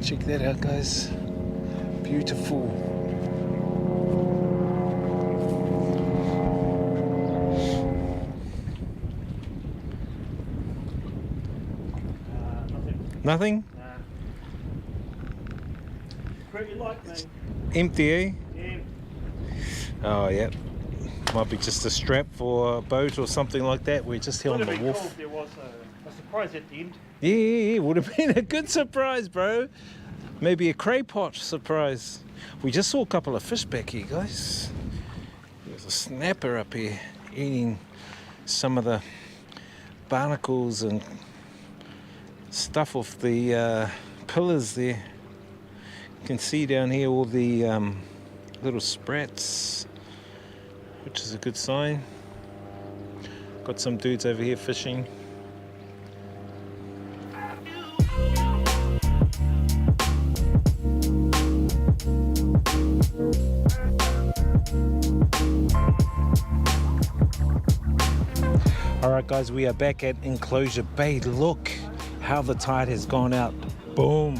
Check that out, guys. Beautiful. Nothing? Nah. Pretty light, mate. Empty, eh? Yeah. Oh, yeah. Might be just a strap for a boat or something like that. We're just here on Would the have been cool wharf. if there was a surprise at the end. Yeah, would have been a good surprise, bro. Maybe a cray pot surprise. We just saw a couple of fish back here, guys. There's a snapper up here eating some of the barnacles and stuff off the pillars there. You can see down here all the little sprats, which is a good sign. Got some dudes over here fishing. Alright guys, we are back at Enclosure Bay. Look how the tide has gone out. Boom.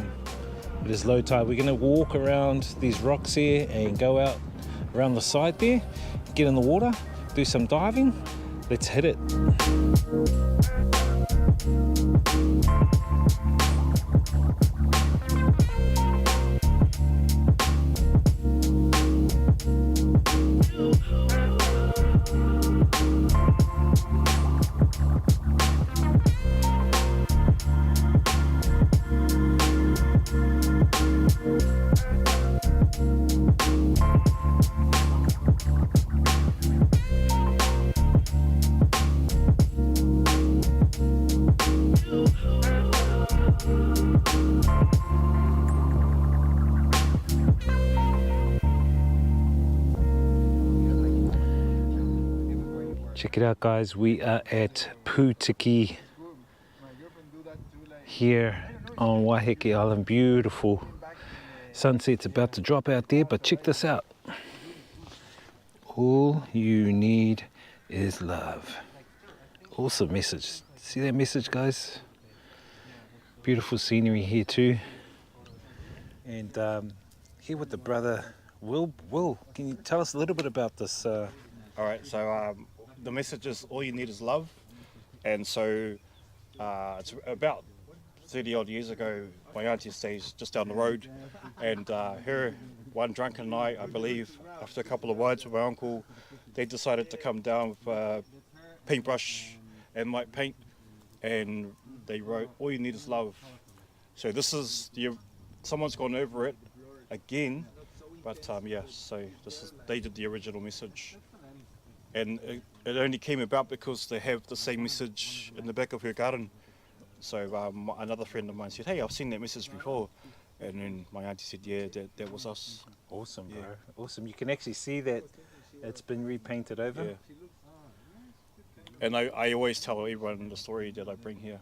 It is low tide. We're going to walk around these rocks here and go out around the side there, get in the water, do some diving. Let's hit it. Check it out, guys. We are at Putiki here on Waiheke Island. Beautiful sunset's about to drop out there, but check this out. All you need is love. Awesome message. See that message, guys? Beautiful scenery here too. And here with the brother Will. Will, can you tell us a little bit about this? All right, so the message is all you need is love. And so it's about 30 odd years ago, my auntie stays just down the road, and her one drunken night, I believe, after a couple of wines with my uncle, they decided to come down with a paintbrush and light paint, and they wrote, all you need is love. So this is, someone's gone over it again, but yeah, so they did the original message. And it only came about because they have the same message in the back of her garden. So another friend of mine said, hey, I've seen that message before. And then my auntie said, yeah, that was us. Awesome, bro. Yeah. Awesome. You can actually see that it's been repainted over. Yeah. And I always tell everyone the story that I bring here.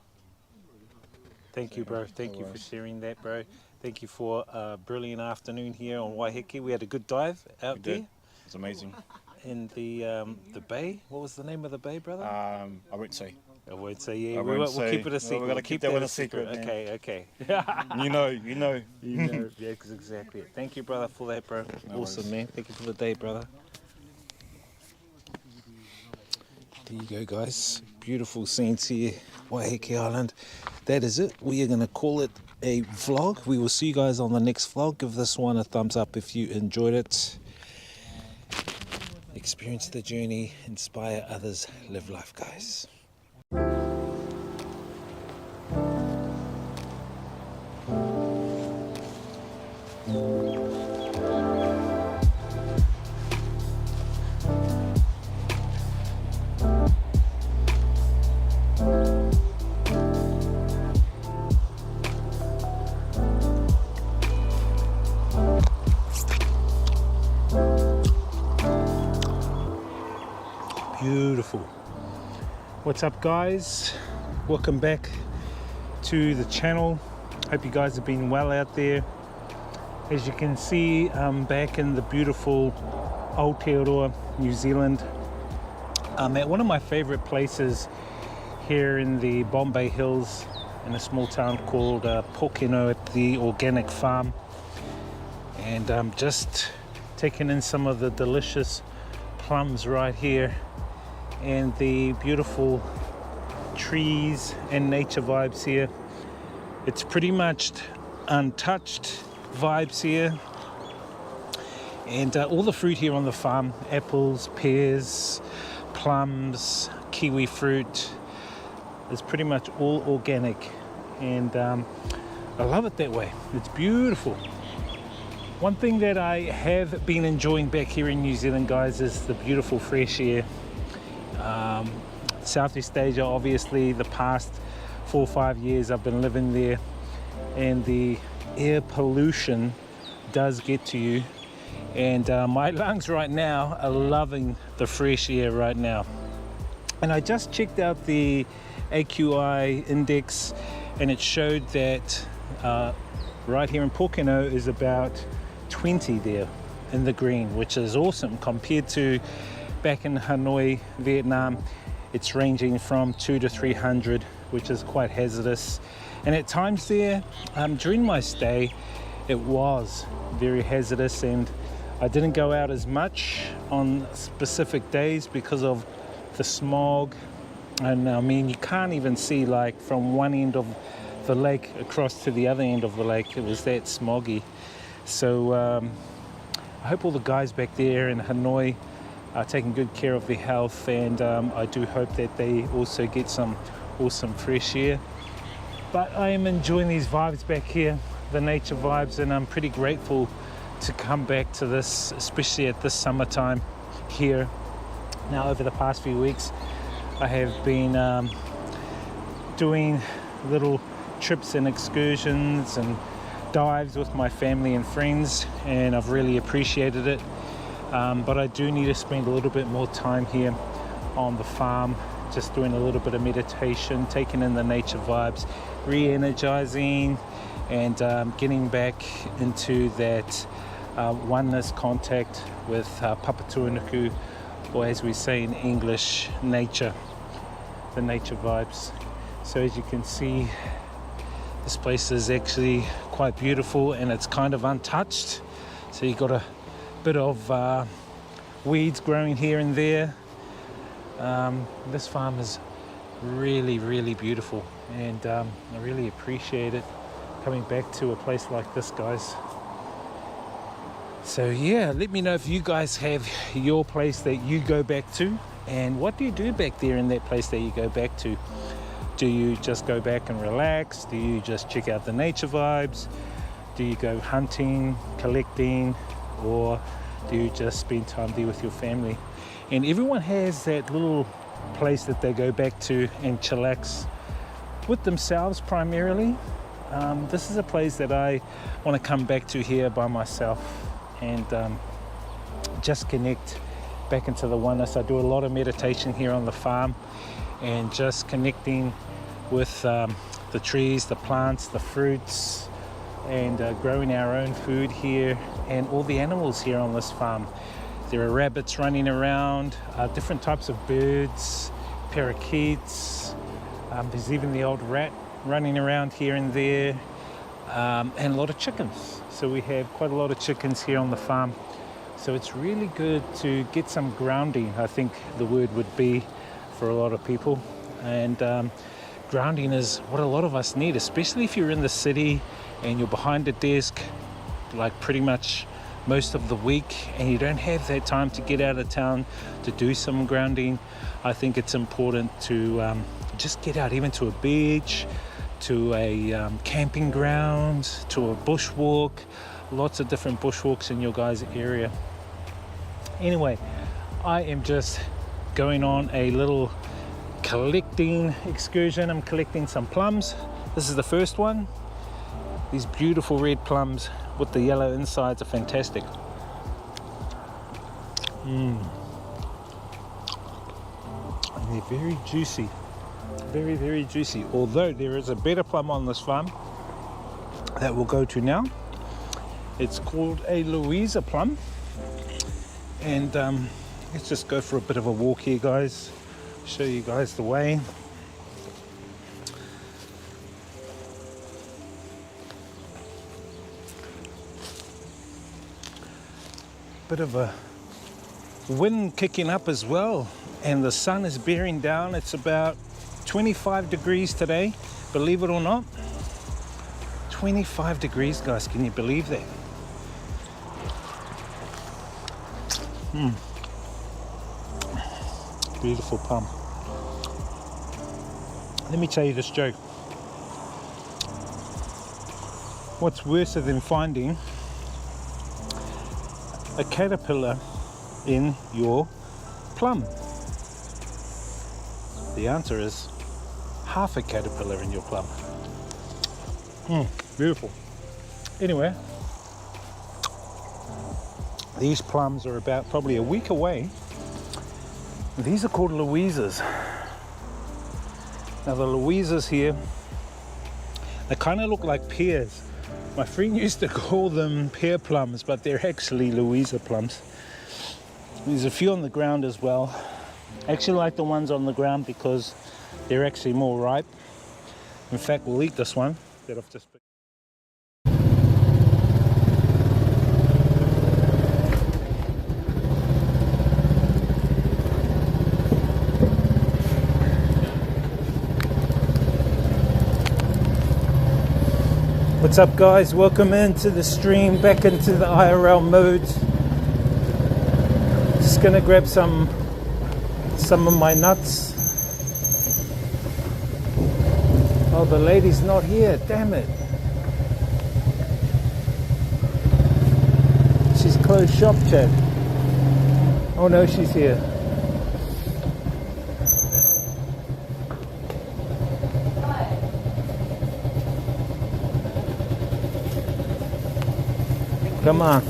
Thank you, bro. Thank you for sharing that, bro. Thank you for a brilliant afternoon here on Waiheke. We had a good dive out there. It was amazing. In the bay. What was the name of the bay, brother? I won't say. I won't say. Yeah, I we'll won't say. keep it a secret. We're gonna keep that one a secret. Okay, okay. You know. You know, yeah, exactly. Thank you, brother, for that, bro. No Awesome, worries. man. Thank you for the day, brother. There you go, guys. Beautiful scenes here, Waiheke Island. That is it. We are going to call it a vlog. We will see you guys on the next vlog. Give this one a thumbs up if you enjoyed it. Experience the journey, inspire others, live life, guys. Beautiful. What's up, guys? Welcome back to the channel. Hope you guys have been well out there. As you can see, I'm back in the beautiful Aotearoa, New Zealand. I'm at one of my favorite places here in the Bombay Hills in a small town called Pokeno at the organic farm, and I'm just taking in some of the delicious plums right here and the beautiful trees and nature vibes here. It's pretty much untouched vibes here, and all the fruit here on the farm, apples, pears, plums, kiwi fruit, is pretty much all organic, and I love it that way. It's beautiful. One thing that I have been enjoying back here in New Zealand, guys, is the beautiful fresh air. Southeast Asia, obviously, the past 4 or 5 years I've been living there, and the air pollution does get to you, and my lungs right now are loving the fresh air right now. And I just checked out the AQI index, and it showed that right here in Pokeno is about 20 there in the green, which is awesome compared to back in Hanoi, Vietnam. It's ranging from 200 to 300, which is quite hazardous. And at times there, during my stay, it was very hazardous, and I didn't go out as much on specific days because of the smog. And I mean, you can't even see like from one end of the lake across to the other end of the lake. It was that smoggy. So I hope all the guys back there in Hanoi are taking good care of their health, and I do hope that they also get some awesome fresh air. But I am enjoying these vibes back here, the nature vibes, and I'm pretty grateful to come back to this, especially at this summertime here. Now, over the past few weeks, I have been doing little trips and excursions and dives with my family and friends, and I've really appreciated it. But I do need to spend a little bit more time here on the farm, just doing a little bit of meditation, taking in the nature vibes, re-energizing, and getting back into that oneness contact with Papatūānuku, or as we say in English, nature, the nature vibes. So as you can see, this place is actually quite beautiful, and it's kind of untouched. So you've got a bit of weeds growing here and there. This farm is really, really beautiful, and I really appreciate it coming back to a place like this, guys. So yeah, let me know if you guys have your place that you go back to, and what do you do back there in that place that you go back to? Do you just go back and relax? Do you just check out the nature vibes? Do you go hunting, collecting, or do you just spend time there with your family? And everyone has that little place that they go back to and chillax with themselves primarily. This is a place that I want to come back to here by myself, and just connect back into the oneness. I do a lot of meditation here on the farm, and just connecting with the trees, the plants, the fruits, and growing our own food here, and all the animals here on this farm. There are rabbits running around, different types of birds, parakeets. There's even the old rat running around here and there, and a lot of chickens. So we have quite a lot of chickens here on the farm. So it's really good to get some grounding, I think the word would be for a lot of people. And grounding is what a lot of us need, especially if you're in the city and you're behind a desk like pretty much most of the week, and you don't have that time to get out of town to do some grounding. I think it's important to just get out, even to a beach, to a camping ground, to a bushwalk. Lots of different bushwalks in your guys' area. Anyway, I am just going on a little collecting excursion. I'm collecting some plums. This is the first one. These beautiful red plums with the yellow insides are fantastic. And they're very juicy, very, very juicy. Although there is a better plum on this farm that we'll go to now. It's called a Louisa plum. And let's just go for a bit of a walk here, guys. Show you guys the way. bit of a wind kicking up as well, and the sun is bearing down. It's about 25 degrees today, believe it or not. 25 degrees, guys, can you believe that? Beautiful plum. Let me tell you this joke. What's worse than finding a caterpillar in your plum? The answer is half a caterpillar in your plum. Beautiful. Anyway, these plums are about probably a week away. These are called Louisas. Now the Louisas here, they kind of look like pears. My friend used to call them pear plums, but they're actually Louisa plums. There's a few on the ground as well. I actually like the ones on the ground because they're actually more ripe. In fact, we'll eat this one that I've just picked. What's up, guys? Welcome into the stream, back into the IRL mode. Just gonna grab some of my nuts. Oh, the lady's not here, damn it. She's closed shop, Chad. Oh no, she's here. Come on.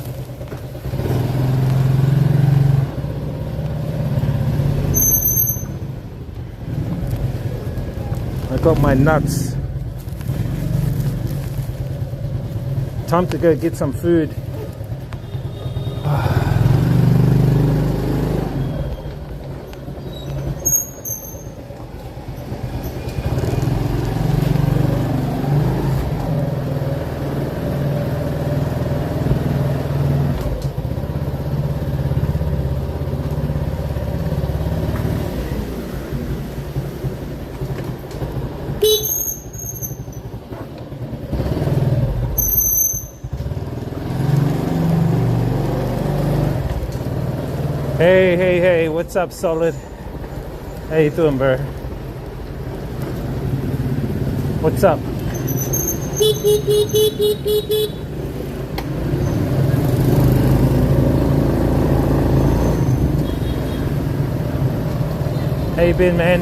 I got my nuts. Time to go get some food. Hey, what's up, Solid? How you doing, bro? What's up? How you been, man?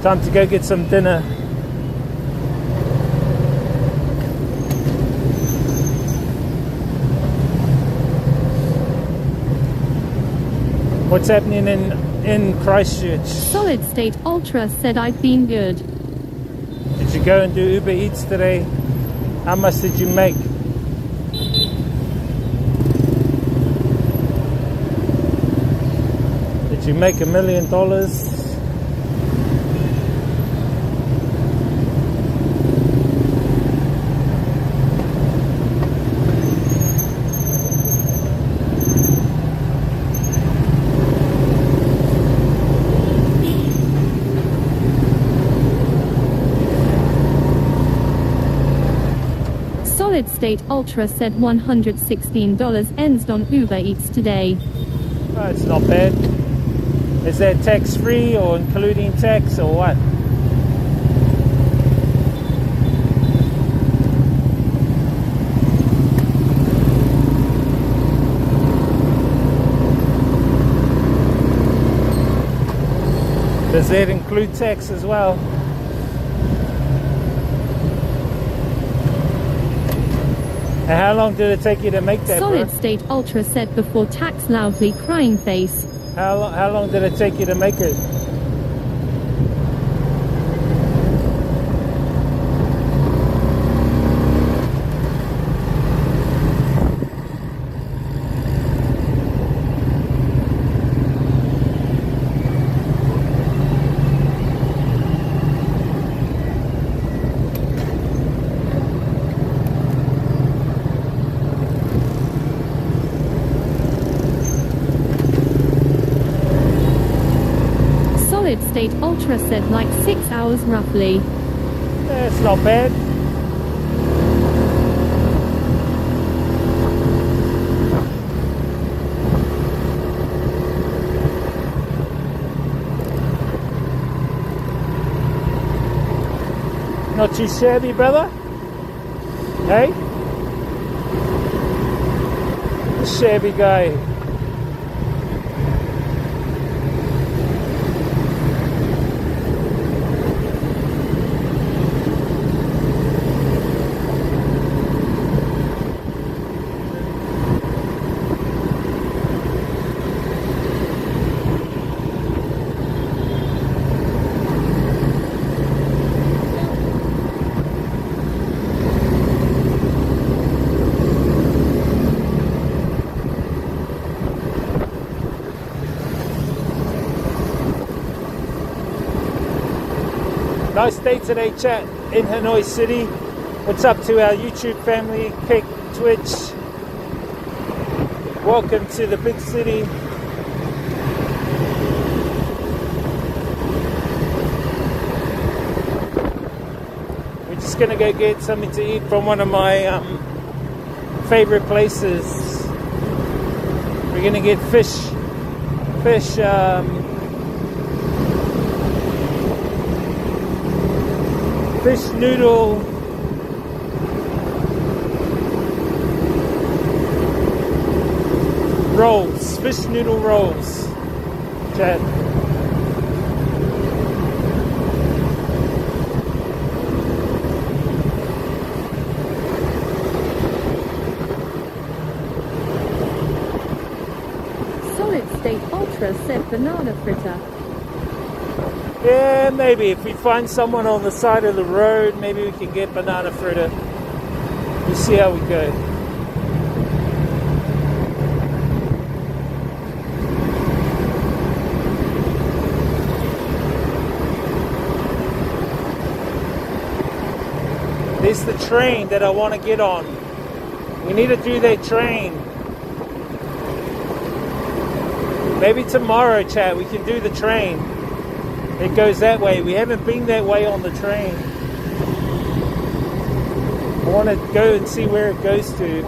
Time to go get some dinner. What's happening in Christchurch? Solid State Ultra said I've been good. Did you go and do Uber Eats today? How much did you make? Did you make $1 million? Solid State Ultra said $116 ends on Uber Eats today. Oh, it's not bad. Is that tax-free or including tax or what? Does that include tax as well? And how long did it take you to make that, Solid bro? State Ultra said before tax loudly crying face. How long did it take you to make it? State Ultra said like 6 hours roughly. That's not bad. Not too shabby, brother. Hey? The shabby guy. Nice day today, chat, in Hanoi City. What's up to our YouTube family, Kick, Twitch? Welcome to the big city. We're just gonna go get something to eat from one of my favorite places. We're gonna get fish noodle rolls, fish noodle rolls, chat. Solid State Ultra said banana fritter. Yeah, maybe if we find someone on the side of the road, maybe we can get banana fritter. We'll see how we go. There's the train that I want to get on. We need to do that train. Maybe tomorrow, chat, we can do the train. It goes that way. We haven't been that way on the train. I want to go and see where it goes to.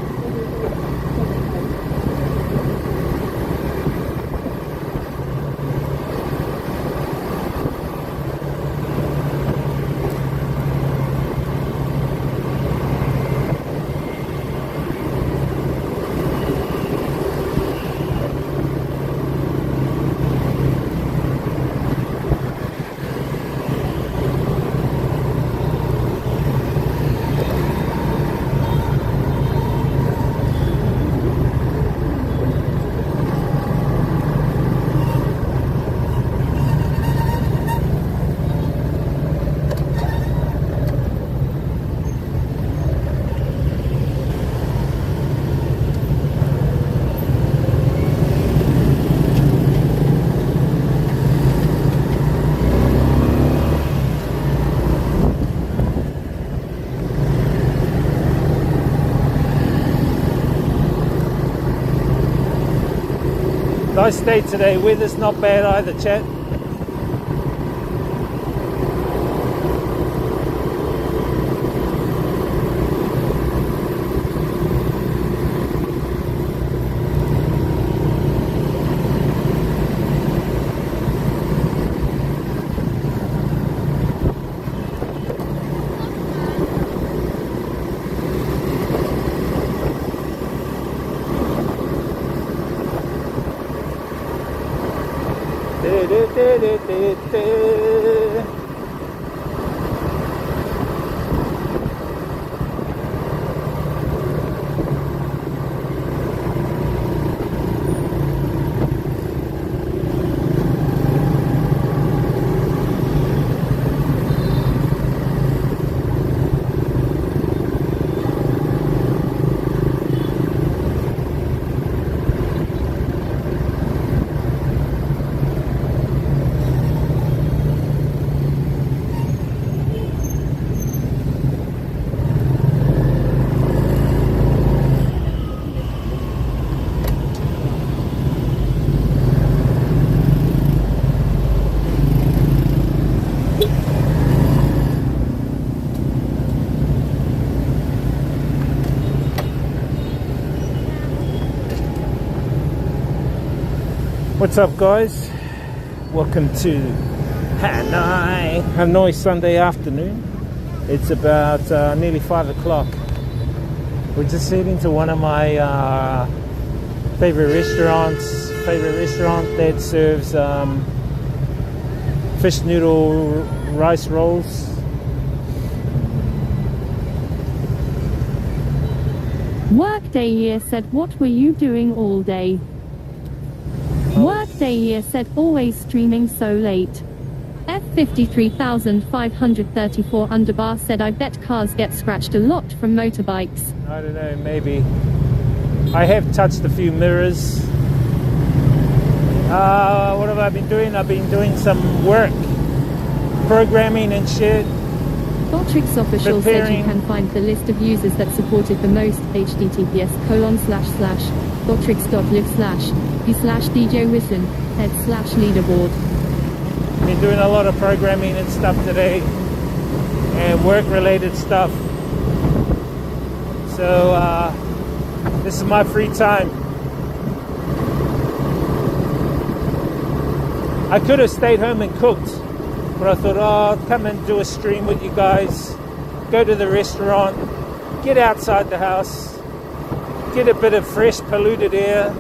Nice day today. Weather's not bad either, chat. What's up, guys? Welcome to Hanoi Sunday afternoon. It's about nearly 5 o'clock. We're just heading to one of my favorite restaurant that serves fish noodle rice rolls. Workday Year said, what were you doing all day? Workday Year said, always streaming so late. F53534 underbar said, I bet cars get scratched a lot from motorbikes. I don't know, maybe. I have touched a few mirrors. What have I been doing? I've been doing some work, programming and shit. Voltrix Official said you can find the list of users that supported the most. https://voltrix.live/p/djwitten/leaderboard. Been doing a lot of programming and stuff today, and work-related stuff. So this is my free time. I could have stayed home and cooked, but I thought, oh, I'll come and do a stream with you guys, go to the restaurant, get outside the house, get a bit of fresh polluted air.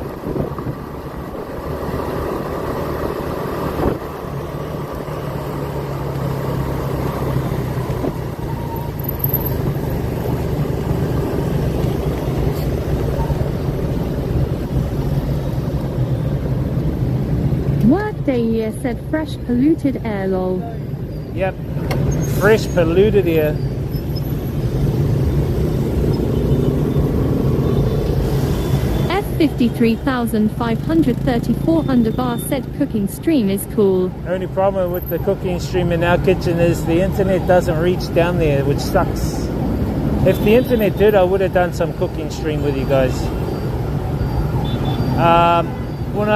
Workday Year said, fresh polluted air lol. Yep, fresh polluted air. F53534 underbar said, cooking stream is cool. Only problem with the cooking stream in our kitchen is the internet doesn't reach down there, which sucks. If the internet did, I would have done some cooking stream with you guys. When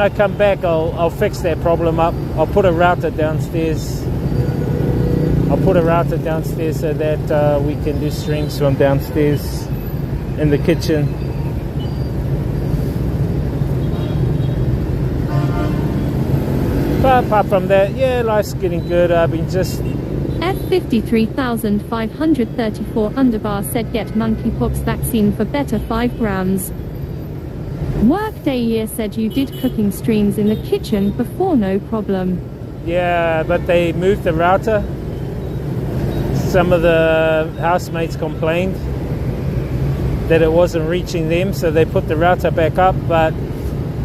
I come back, I'll fix that problem up. I'll put a router downstairs. So that we can do streams from downstairs in the kitchen. But apart from that, yeah, life's getting good. I've been just... F53534 underbar said, get monkeypox vaccine for better 5 grams. Workday Year said you did cooking streams in the kitchen before, no problem. Yeah, but they moved the router. Some of the housemates complained that it wasn't reaching them, so they put the router back up, but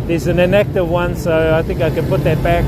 there's an inactive one, so I think I can put that back.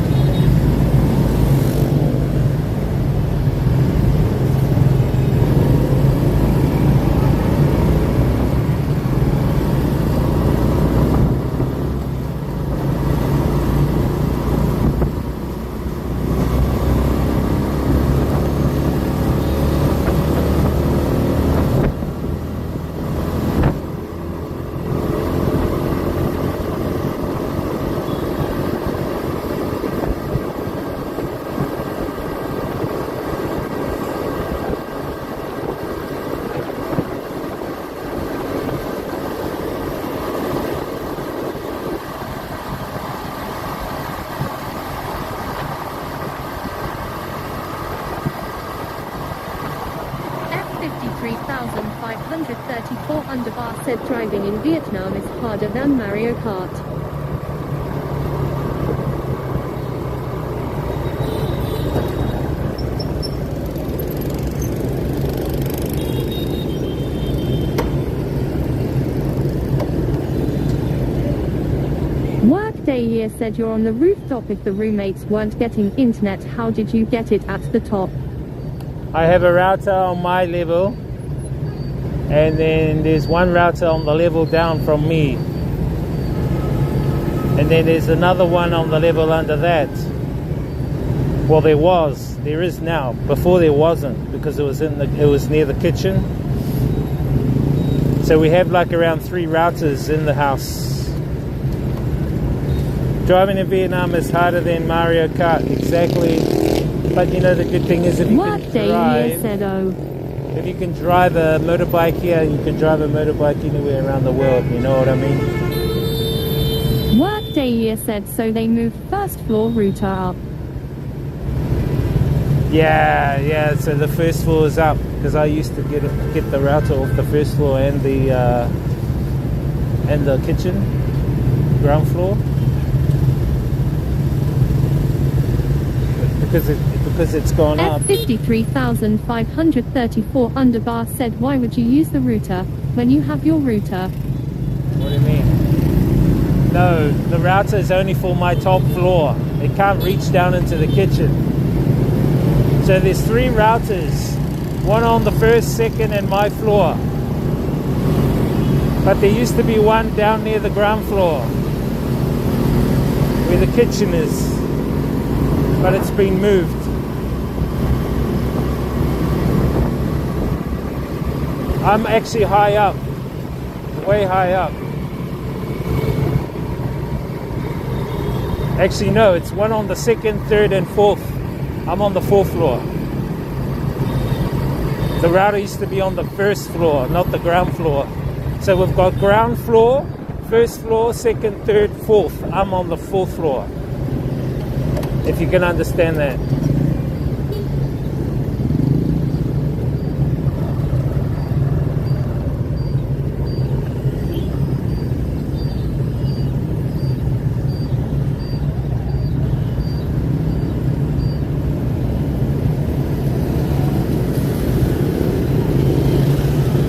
F53534 underbar said, driving in Vietnam is harder than Mario Kart. Workday Year said, you're on the rooftop. If the roommates weren't getting internet, how did you get it at the top? I have a router on my level, and then there's one router on the level down from me, and then there's another one on the level under that. Well, there is now. Before there wasn't, because it was near the kitchen. So we have like around 3 routers in the house. Driving in Vietnam is harder than Mario Kart, exactly. But you know, the good thing is if you can drive a motorbike here, you can drive a motorbike anywhere around the world, you know what I mean? Workday year said so they moved first floor router up. Yeah, so the first floor is up because I used to get the router off the first floor and the kitchen, ground floor. Because it's gone up. F53,534 underbar said why would you use the router when you have your router? What do you mean? No, the router is only for my top floor. It can't reach down into the kitchen. So there's 3 routers, one on the first, second and my floor. But there used to be one down near the ground floor where the kitchen is. But it's been moved. I'm actually high up, way high up. Actually no, it's one on the 2nd, 3rd and 4th. I'm on the 4th floor. The router used to be on the 1st floor, not the ground floor. So we've got ground floor, 1st floor, 2nd, 3rd, 4th. I'm on the 4th floor. If you can understand that.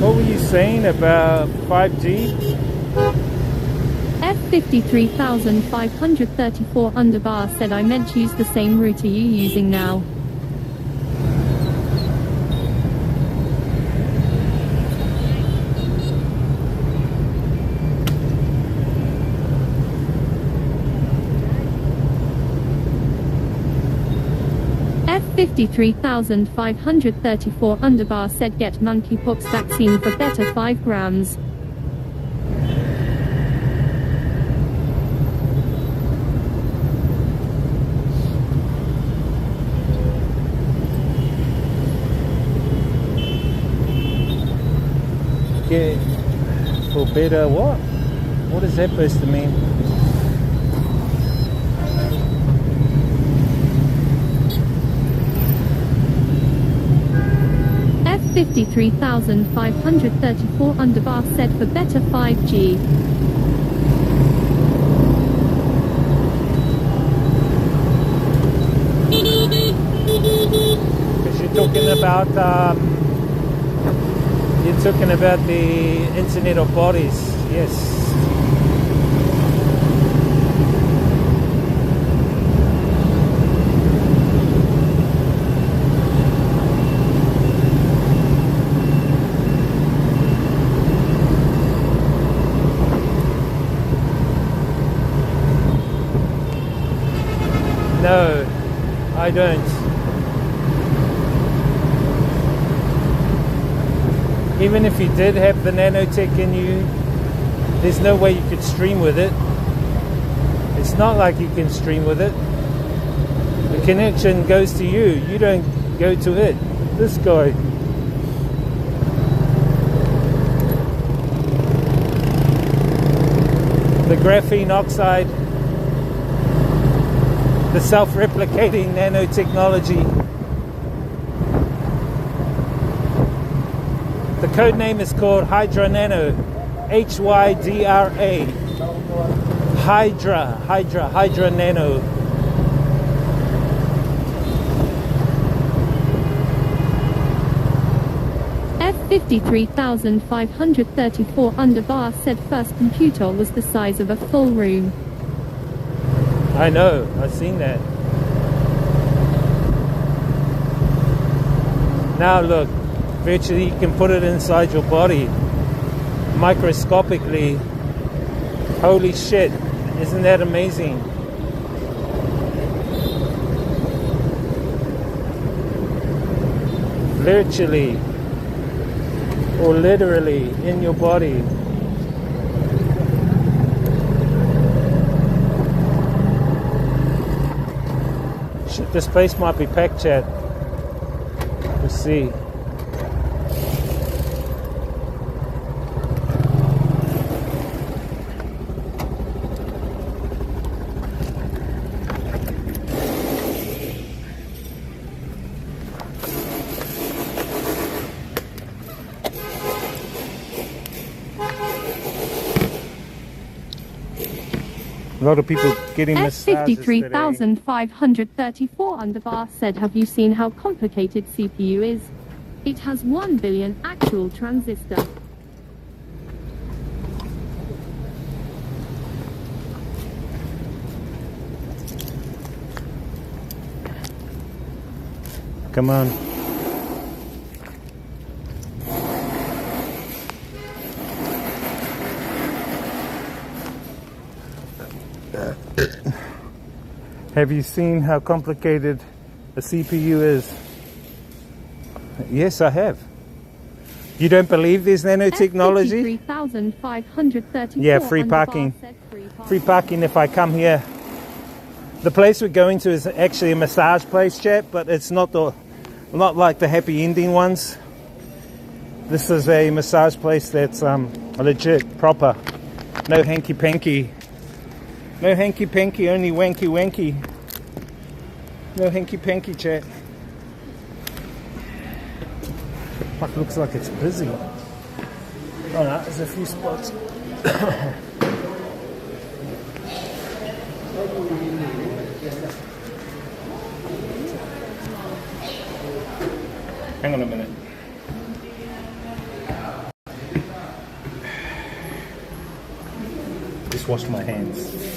What were you saying about 5G? F53,534 underbar said I meant use the same router you're using now. F53,534 underbar said get monkeypox vaccine for better 5 grams. Get for better what? What is that supposed to mean? F53,534 underbar said for better 5G. Because you're talking about the Internet of Bodies, yes. No, I don't. Even if you did have the nanotech in you, there's no way you could stream with it. It's not like you can stream with it. The connection goes to you. You don't go to it. This guy. The graphene oxide, the self-replicating nanotechnology. The code name is called Hydra Nano, Hydra, Hydra Nano. F53,534 underbar said first computer was the size of a full room. I know, I've seen that. Now look, virtually you can put it inside your body microscopically. Holy shit, isn't that amazing? Virtually or literally in your body. Shit, this place might be packed, chat. Let's see. A lot of people getting massages today. F53534 underbar said, have you seen how complicated CPU is? It has 1 billion actual transistor. Come on. Have you seen how complicated a CPU is? Yes, I have. You don't believe there's nanotechnology? Yeah, free parking. Free parking if I come here. The place we're going to is actually a massage place, chap, but it's not like the happy ending ones. This is a massage place that's legit, proper. No hanky panky. No hanky panky, only wanky wanky. No hanky panky, chat. Fuck, looks like it's busy. Oh no, there's a few spots. Hang on a minute. Just wash my hands.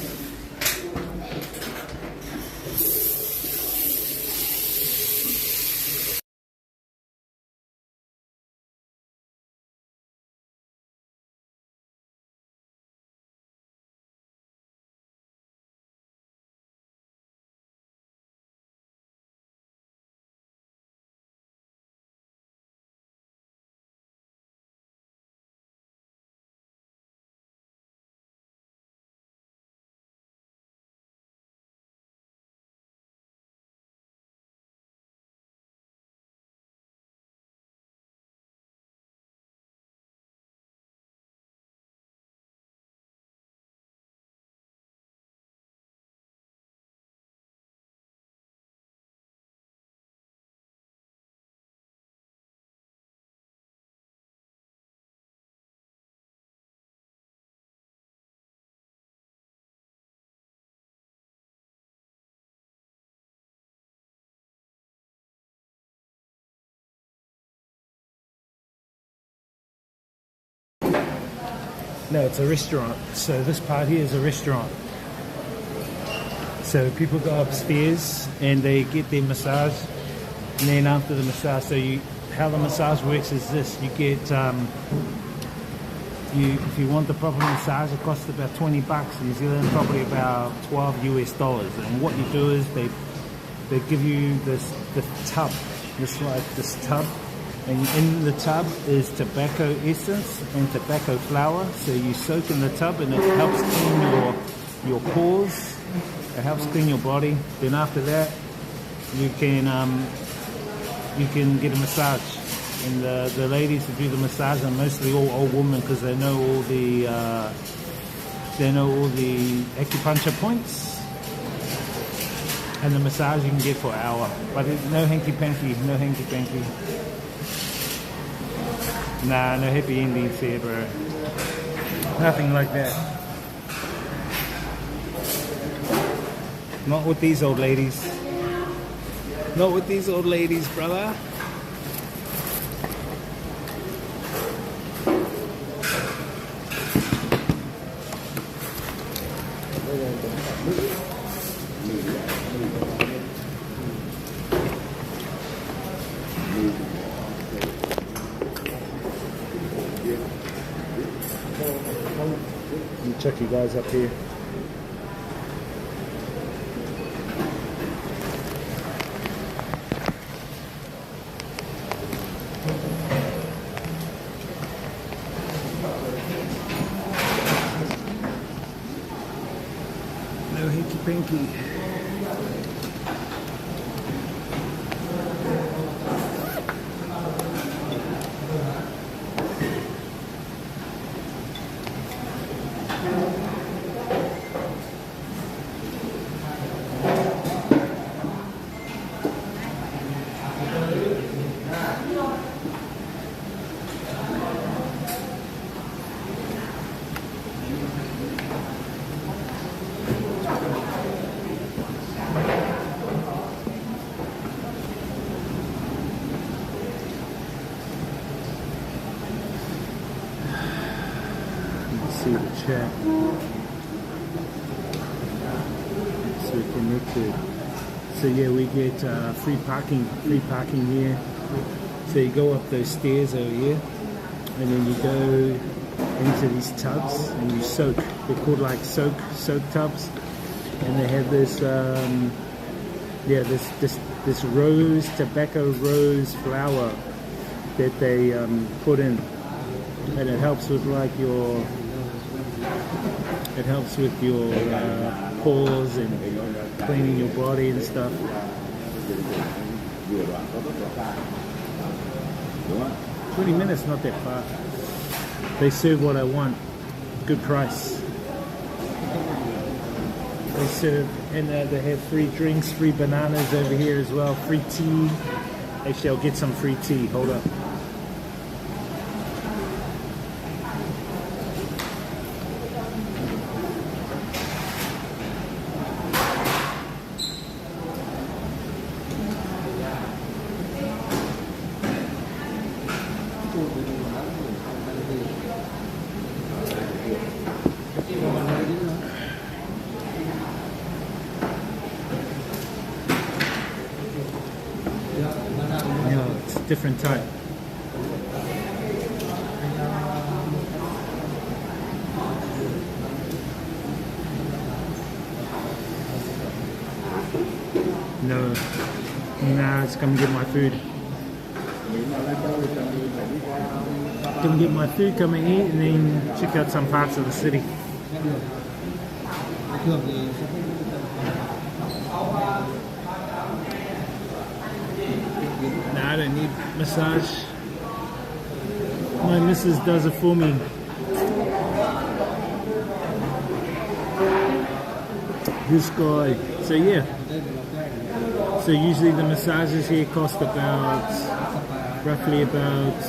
No, it's a restaurant. So this part here is a restaurant. So people go upstairs and they get their massage, and then after the massage, how the massage works is this: you get if you want the proper massage, it costs about $20 New Zealand, probably about $12 US. And what you do is they give you this tub, this tub. And in the tub is tobacco essence and tobacco flour. So you soak in the tub and it helps clean your pores. It helps clean your body. Then after that, you can get a massage. And the ladies who do the massage are mostly all old women because they know all the acupuncture points. And the massage you can get for an hour. But no hanky panky, no hanky panky. Nah, no happy endings here, bro. Nothing like that. Not with these old ladies. Not with these old ladies, brother. Let me check you guys up here. No hinky pinky. chat. So we're connected. So yeah, we get free parking here. So you go up those stairs over here, and then you go into these tubs and you soak. They're called like soak tubs, and they have this this rose, tobacco rose flower that they put in, and it helps with like your pores and cleaning your body and stuff. 20 minutes, not that far. They serve what I want. Good price. They serve, and they have free drinks, free bananas over here as well, free tea. Actually, I'll get some free tea. Hold up. Different type. No, nah, it's come get my food. Come get my food, come and eat, and then check out some parts of the city. I don't need massage. My missus does it for me. This guy. So yeah. So usually the massages here cost roughly about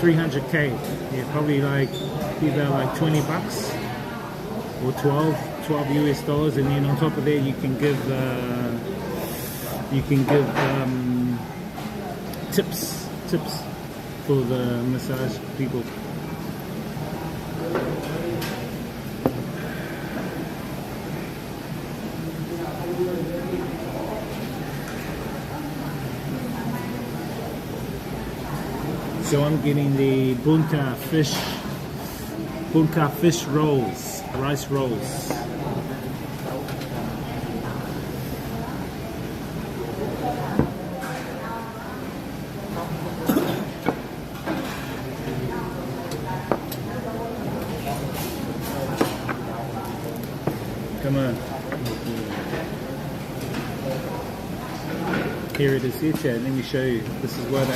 300k. Yeah, probably be about like 20 bucks or 12 US dollars, and then on top of that you can give tips for the massage people. So I'm getting the bunka fish rolls, rice rolls. Come on. Here it is here, chat. Let me show you. This is what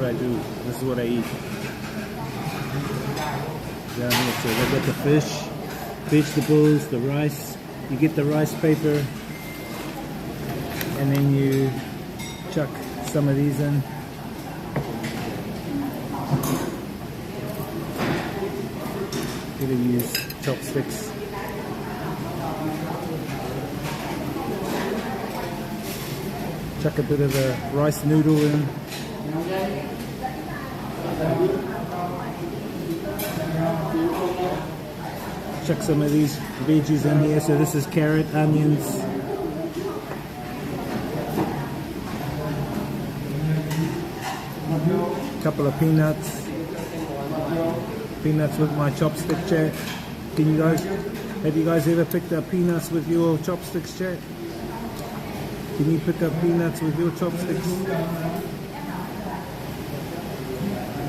I do. This is what I eat. Down here, so I got the fish, vegetables, the rice. You get the rice paper, and then you chuck some of these in. You're gonna use chopsticks. Chuck a bit of a rice noodle in. Chuck some of these veggies in here. So this is carrot, onions, couple of peanuts with my chopstick, chat. Have you guys ever picked up peanuts with your chopsticks, chat? Can you pick up peanuts with your chopsticks?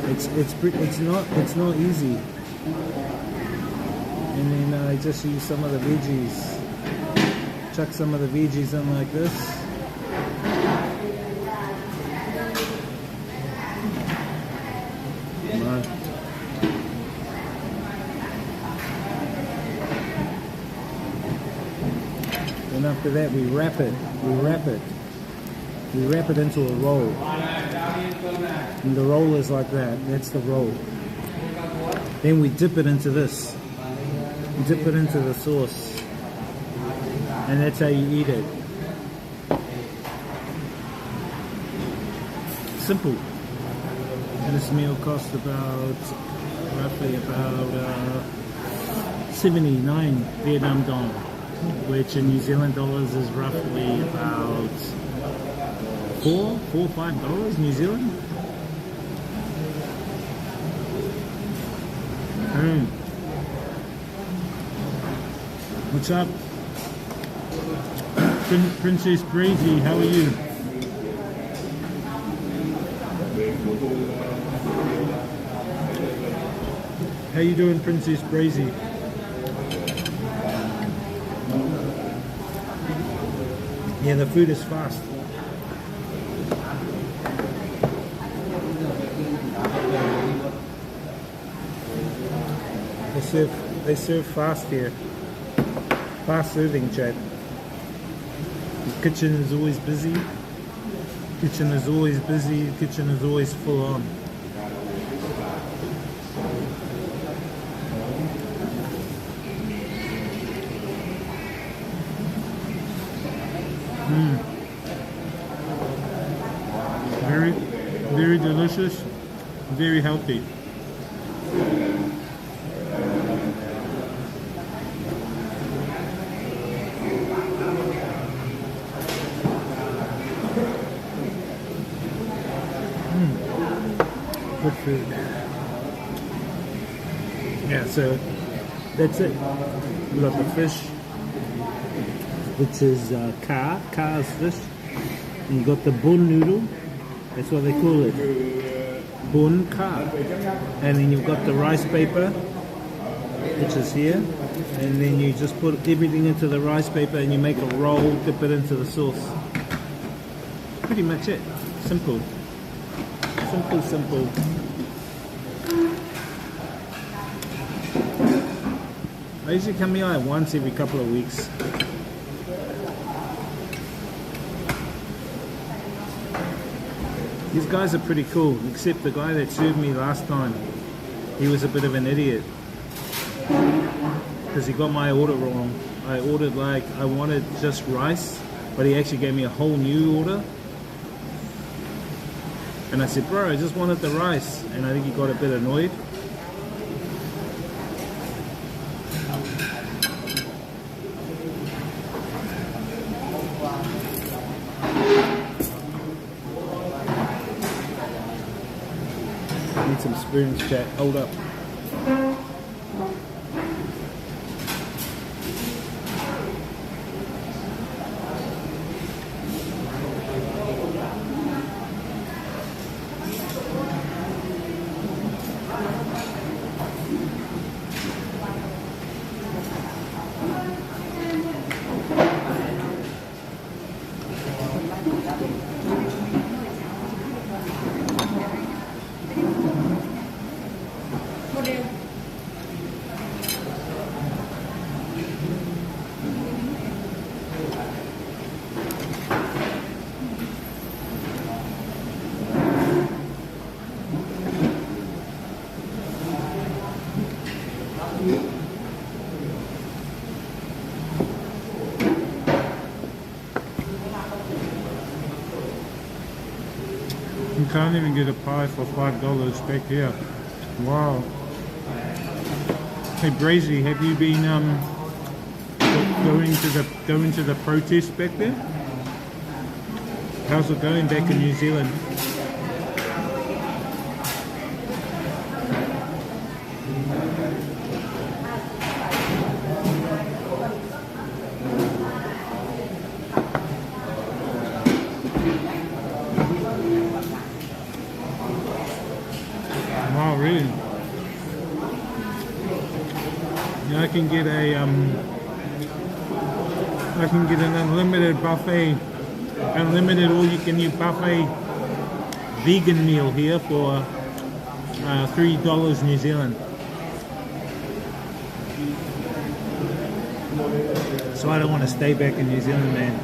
It's not easy. And then I just use some of the veggies. Chuck some of the veggies in like this. Come on. And after that we wrap it. We wrap it into a roll. And the roll is like that. That's the roll. Then we dip it into this. We dip it into the sauce. And that's how you eat it. Simple. And this meal costs about roughly about 79 Vietnam dong, which in New Zealand dollars is roughly about $5 New Zealand. What's up? Princess Breezy, how are you? How you doing, Princess Breezy? Yeah, the food is fast. They serve fast here. Fast serving, Chad. The kitchen is always busy. Kitchen is always busy. Kitchen is always full on. Very, very delicious. Very healthy. Good food. Yeah, so that's it. We got the fish, which is Ka's fish. And you got the bun noodle, that's what they call it. Bun ka. And then you've got the rice paper, which is here. And then you just put everything into the rice paper and you make a roll, dip it into the sauce. Pretty much it. Simple. Simple. I usually come here like once every couple of weeks. These guys are pretty cool, except the guy that served me last time. He was a bit of an idiot. Because he got my order wrong. I ordered I wanted just rice, but he actually gave me a whole new order. And I said, bro, I just wanted the rice. And I think he got a bit annoyed. I need some spoons, chat. Hold up. You can't even get a pie for $5 back here. Wow. Hey Brazy, have you been going to the protest back there? How's it going back in New Zealand? Wow, really? Yeah, I can get an unlimited buffet, unlimited all-you-can-eat buffet vegan meal here for $3 New Zealand. So I don't want to stay back in New Zealand, man.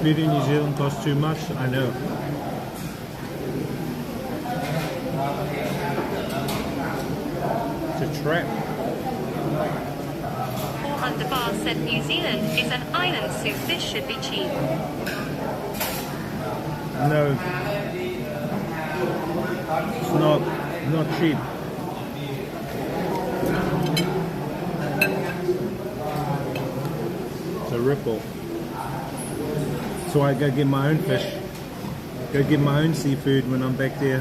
Food in New Zealand costs too much, I know. It's a trap. Underbar said New Zealand is an island, so fish should be cheap. No. It's not cheap. It's a ripple. So I go get my own fish. Go get my own seafood when I'm back there.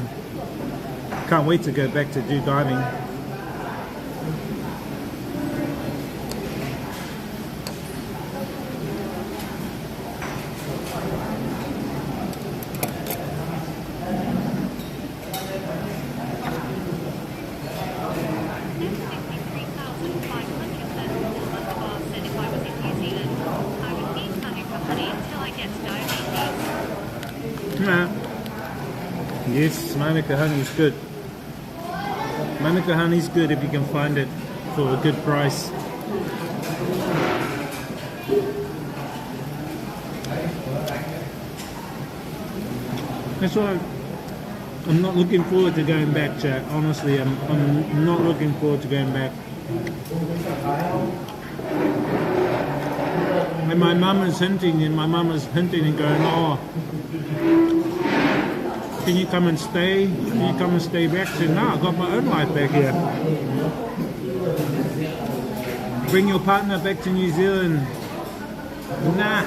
Can't wait to go back to do diving. Yes, Manuka honey is good. Manuka honey is good if you can find it for a good price. That's why I'm not looking forward to going back, Jack. Honestly, I'm not looking forward to going back. And my mum is hinting and going, oh, can you come and stay? Can you come and stay back? I said, no, I got my own life back here. Bring your partner back to New Zealand. Nah.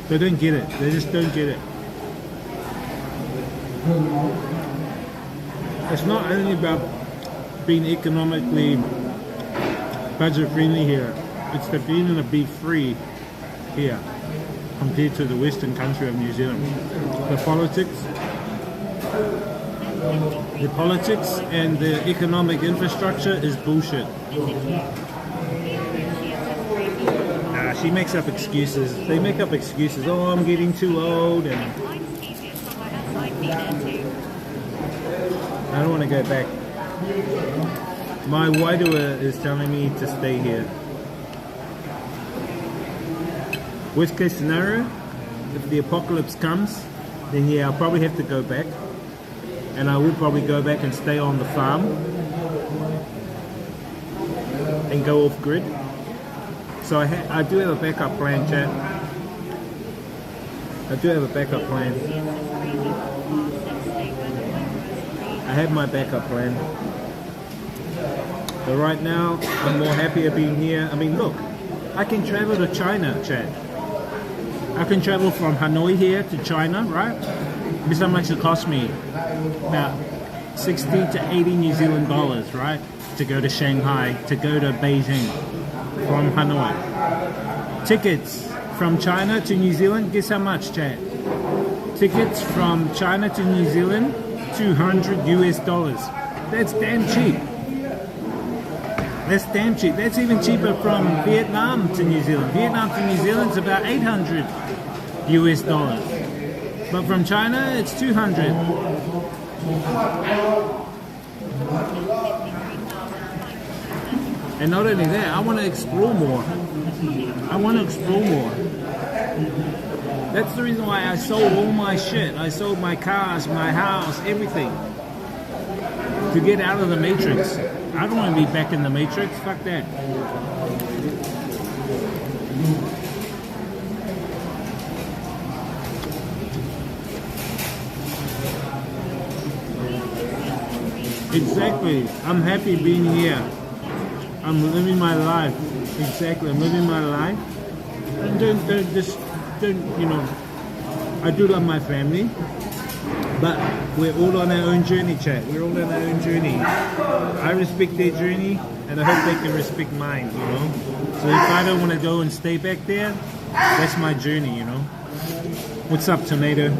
They don't get it. They just don't get it. It's not only about being economically budget friendly here. It's the being to be free here compared to the western country of New Zealand. The politics and the economic infrastructure is bullshit. Nah, she makes up excuses. They make up excuses. Oh, I'm getting too old and I don't want to go back. My wairua is telling me to stay here. Worst case scenario, if the apocalypse comes, then yeah, I'll probably have to go back. And I will probably go back and stay on the farm and go off grid. So I do have a backup plan, chat. I do have a backup plan. I have my backup plan. But right now, I'm more happier being here. I mean, look, I can travel to China, chat. I can travel from Hanoi here to China, right? This is how much it cost me. About 60 to 80 New Zealand dollars, right? To go to Shanghai, to go to Beijing from Hanoi. Tickets from China to New Zealand, guess how much, chat? Tickets from China to New Zealand, $200 US. That's damn cheap. That's damn cheap. That's even cheaper from Vietnam to New Zealand. Vietnam to New Zealand is about $800 US. But from China, it's 200. And not only that, I want to explore more. I want to explore more. That's the reason why I sold all my shit. I sold my cars, my house, everything. To get out of the matrix. I don't want to be back in the matrix. Fuck that. Exactly. I'm happy being here. I'm living my life. Exactly. I'm living my life. And don't, you know, I do love my family. But we're all on our own journey, chat. We're all on our own journey. I respect their journey, and I hope they can respect mine, you know? So if I don't want to go and stay back there, that's my journey, you know? What's up, Tornado?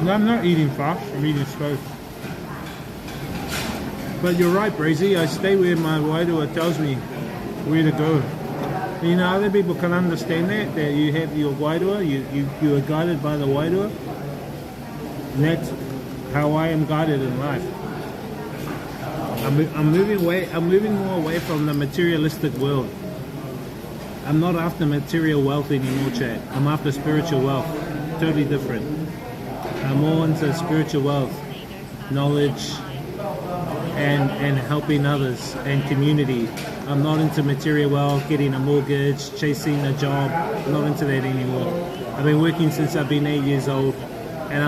No, I'm not eating fast. I'm eating slow. But you're right, Brazy. I stay where my wairua tells me where to go. You know, other people can understand that you have your wairua, you are guided by the wairua. And that's how I am guided in life. I'm moving more away from the materialistic world. I'm not after material wealth anymore, Chad. I'm after spiritual wealth. Totally different. I'm more into spiritual wealth, knowledge, and helping others and community. I'm not into material wealth, getting a mortgage, chasing a job. I'm not into that anymore. I've been working since I've been 8 years old, and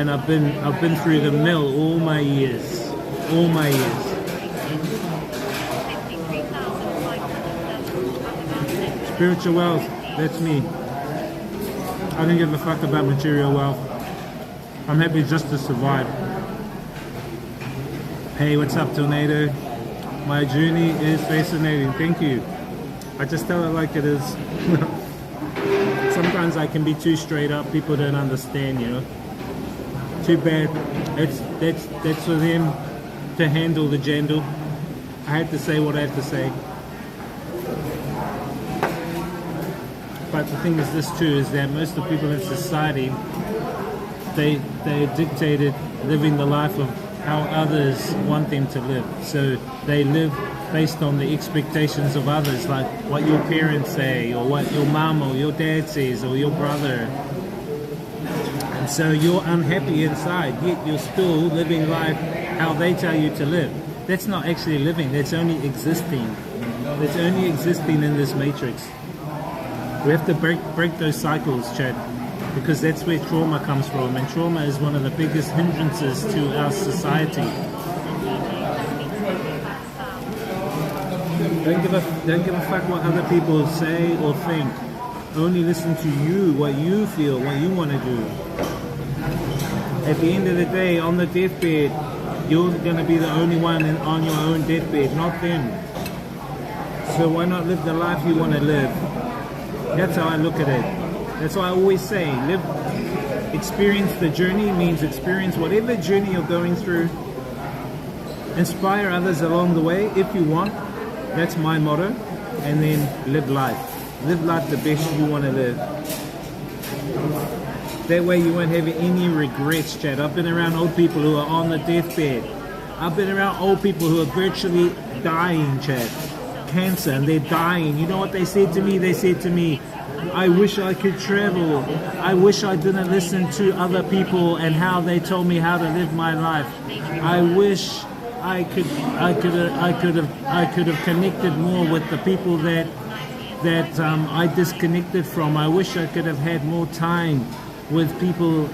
I've been through the mill all my years. Spiritual wealth, that's me. I don't give a fuck about material wealth. I'm happy just to survive. Hey, what's up, Tornado? My journey is fascinating. Thank you. I just tell it like it is. Sometimes I can be too straight up. People don't understand, you know. Too bad. That's for them to handle the jandle. I had to say what I had to say. But the thing is this too, is that most of the people in society, they dictated living the life of how others want them to live. So they live based on the expectations of others, like what your parents say, or what your mom or your dad says, or your brother. And so you're unhappy inside, yet you're still living life how they tell you to live. That's not actually living, that's only existing. That's only existing in this matrix. We have to break those cycles, Chad, because that's where trauma comes from, and trauma is one of the biggest hindrances to our society. Don't give a fuck what other people say or think. Only listen to you, what you feel, what you want to do. At the end of the day, on the deathbed, you're going to be the only one on your own deathbed, not them. So why not live the life you want to live? That's how I look at it. That's why I always say, experience the journey means experience whatever journey you're going through. Inspire others along the way if you want. That's my motto. And then live life. Live life the best you want to live. That way you won't have any regrets, Chad. I've been around old people who are on the deathbed. I've been around old people who are virtually dying, Chad. Cancer, and they're dying. You know what they said to me? They said to me, I wish I could travel. I wish I didn't listen to other people and how they told me how to live my life. I wish I could have connected more with the people that I disconnected from. I wish I could have had more time with people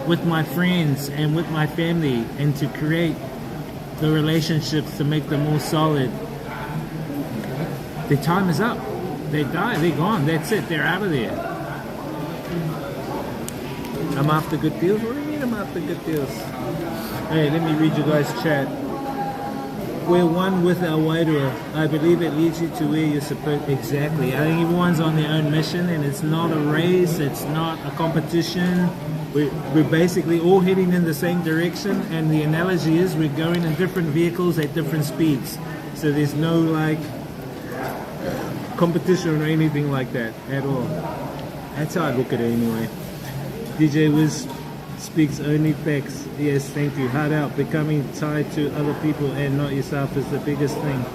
with my friends and with my family, and to create the relationships to make them more solid. Their time is up. They die, they're gone, that's it, they're out of there. I'm after good deals? What do you mean I'm after good deals? Hey, let me read you guys' chat. We're one with our wairua. I believe it leads you to where you're supposed. Exactly. I think everyone's on their own mission, and it's not a race, it's not a competition. We're basically all heading in the same direction, and the analogy is we're going in different vehicles at different speeds. So there's no like competition or anything like that at all. That's how I look at it anyway. DJ Wiz speaks only facts. Yes, thank you. Hard out. Becoming tied to other people and not yourself is the biggest thing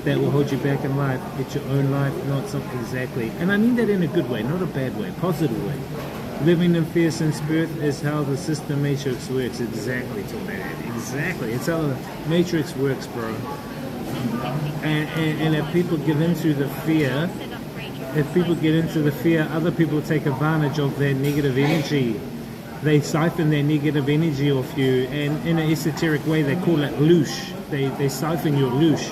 that will hold you back in life. It's your own life, not something exactly. And I mean that in a good way, not a bad way, positive way. Living in fear since birth is how the system matrix works. Exactly, Tornado. Exactly. It's how the matrix works, bro. And if people give into the fear, other people take advantage of their negative energy. They siphon their negative energy off you, and in an esoteric way they call it loosh. They siphon your loosh.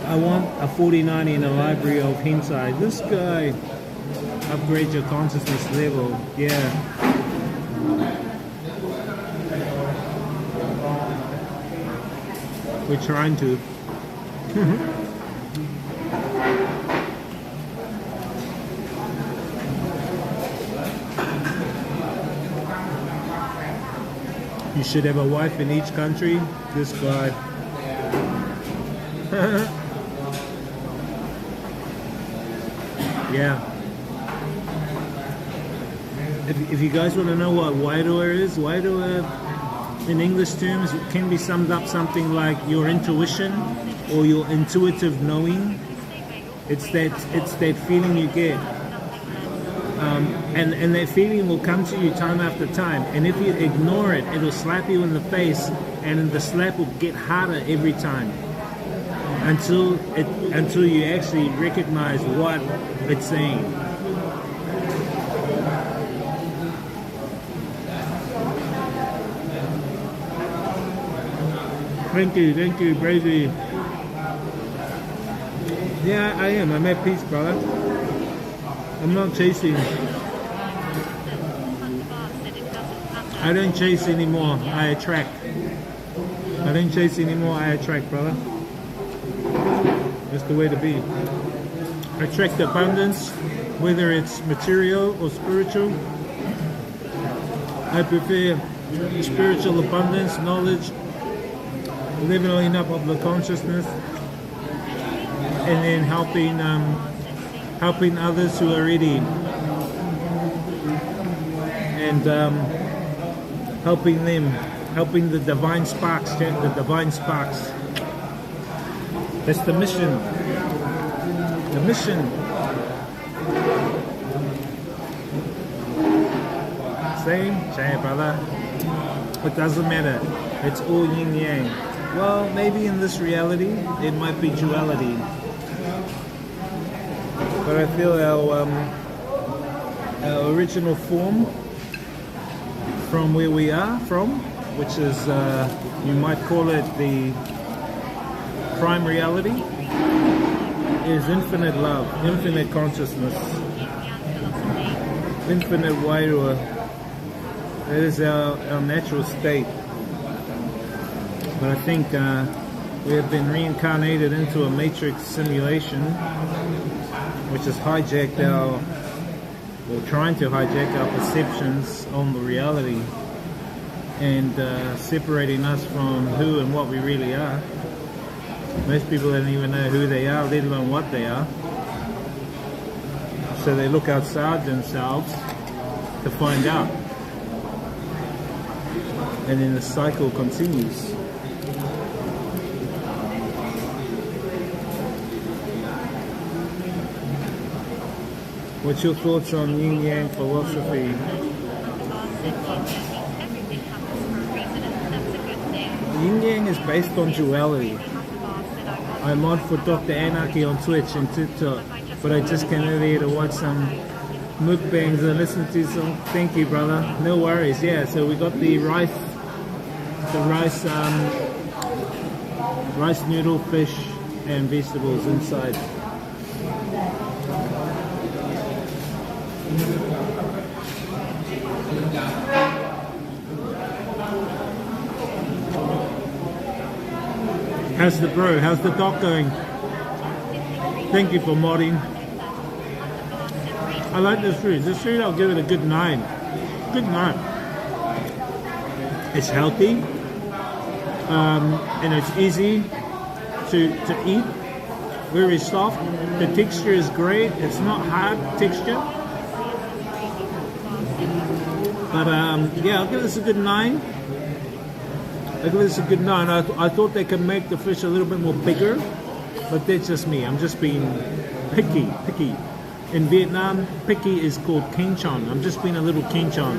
I want a 4090 in a library of hentai. This guy, upgrade your consciousness level. Yeah. We're trying to. You should have a wife in each country. This guy. Yeah. If you guys want to know what Wairua is, Wairua in English terms can be summed up something like your intuition or your intuitive knowing. It's that feeling you get. And that feeling will come to you time after time. And if you ignore it, it'll slap you in the face, and the slap will get harder every time until you actually recognize what it's saying. Thank you, Brady. Yeah, I am. I'm at peace, brother. I'm not chasing. I don't chase anymore. I attract. I don't chase anymore. I attract, brother. That's the way to be. Attract abundance, whether it's material or spiritual. I prefer spiritual abundance, knowledge, leveling up of the consciousness, and then helping others who are ready, and helping the divine sparks, the divine sparks. That's the mission. The mission. Same, brother. It doesn't matter. It's all yin yang. Well, maybe in this reality, it might be duality. But I feel our original form from where we are from, which is, you might call it the prime reality, is infinite love, infinite consciousness, infinite wairua. That is our natural state. But I think we have been reincarnated into a matrix simulation, which has hijacked or trying to hijack our perceptions on the reality, and separating us from who and what we really are. Most people don't even know who they are, let alone what they are. So they look outside themselves to find out. And then the cycle continues. What's your thoughts on yin-yang philosophy? Yin-yang is based on duality. I'm on for Dr. Anarchy on Twitch and TikTok, but I just came over here to watch some mukbangs and listen to some. Thank you, brother. No worries. Yeah, so we got the rice noodle, fish, and vegetables inside. How's the bro? How's the doc going? Thank you for modding. I like this food. This food, I'll give it a good 9. Good 9. It's healthy, and it's easy to eat. Very soft. The texture is great. It's not hard texture. But yeah, I'll give this a good 9. I thought they could make the fish a little bit more bigger, but that's just me. I'm just being picky. In Vietnam, picky is called King Chon. I'm just being a little King Chon.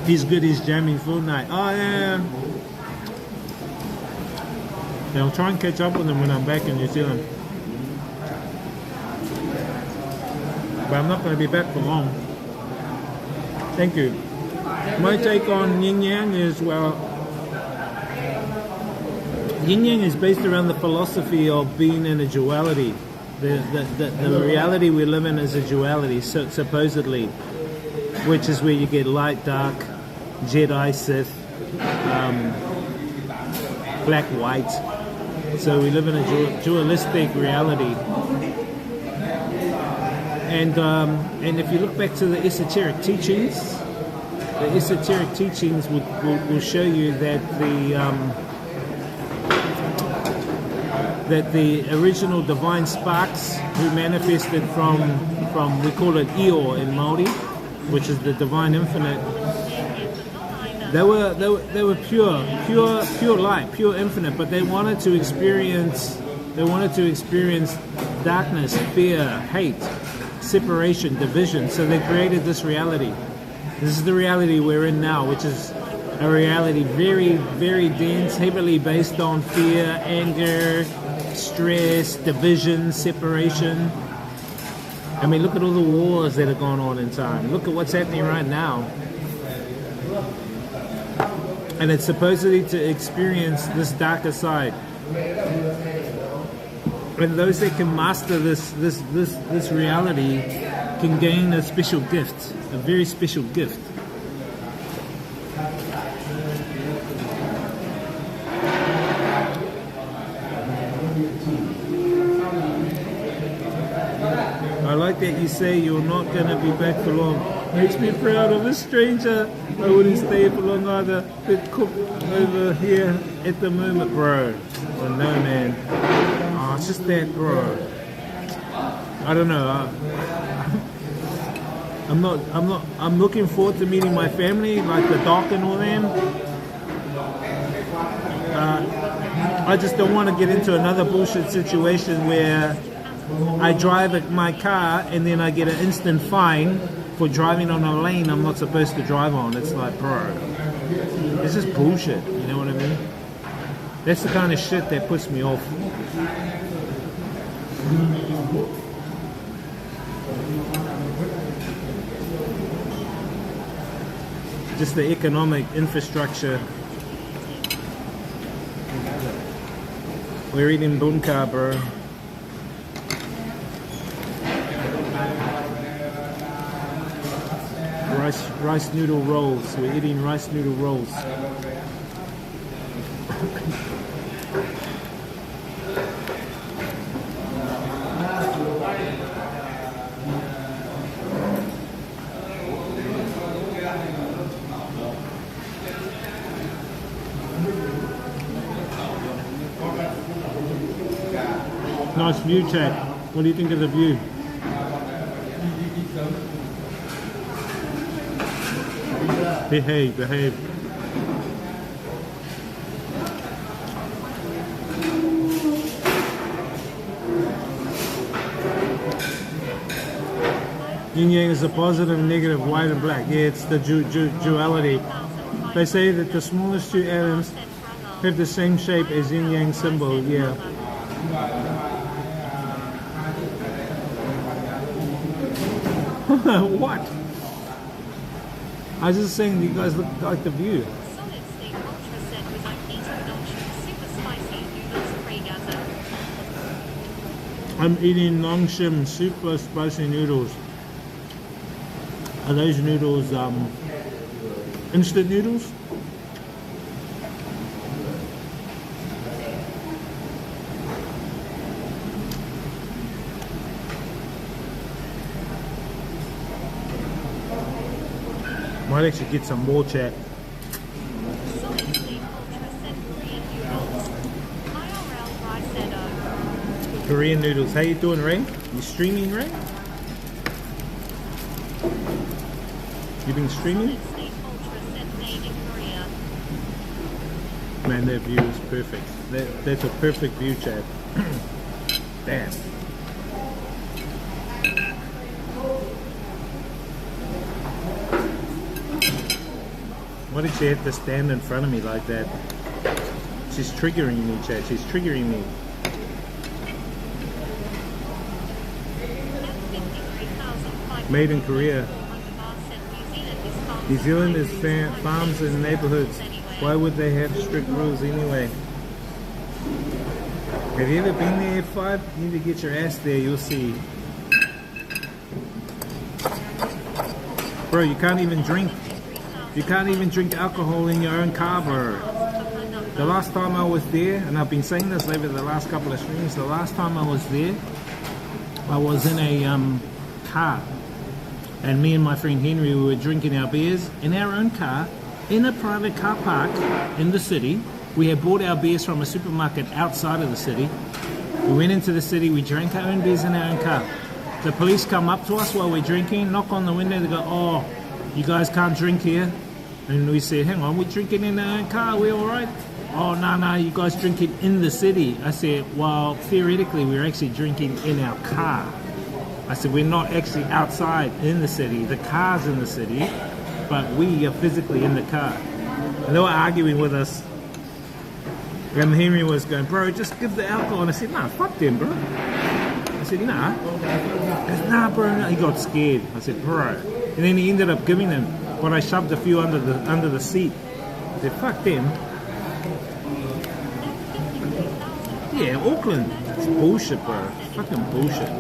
He's good, he's jamming Fortnite. Oh yeah. I'll try and catch up with him when I'm back in New Zealand. But I'm not going to be back for long. Thank you. My take on yin yang is, well, yin yang is based around the philosophy of being in a duality. The reality we live in is a duality, supposedly, which is where you get light, dark, Jedi, Sith, black, white. So we live in a dualistic reality. And if you look back to the esoteric teachings, the esoteric teachings will show you that the original divine sparks who manifested from we call it Io in Māori, which is the divine infinite. They were pure light, pure infinite, but they wanted to experience darkness, fear, hate, separation, division. So they created this reality. This is the reality we're in now, which is a reality very, very dense, heavily based on fear, anger, stress, division, separation. I mean, look at all the wars that have gone on in time. Look at what's happening right now. And it's supposedly to experience this darker side. And those that can master this reality can gain a special gift, a very special gift. I like that you say you're not going to be back for long. Makes me proud of a stranger. I wouldn't stay for long either. Bit cooked over here at the moment, bro. Oh no, man. Oh, it's just that, bro. I don't know. I'm looking forward to meeting my family, like the doc and all them. I just don't want to get into another bullshit situation where I drive my car and then I get an instant fine for driving on a lane I'm not supposed to drive on. It's like, bro, it's just bullshit, you know what I mean? That's the kind of shit that puts me off. Just the economic infrastructure. We're eating bunka, bro. Rice noodle rolls. We're eating rice noodle rolls. Nice view, Chad. What do you think of the view? Behave, behave. Yin Yang is a positive and negative, white and black. Yeah, it's the duality. They say that the smallest two atoms have the same shape as Yin Yang symbol. Yeah. What? I was just saying you guys look like the view. Solid state ultra set with keto nourishing super spicy noodles pre-gather. I'm eating Nongshim super spicy noodles. Are those noodles instant noodles? Might actually get some more, chat. Solid state ultra set Korean noodles. IRL rice edo. Korean noodles. How you doing, Ray? You streaming, Ray? You been streaming? Solid state ultra set made in Korea. Man, that view is perfect. That's a perfect view, chat. Damn. Why did she have to stand in front of me like that? She's triggering me, chat. She's triggering me. Made in Korea. New Zealand is farms and neighborhoods. Why would they have strict rules anyway? Have you ever been there, F5? You need to get your ass there, you'll see. Bro, you can't even drink. You can't even drink alcohol in your own car, bro. The last time I was there, and I've been saying this over the last couple of streams, the last time I was there, I was in a car And me and my friend Henry, we were drinking our beers in our own car, in a private car park in the city. We had bought our beers from a supermarket outside of the city. We went into the city, we drank our own beers in our own car. The police come up to us while we're drinking, knock on the window, they go, oh, you guys can't drink here. And we said, hang on, we're drinking in our own car, we all right? Oh, no, you guys drinking in the city. I said, well, theoretically, we're actually drinking in our car. I said, we're not actually outside in the city. The car's in the city, but we are physically in the car. And they were arguing with us. And Henry was going, bro, just give the alcohol. And I said, nah, fuck them, bro. I said, nah. He said, nah, bro. No. He got scared. I said, bro. And then he ended up giving them. But I shoved a few under the seat. I said, fuck them. Yeah, Auckland. It's bullshit, bro. Fucking bullshit.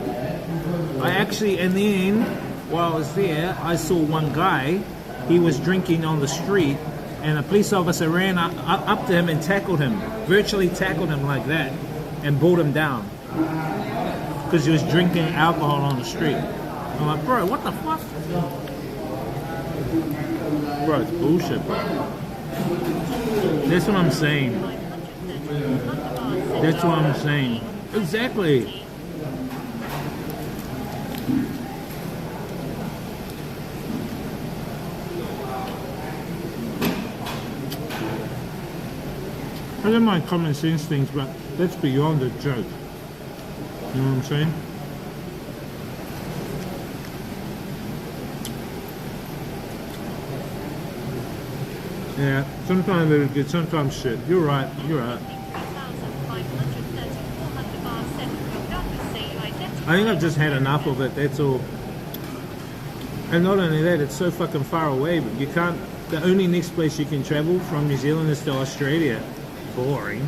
I actually, and then while I was there, I saw one guy. He was drinking on the street, and a police officer ran up to him and tackled him, virtually tackled him like that, and brought him down because he was drinking alcohol on the street. I'm like, bro, what the fuck? Bro, it's bullshit, bro. That's what I'm saying. That's what I'm saying. Exactly. I don't mind common sense things, but that's beyond a joke. You know what I'm saying? Yeah, sometimes they're good, sometimes shit. You're right, you're right. I think I've just had enough of it, that's all. And not only that, it's so fucking far away, but you can't, the only next place you can travel from New Zealand is to Australia. Boring.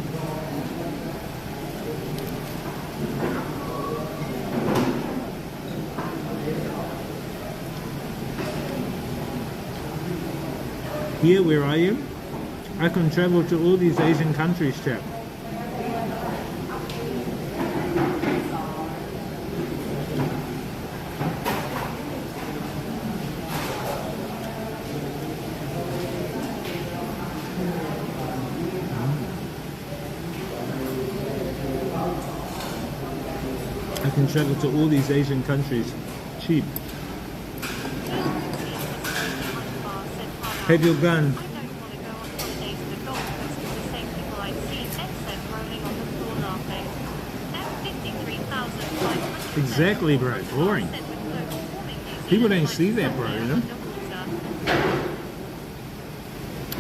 Here where I am, I can travel to all these Asian countries, chap. I can travel to all these Asian countries cheap. Have your gun. Exactly, bro. Boring. People don't see that, bro, you know?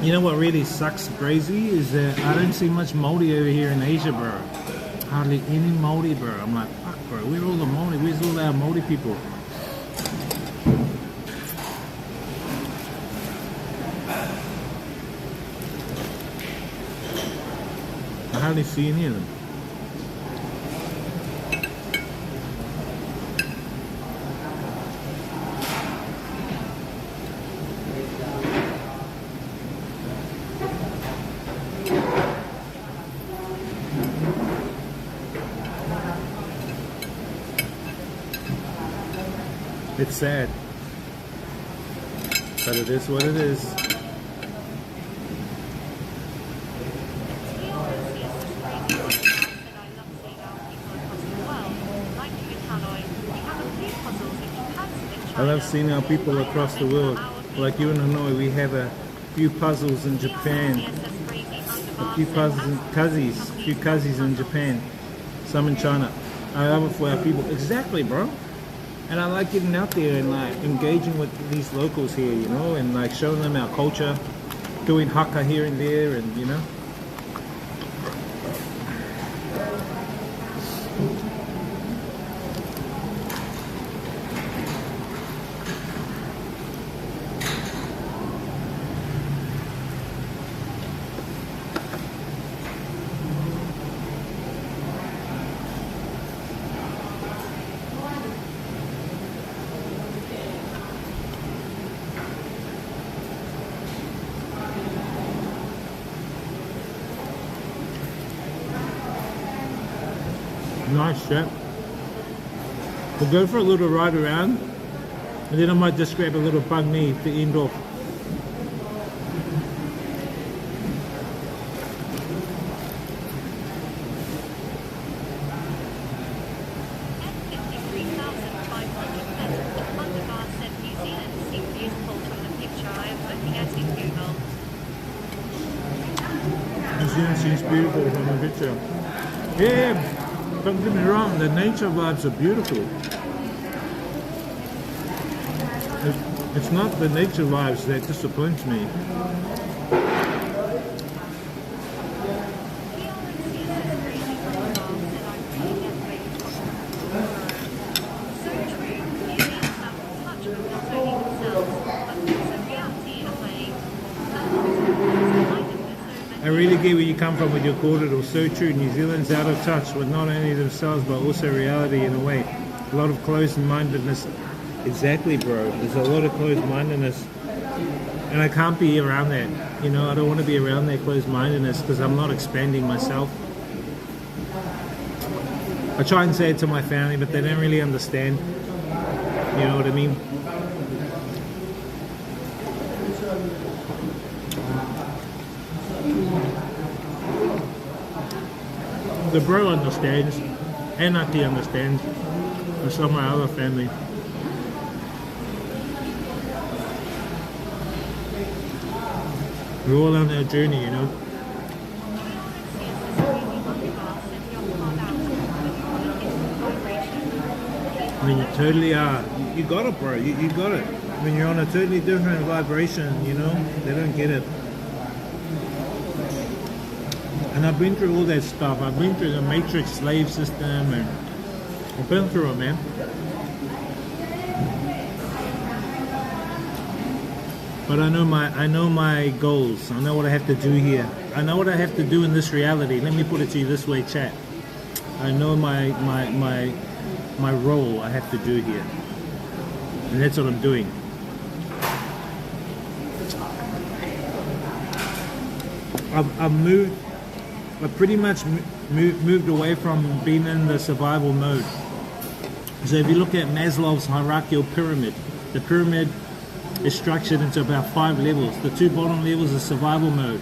You know what really sucks crazy is that I don't see much Māori over here in Asia, bro. Hardly any Māori, bro. I'm like, fuck, bro. Where are all the Māori? Where's all our Māori people? I hardly see any of them. It's sad, but it is what it is. I love seeing our people across the world. Like you in Hanoi, we have a few puzzles in Japan, a few kazis in Japan, some in China. I love it for our people. Exactly, bro. And I like getting out there and like engaging with these locals here, you know, and like showing them our culture, doing haka here and there, and you know. Nice chap. We'll go for a little ride around And then I might just grab a little banh mi to end off. Underbar said New Zealand seemed beautiful from the picture I am looking at in Google. New Zealand seems beautiful from the picture. Yeah, don't get me wrong, the nature vibes are beautiful. It's not the nature vibes that disappoints me. I really get where you come from with your cordial. So true. New Zealand's out of touch with not only themselves but also reality in a way. A lot of closed-mindedness. Exactly, bro. There's a lot of closed-mindedness, and I can't be around that. You know, I don't want to be around that closed-mindedness because I'm not expanding myself. I try and say it to my family, but they don't really understand. You know what I mean? The bro understands, and Aki understands, and some of my other family. We're all on our journey, you know. I mean, you totally are. You got it, bro. You got it. When you're on a totally different vibration, you know, they don't get it. And I've been through all that stuff. I've been through the matrix slave system, and I've been through it, man. But I know my goals. I know what I have to do here. I know what I have to do in this reality. Let me put it to you this way, chat. I know my role I have to do here, and that's what I'm doing. I've pretty much moved away from being in the survival mode. So if you look at Maslow's hierarchical pyramid, the pyramid is structured into about 5 levels. The 2 bottom levels are survival mode.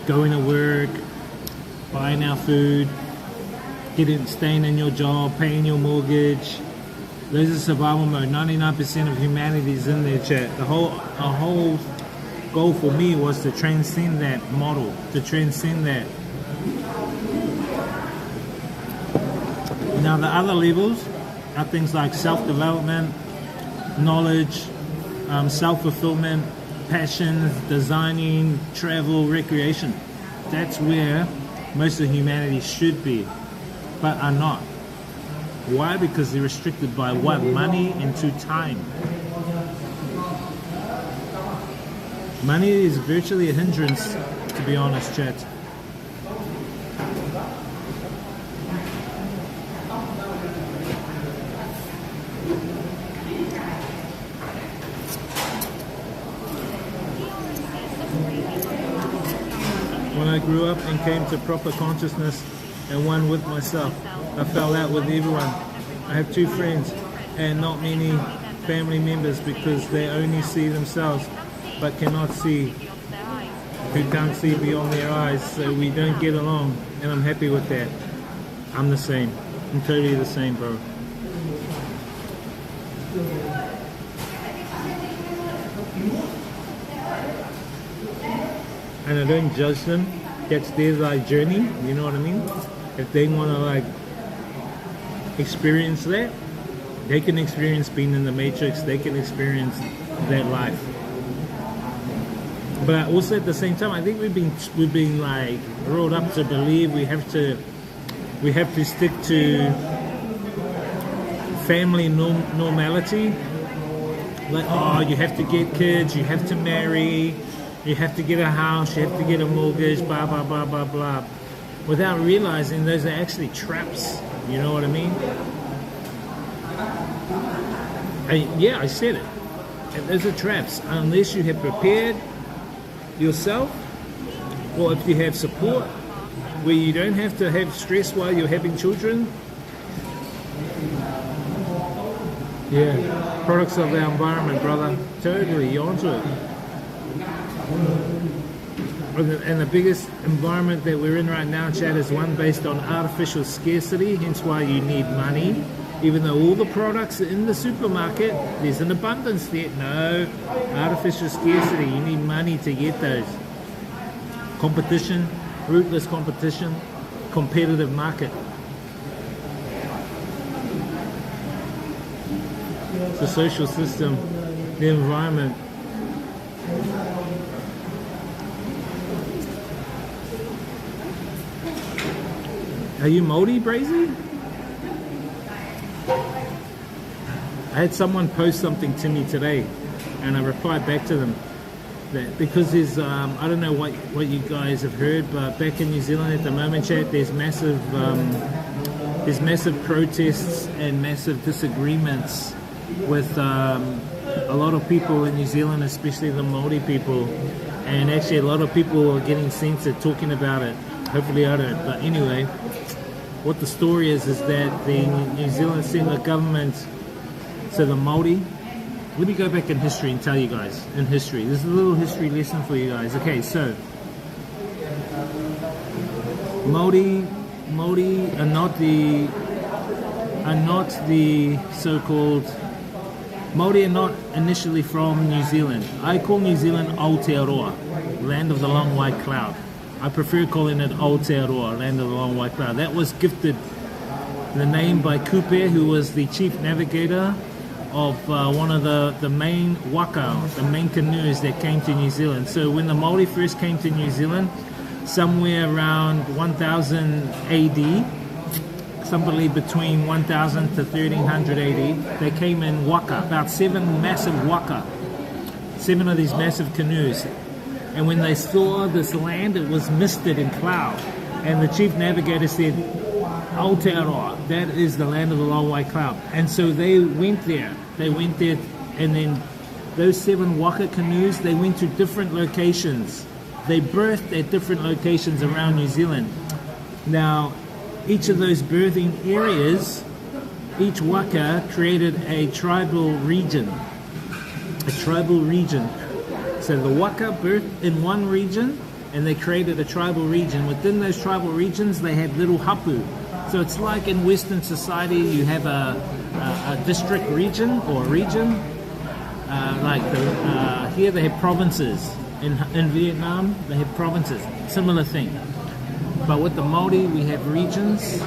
Going to work, buying our food, staying in your job, paying your mortgage. Those are survival mode. 99% of humanity is in there, chat. A whole goal for me was to transcend that model, to transcend that. Now the other levels are things like self-development, knowledge, self-fulfillment, passions, designing, travel, recreation. That's where most of humanity should be, but are not. Why? Because they're restricted by what? Money and time. Money is virtually a hindrance, to be honest, chat. When I grew up and came to proper consciousness and one with myself, I fell out with everyone. I have 2 friends and not many family members because they only see themselves but cannot see, who can't see beyond their eyes, so we don't get along, and I'm happy with that. I'm the same. I'm totally the same, bro. And I don't judge them. That's their like journey, you know what I mean? If they want to like experience that, they can experience being in the matrix, they can experience that life. But also at the same time, I think we've been like brought up to believe we have to stick to family normality. Like, oh, you have to get kids, you have to marry, you have to get a house, you have to get a mortgage, blah, blah, blah, blah, blah. Without realizing those are actually traps. You know what I mean? I said it. Those are traps. Unless you have prepared yourself, or if you have support, where you don't have to have stress while you're having children, Yeah, products of our environment, brother. Totally, you're onto it. And the biggest environment that we're in right now, Chad, is one based on artificial scarcity, hence why you need money. Even though all the products are in the supermarket, there's an abundance there. No, artificial scarcity, you need money to get those. Competition, ruthless competition, competitive market. The social system, the environment. Are you Māori, Brazy? I had someone post something to me today, and I replied back to them that because there's I don't know what you guys have heard, but back in New Zealand at the moment, chat, there's massive protests and massive disagreements with a lot of people in New Zealand, especially the Māori people, and actually a lot of people are getting censored talking about it. Hopefully I don't, but anyway, what the story is that the New Zealand settler government, so the Māori, let me go back in history and tell you guys, in history, this is a little history lesson for you guys. Okay, so Māori are not the so-called Māori are not initially from New Zealand. I call New Zealand Aotearoa, land of the long white cloud. I prefer calling it Aotearoa, land of the long white cloud. That was gifted the name by Kupe, who was the chief navigator of one of the main waka, the main canoes that came to New Zealand. So when the Māori first came to New Zealand, somewhere around 1000 AD, somebody between 1000 to 1300 AD, they came in waka, about 7 massive waka, 7 of these massive canoes. And when they saw this land, it was misted in cloud. And the chief navigator said, Aotearoa, that is the land of the long white cloud. And so they went there. And then those 7 waka canoes, they went to different locations. They birthed at different locations around New Zealand. Now, each of those birthing areas, each waka created a tribal region. So the waka birthed in one region, and they created a tribal region. Within those tribal regions, they had little hapu. So it's like in Western society, you have a district region or region. Here they have provinces. In Vietnam, they have provinces. Similar thing. But with the Māori, we have regions.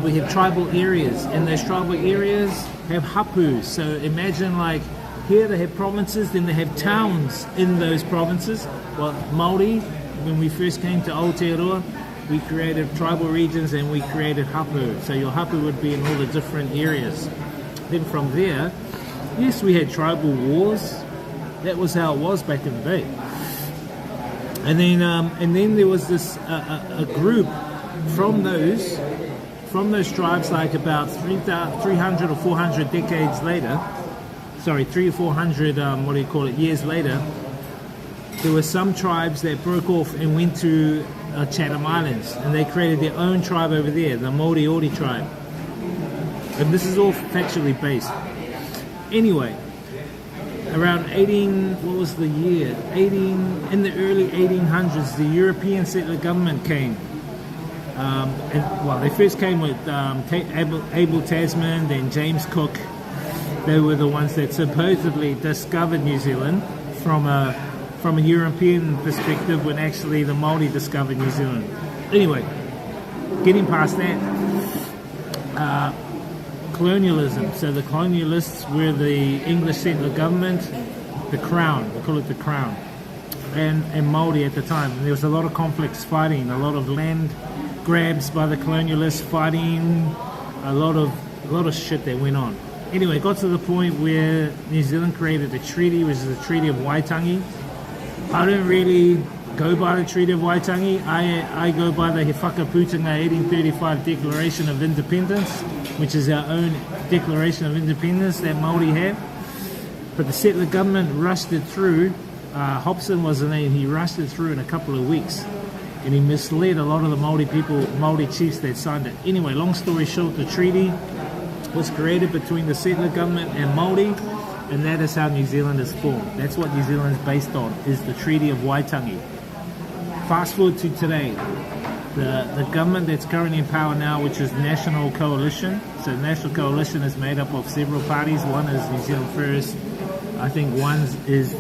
We have tribal areas, and those tribal areas have hapus. So imagine like here they have provinces, then they have towns in those provinces. Well, Māori, when we first came to Aotearoa, we created tribal regions and we created hapu. So your hapu would be in all the different areas. Then from there, yes, we had tribal wars. That was how it was back in the day. And then there was this a group from those tribes, like about 300 or 400 decades later. Sorry, 300 or 400 years later. There were some tribes that broke off and went to Chatham Islands, and they created their own tribe over there, the Moriori tribe. And this is all factually based. Anyway, around in the early 1800s, the European settler government came. They first came with Abel Tasman, then James Cook. They were the ones that supposedly discovered New Zealand from a European perspective, when actually the Māori discovered New Zealand. Anyway, getting past that, colonialism. So the colonialists were the English settler government, the Crown, they call it the Crown, and Māori at the time. And there was a lot of conflicts, fighting, a lot of land grabs by the colonialists, fighting, a lot of shit that went on. Anyway, it got to the point where New Zealand created a treaty, which is the Treaty of Waitangi. I don't really go by the Treaty of Waitangi. I go by the He Whakaputunga 1835 Declaration of Independence, which is our own Declaration of Independence that Māori have. But the settler government rushed it through. Hobson was the name. He rushed it through in a couple of weeks. And he misled a lot of the Māori people, Māori chiefs that signed it. Anyway, long story short, the treaty was created between the settler government and Māori, and that is how New Zealand is formed. That's what New Zealand is based on, is the Treaty of Waitangi. Fast forward to today. The government that's currently in power now, which is National Coalition. So National Coalition is made up of several parties. One is New Zealand First. I think one is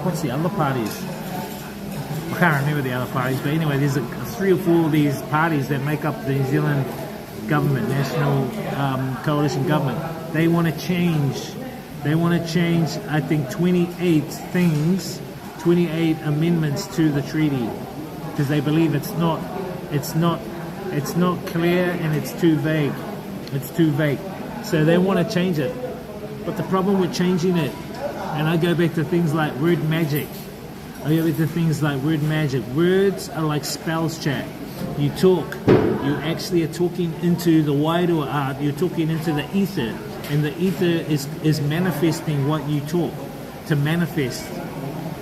what's the other parties? I can't remember the other parties, but anyway, there's 3 or 4 of these parties that make up the New Zealand government, National Coalition government. They want to change. I think 28 things, 28 amendments to the treaty, because they believe it's not clear and it's too vague. It's too vague. So they want to change it. But the problem with changing it, and I go back to things like word magic. Words are like spells, chat. You talk. You actually are talking into the wider art. You're talking into the ether. And the ether is manifesting what you talk to manifest.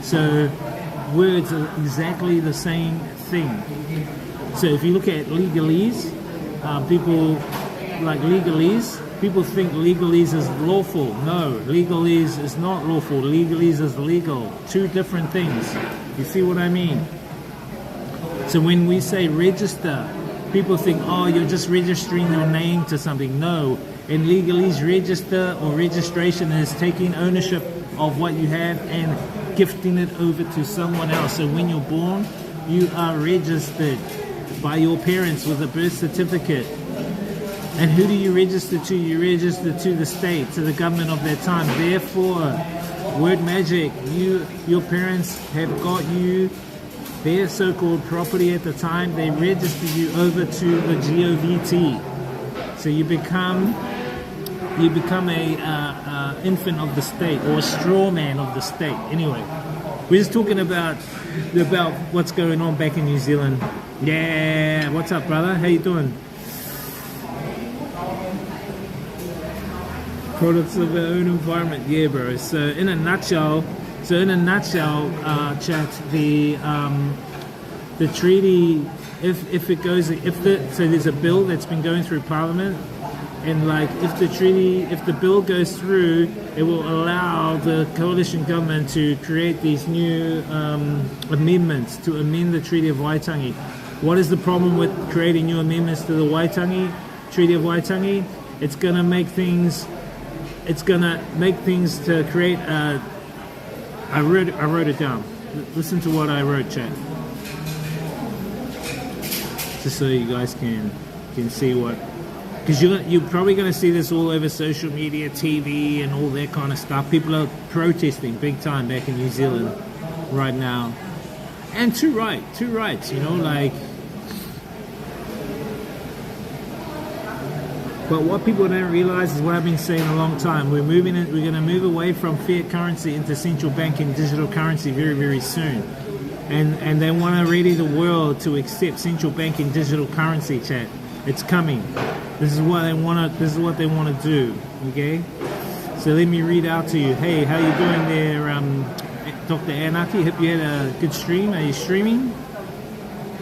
So words are exactly the same thing. So if you look at legalese, people like legalese. People think legalese is lawful. No, legalese is not lawful. Legalese is legal. 2 different things. You see what I mean? So when we say register, people think, oh, you're just registering your name to something. No. In legalese, register or registration is taking ownership of what you have and gifting it over to someone else. So when you're born, you are registered by your parents with a birth certificate. And who do you register to? You register to the state, to the government of that time. Therefore, word magic, your parents have got you their so-called property at the time. They register you over to the GOVT. So you become a infant of the state, or a straw man of the state. Anyway, we're just talking about what's going on back in New Zealand. Yeah, what's up, brother? How you doing? Products of our own environment, yeah, bro. So in a nutshell, chat, the treaty, so there's a bill that's been going through Parliament, and like if the bill goes through, it will allow the coalition government to create these new amendments to amend the Treaty of Waitangi. What is the problem with creating new amendments to the Treaty of Waitangi? It's gonna make things to create a... I wrote it down. Listen to what I wrote, chat. Just so you guys can see what... Because you're probably going to see this all over social media, TV, and all that kind of stuff. People are protesting big time back in New Zealand right now. And two rights, you know, like... But what people don't realize is what I've been saying a long time. We're going to move away from fiat currency into central banking digital currency very, very soon. And they want to ready the world to accept central banking digital currency, chat. It's coming. This is what they want to do. Okay? So let me read out to you. Hey, how you doing there, Dr. Anaki? Hope you had a good stream. Are you streaming?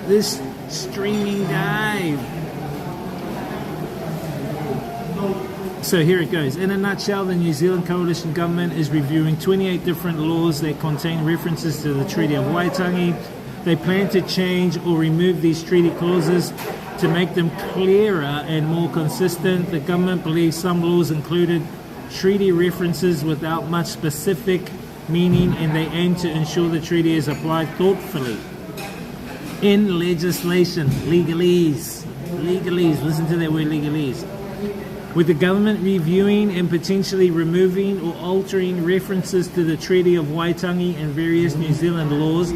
This streaming dive. So here it goes. In a nutshell, the New Zealand Coalition Government is reviewing 28 different laws that contain references to the Treaty of Waitangi. They plan to change or remove these treaty clauses to make them clearer and more consistent. The government believes some laws included treaty references without much specific meaning, and they aim to ensure the treaty is applied thoughtfully. In legislation, legalese, listen to that word, legalese. With the government reviewing and potentially removing or altering references to the Treaty of Waitangi and various New Zealand laws,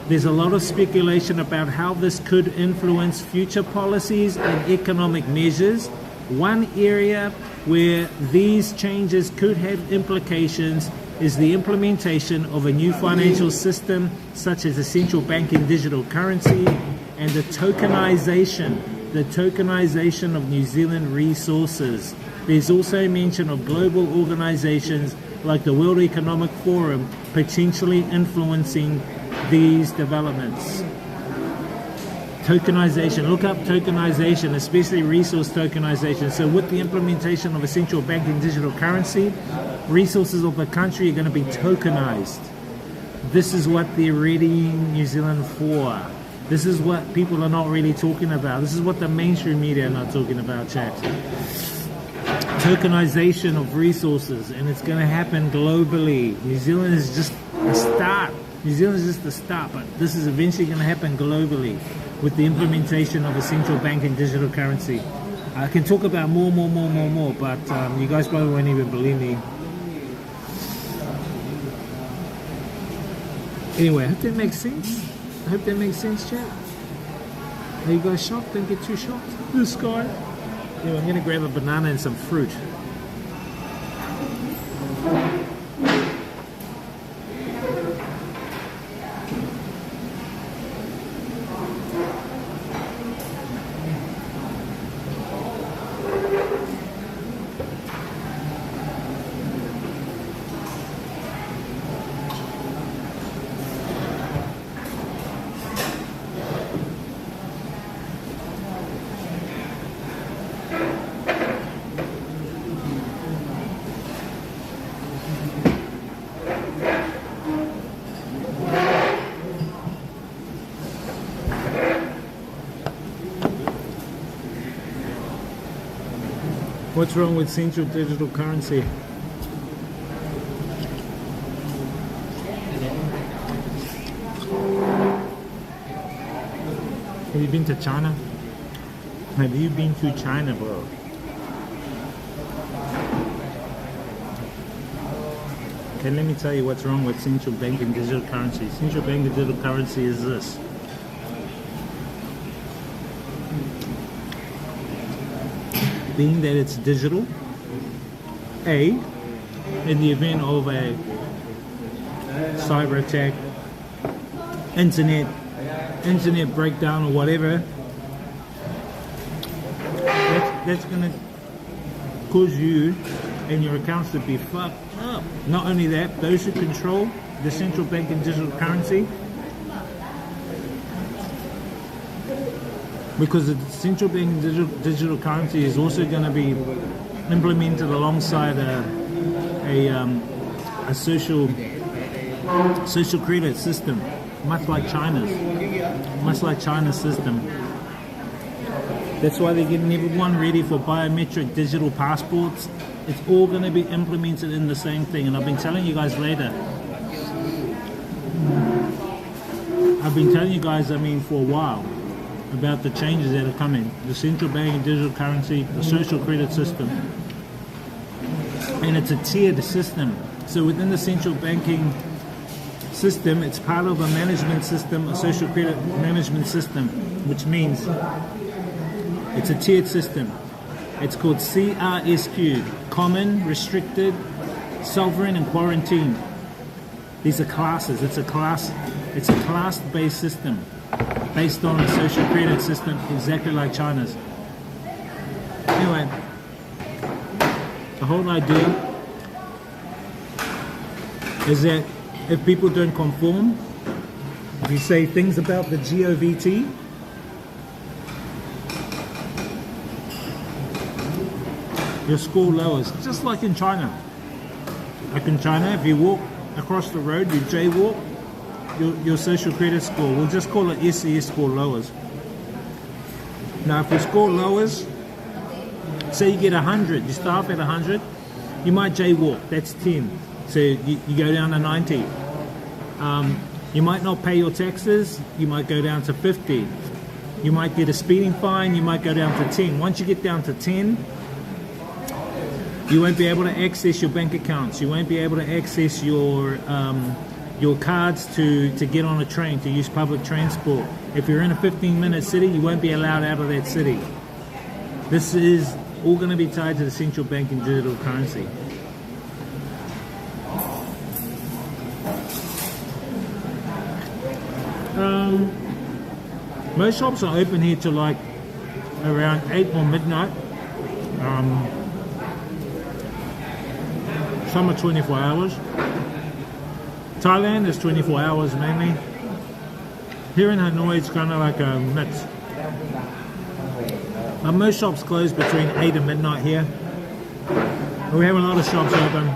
there's a lot of speculation about how this could influence future policies and economic measures. One area where these changes could have implications is the implementation of a new financial system such as a central banking digital currency and the tokenization of New Zealand resources. There's also mention of global organizations like the World Economic Forum potentially influencing these developments. Tokenization, look up tokenization, especially resource tokenization. So with the implementation of a central bank and digital currency, resources of a country are going to be tokenized. This is what they're readying New Zealand for. This is what people are not really talking about. This is what the mainstream media are not talking about, chat. Tokenization of resources, and it's going to happen globally. New Zealand is just the start. New Zealand is just the start, but this is eventually going to happen globally with the implementation of a central bank and digital currency. I can talk about more, but you guys probably won't even believe me. Anyway, I hope that makes sense. I hope that makes sense, chat. Are you guys shocked? Don't get too shocked. This guy. Anyway, I'm going to grab a banana and some fruit. What's wrong with central digital currency? Have you been to China? Have you been to China, bro? Okay, let me tell you what's wrong with central bank and digital currency. Central bank and digital currency is this. Being that it's digital, in the event of a cyber attack, internet breakdown or whatever, that's going to cause you and your accounts to be fucked up. Not only that, those who control the central bank and digital currency, because the central bank and digital currency is also going to be implemented alongside a social credit system, much like China's system. That's why they're getting everyone ready for biometric digital passports. It's all going to be implemented in the same thing, and I've been telling you guys later. I've been telling you guys, for a while, about the changes that are coming. The central bank and digital currency, the social credit system. And it's a tiered system. So within the central banking system, it's part of a management system, a social credit management system, which means it's a tiered system. It's called CRSQ, Common, Restricted, Sovereign, and Quarantine. These are classes. It's a class-based system, based on a social credit system exactly like China's. Anyway, the whole idea is that if people don't conform, if you say things about the GOVT, your score lowers, just like in China. Like in China, if you walk across the road, you jaywalk, your social credit score, we'll just call it SES score, lowers. Now if your score lowers, say you get 100, you start off at 100, you might jaywalk, that's 10. So you go down to 90. You might not pay your taxes, you might go down to 50. You might get a speeding fine, you might go down to 10. Once you get down to 10, you won't be able to access your bank accounts, you won't be able to access your cards to get on a train, to use public transport. If you're in a 15-minute city, you won't be allowed out of that city. This is all going to be tied to the central bank and digital currency. Most shops are open here till like around 8 or midnight. Some are 24 hours. Thailand is 24 hours mainly. Here in Hanoi, it's kind of like a mix. Most shops close between 8 and midnight here. We have a lot of shops open.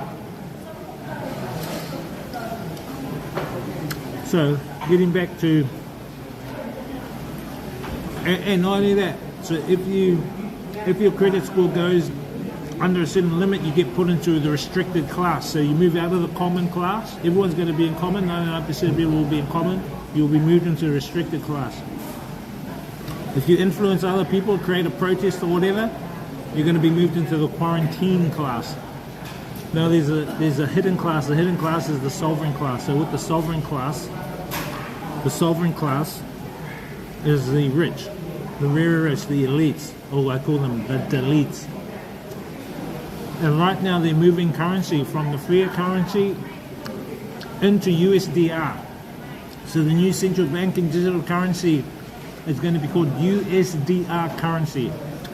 So, getting back to, and not only that, so if your credit score goes under a certain limit, you get put into the restricted class. So you move out of the common class. Everyone's going to be in common. 99% of people will be in common. You'll be moved into a restricted class. If you influence other people, create a protest or whatever, you're going to be moved into the quarantine class. Now there's a hidden class. The hidden class is the sovereign class. So with the sovereign class is the rich, the very rich, the elites, or I call them the deletes. And right now they're moving currency from the fiat currency into USDR. So the new central banking digital currency is going to be called USDR currency.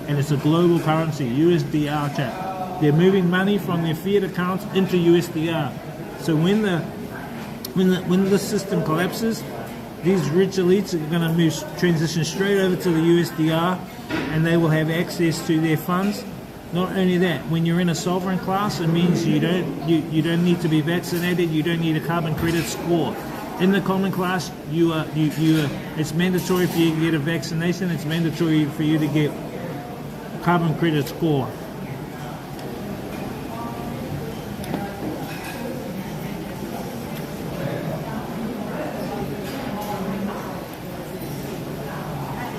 And it's a global currency, USDR chat. They're moving money from their fiat accounts into USDR. So when the system collapses, these rich elites are going to transition straight over to the USDR, and they will have access to their funds. Not only that, when you're in a sovereign class, it means you don't need to be vaccinated, you don't need a carbon credit score. In the common class, it's mandatory for you to get a vaccination, it's mandatory for you to get carbon credit score.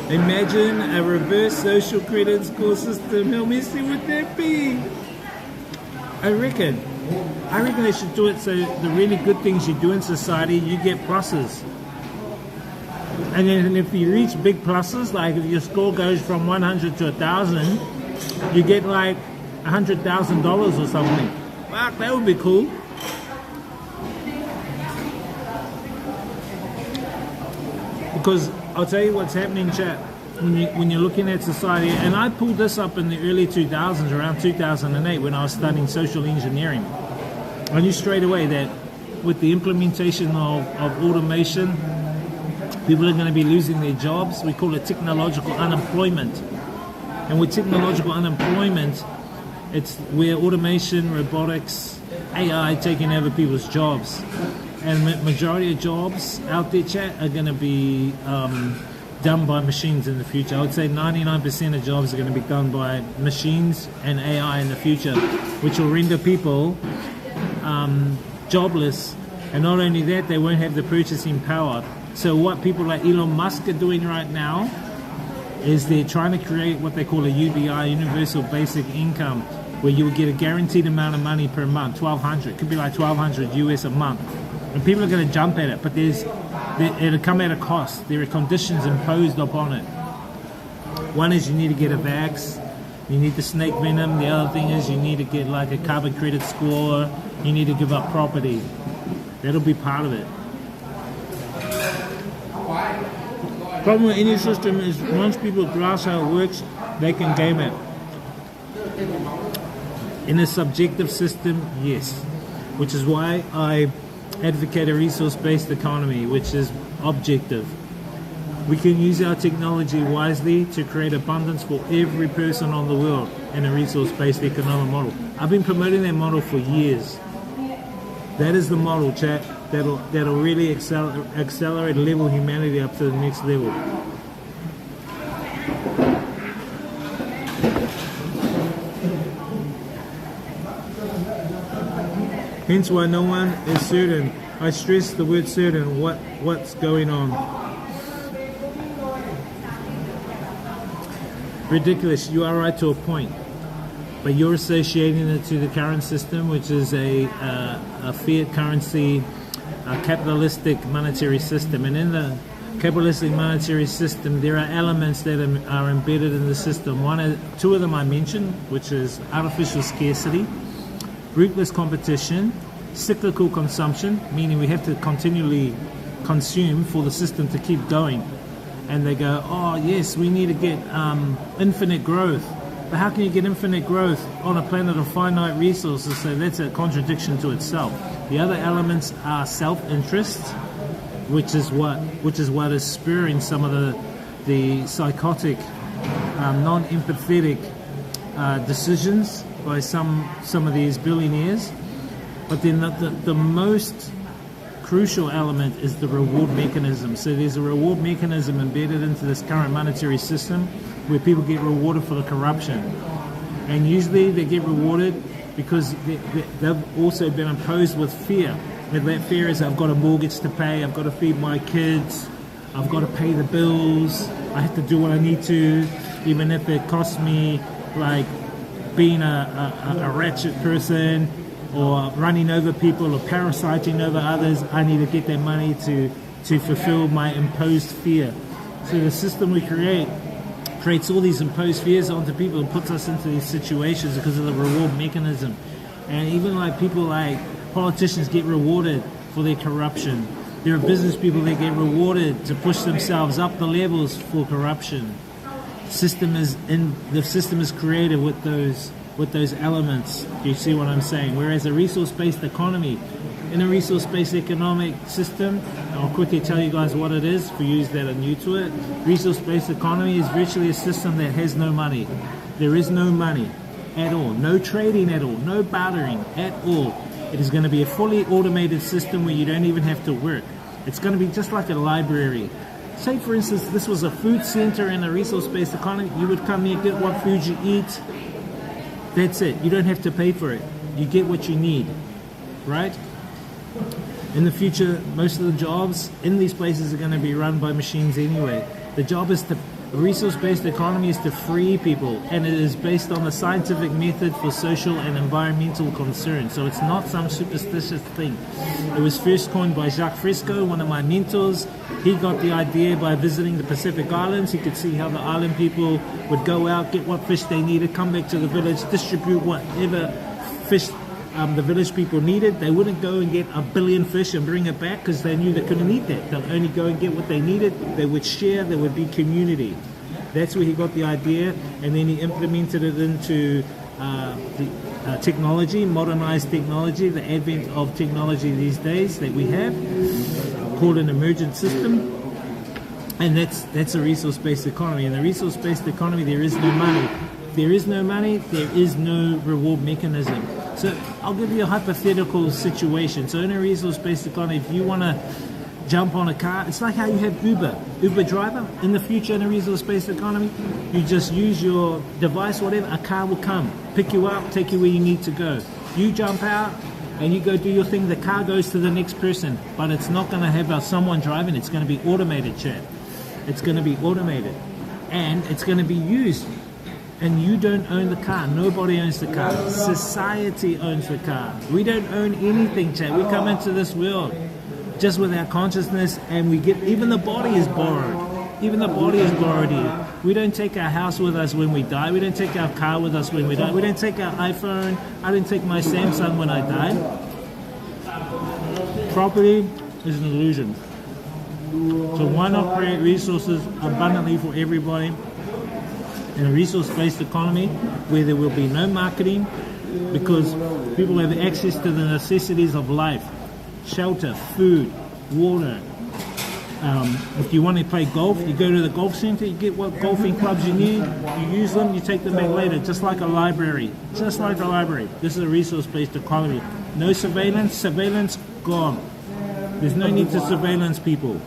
Imagine a reverse social credit score system. How messy would that be? I reckon they should do it so the really good things you do in society, you get pluses. And then if you reach big pluses, like if your score goes from 100 to 1,000, you get like $100,000 or something. Wow, that would be cool. Because I'll tell you what's happening, chat, when you're looking at society, and I pulled this up in the early 2000s, around 2008, when I was studying social engineering. I knew straight away that with the implementation of automation, people are going to be losing their jobs. We call it technological unemployment. And with technological unemployment, it's where automation, robotics, AI taking over people's jobs. And majority of jobs out there, chat, are going to be done by machines in the future. I would say 99% of jobs are going to be done by machines and AI in the future, which will render people jobless. And not only that, they won't have the purchasing power. So what people like Elon Musk are doing right now is they're trying to create what they call a UBI, Universal Basic Income, where you'll get a guaranteed amount of money per month, $1,200. It could be like $1,200 US a month. And people are going to jump at it, but it'll come at a cost. There are conditions imposed upon it. One is you need to get a vax, you need the snake venom. The other thing is you need to get like a carbon credit score. You need to give up property. That'll be part of it. Problem with any system is once people grasp how it works, they can game it. In a subjective system, yes. Which is why I advocate a resource-based economy, which is objective. We can use our technology wisely to create abundance for every person on the world in a resource-based economic model. I've been promoting that model for years. That is the model, chat, that'll really accelerate level humanity up to the next level. Hence why no one is certain. I stress the word certain, what's going on. Ridiculous, you are right to a point. But you're associating it to the current system, which is a fiat currency, a capitalistic monetary system. And in the capitalistic monetary system, there are elements that are embedded in the system. Two of them I mentioned, which is artificial scarcity, ruthless competition, cyclical consumption, meaning we have to continually consume for the system to keep going. And they go, oh yes, we need to get infinite growth. But how can you get infinite growth on a planet of finite resources? So that's a contradiction to itself. The other elements are self-interest, which is what is spurring some of the psychotic, non-empathetic decisions by some of these billionaires. But then the most crucial element is the reward mechanism. So there's a reward mechanism embedded into this current monetary system where people get rewarded for the corruption. And usually they get rewarded because they've also been imposed with fear. And that fear is, I've got a mortgage to pay, I've got to feed my kids, I've got to pay the bills, I have to do what I need to, even if it costs me like being a ratchet person, or running over people, or parasiting over others. I need to get that money to fulfill my imposed fear. So the system we creates all these imposed fears onto people and puts us into these situations because of the reward mechanism. And even like people like politicians get rewarded for their corruption. There are business people that get rewarded to push themselves up the levels for corruption. The system is created with those elements. You see what I'm saying? Whereas a resource-based economy, in a resource-based economic system, I'll quickly tell you guys what it is for you that are new to it. Resource-based economy is virtually a system that has no money. There is no money at all, no trading at all, no bartering at all. It is going to be a fully automated system where you don't even have to work. It's going to be just like a library. Say, for instance, this was a food center in a resource-based economy. You would come here, get what food you eat. That's it. You don't have to pay for it. You get what you need, right? In the future, most of the jobs in these places are going to be run by machines anyway. The job is a resource-based economy is to free people, and it is based on the scientific method for social and environmental concerns. So it's not some superstitious thing. It was first coined by Jacques Fresco, one of my mentors. He got the idea by visiting the Pacific Islands. He could see how the island people would go out, get what fish they needed, come back to the village, distribute whatever fish the village people needed. They wouldn't go and get 1 billion fish and bring it back because they knew they couldn't eat that. They'll only go and get what they needed. They would share. There would be community. That's where he got the idea, and then he implemented it into the technology, modernized technology, the advent of technology these days that we have, called an emergent system. And that's a resource-based economy. In the resource-based economy, there is no money. There is no money, there is no reward mechanism. So I'll give you a hypothetical situation. So in a resource-based economy, if you want to jump on a car, it's like how you have Uber driver. In the future, in a resource-based economy, you just use your device, whatever, a car will come, pick you up, take you where you need to go. You jump out and you go do your thing, the car goes to the next person, but it's not going to have someone driving, it's going to be automated, chat. It's going to be automated, and it's going to be used. And you don't own the car. Nobody owns the car. Society owns the car. We don't own anything, chat. We come into this world just with our consciousness, and we get, even the body is borrowed. Even the body is borrowed here. We don't take our house with us when we die. We don't take our car with us when we die. We don't take our iPhone. I didn't take my Samsung when I died. Property is an illusion. So why not create resources abundantly for everybody in a resource-based economy where there will be no marketing, because people have access to the necessities of life: shelter, food, water. If you want to play golf, you go to the golf center, you get what golfing clubs you need, you use them, you take them back later, just like a library. Just like a library. This is a resource-based economy. No surveillance gone. There's no need to surveillance people.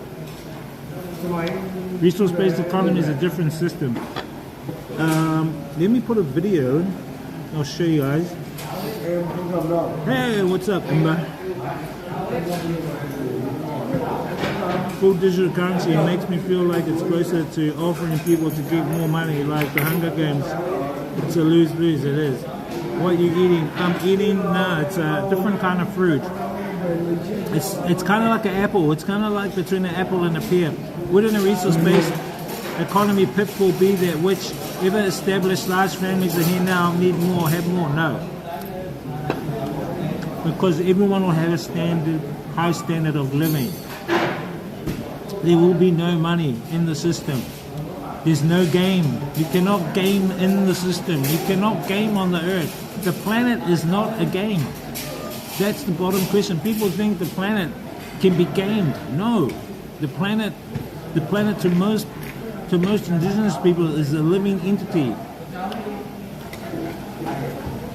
Resource-based economy is a different system. Let me put a video. I'll show you guys. Hey, what's up, Emma? Full digital currency, it makes me feel like it's closer to offering people to get more money, like the Hunger Games. It's a lose-lose, it is. What are you eating? I'm eating, no, it's a different kind of fruit. It's kind of like an apple. It's kind of like between an apple and a pear. Wouldn't a resource-based economy pitfall be that whichever established large families are here now need more, have more? No. Because everyone will have a high standard of living. There will be no money in the system. There's no game. You cannot game in the system. You cannot game on the earth. The planet is not a game. That's the bottom question. People think the planet can be gamed. No. The planet to most indigenous people is a living entity.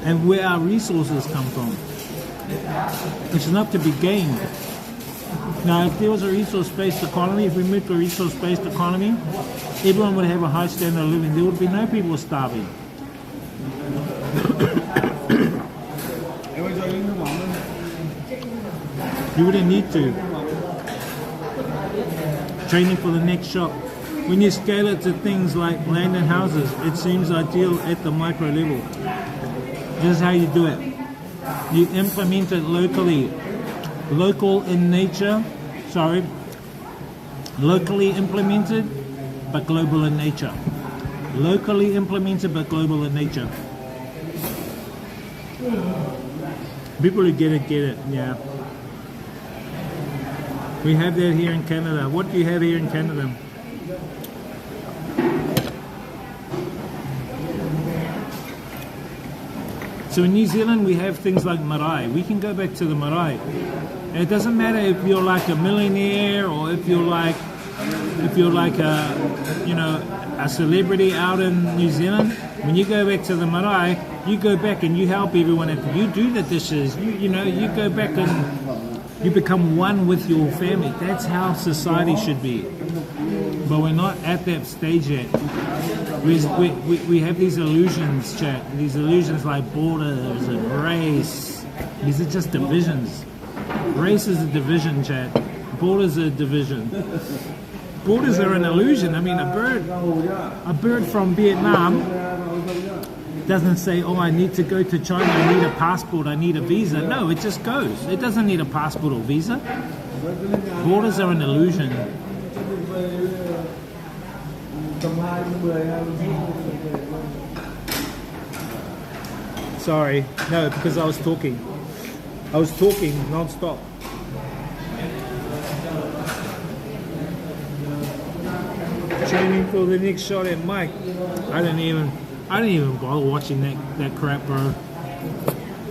And where our resources come from. It's enough to be gained. Now, if there was a resource-based economy, if we moved to a resource-based economy, everyone would have a high standard of living. There would be no people starving. You wouldn't need to. Training for the next shock. When you scale it to things like land and houses, it seems ideal at the micro level. This is how you do it. You implement it locally. Local in nature, locally implemented, but global in nature. Locally implemented, but global in nature. People who get it, yeah. We have that here in Canada. What do you have here in Canada? So in New Zealand, we have things like marae. We can go back to the marae. And it doesn't matter if you're like a millionaire or if you're like a celebrity out in New Zealand. When you go back to the marae, you go back and you help everyone. You do the dishes. You go back and you become one with your family. That's how society should be. But we're not at that stage yet. We have these illusions, chat. These illusions like borders and race. These are just divisions. Race is a division, chat. Borders are a division. Borders are an illusion. I mean, a bird from Vietnam doesn't say, oh, I need to go to China, I need a passport, I need a visa. No, it just goes. It doesn't need a passport or visa. Borders are an illusion. Sorry, no, because I was talking non-stop. Training for the next shot at Mike. I didn't even bother watching that crap, bro.